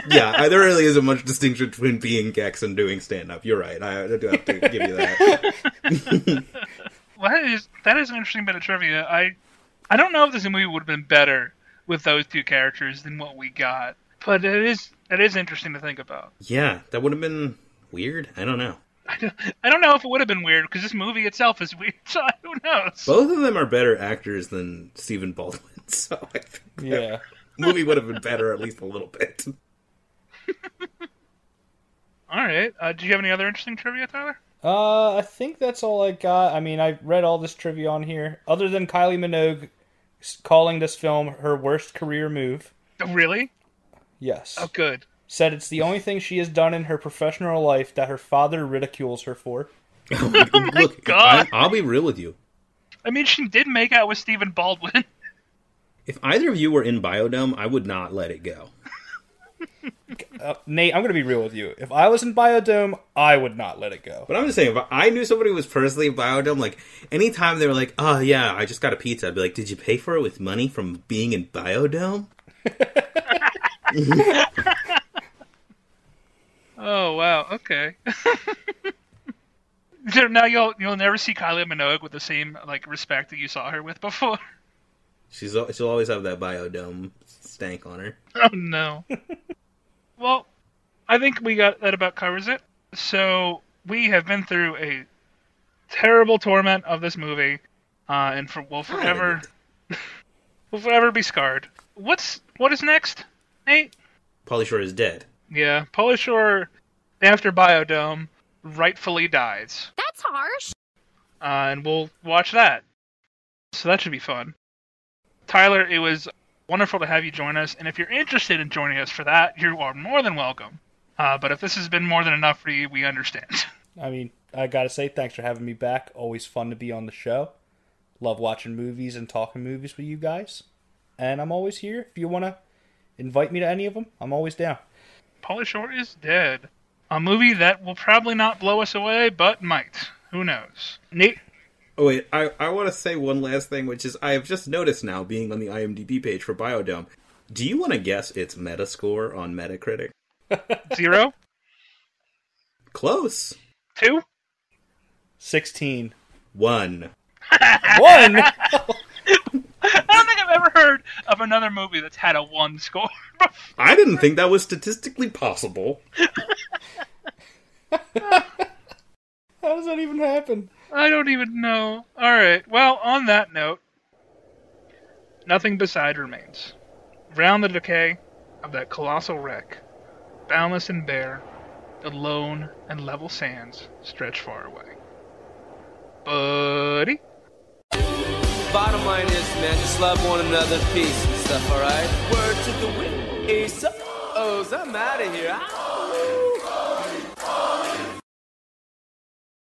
yeah, there really isn't much distinction between being Gex and doing stand-up. You're right. I do have to give you that. Well, that is an interesting bit of trivia. I don't know if this movie would have been better with those two characters than what we got. But it is interesting to think about. Yeah, that would have been weird. I don't know. I don't know if it would have been weird, because this movie itself is weird, so who knows? Both of them are better actors than Stephen Baldwin, so I think the movie would have been better at least a little bit. Alright, do you have any other interesting trivia, Tyler? I think that's all I got. I mean, I read all this trivia on here, other than Kylie Minogue calling this film her worst career move. Oh, really? Yes. Oh, good. Said it's the only thing she has done in her professional life that her father ridicules her for. Oh my God. I'll be real with you. I mean, she did make out with Stephen Baldwin. If either of you were in Biodome, I would not let it go. Nate, I'm going to be real with you. If I was in Biodome, I would not let it go. But I'm just saying, if I knew somebody was personally in Biodome, anytime they were oh yeah, I just got a pizza, I'd be did you pay for it with money from being in Biodome? Oh wow, okay. Now you'll never see Kylie Minogue with the same respect that you saw her with before. She'll always have that Biodome stank on her. Oh no. Well, I think that about covers it. So we have been through a terrible torment of this movie, and we'll forever be scarred. What is next, Nate? Pauly Shore is dead. Yeah, Pauly Shore, after Biodome, rightfully dies. That's harsh. And we'll watch that. So that should be fun. Tyler, it was wonderful to have you join us, and if you're interested in joining us for that, you are more than welcome. But if this has been more than enough for you, we understand. I mean, I gotta say, thanks for having me back. Always fun to be on the show. Love watching movies and talking movies with you guys. And I'm always here. If you want to invite me to any of them, I'm always down. Pauly Shore is dead. A movie that will probably not blow us away, but might. Who knows? Nate? Oh, wait, I want to say one last thing, which is I have just noticed now, being on the IMDb page for Biodome. Do you want to guess its Metascore on Metacritic? 0? Close. 2? 16. 1. 1? I don't think I've ever heard of another movie that's had a 1 score. I didn't think that was statistically possible. How does that even happen? I don't even know. Alright, well, on that note, nothing beside remains. Round the decay of that colossal wreck, boundless and bare, the lone and level sands stretch far away. Buddy? Bottom line is, man, just love one another, peace and stuff, alright? Word to the wind. Ace up. I'm out of here.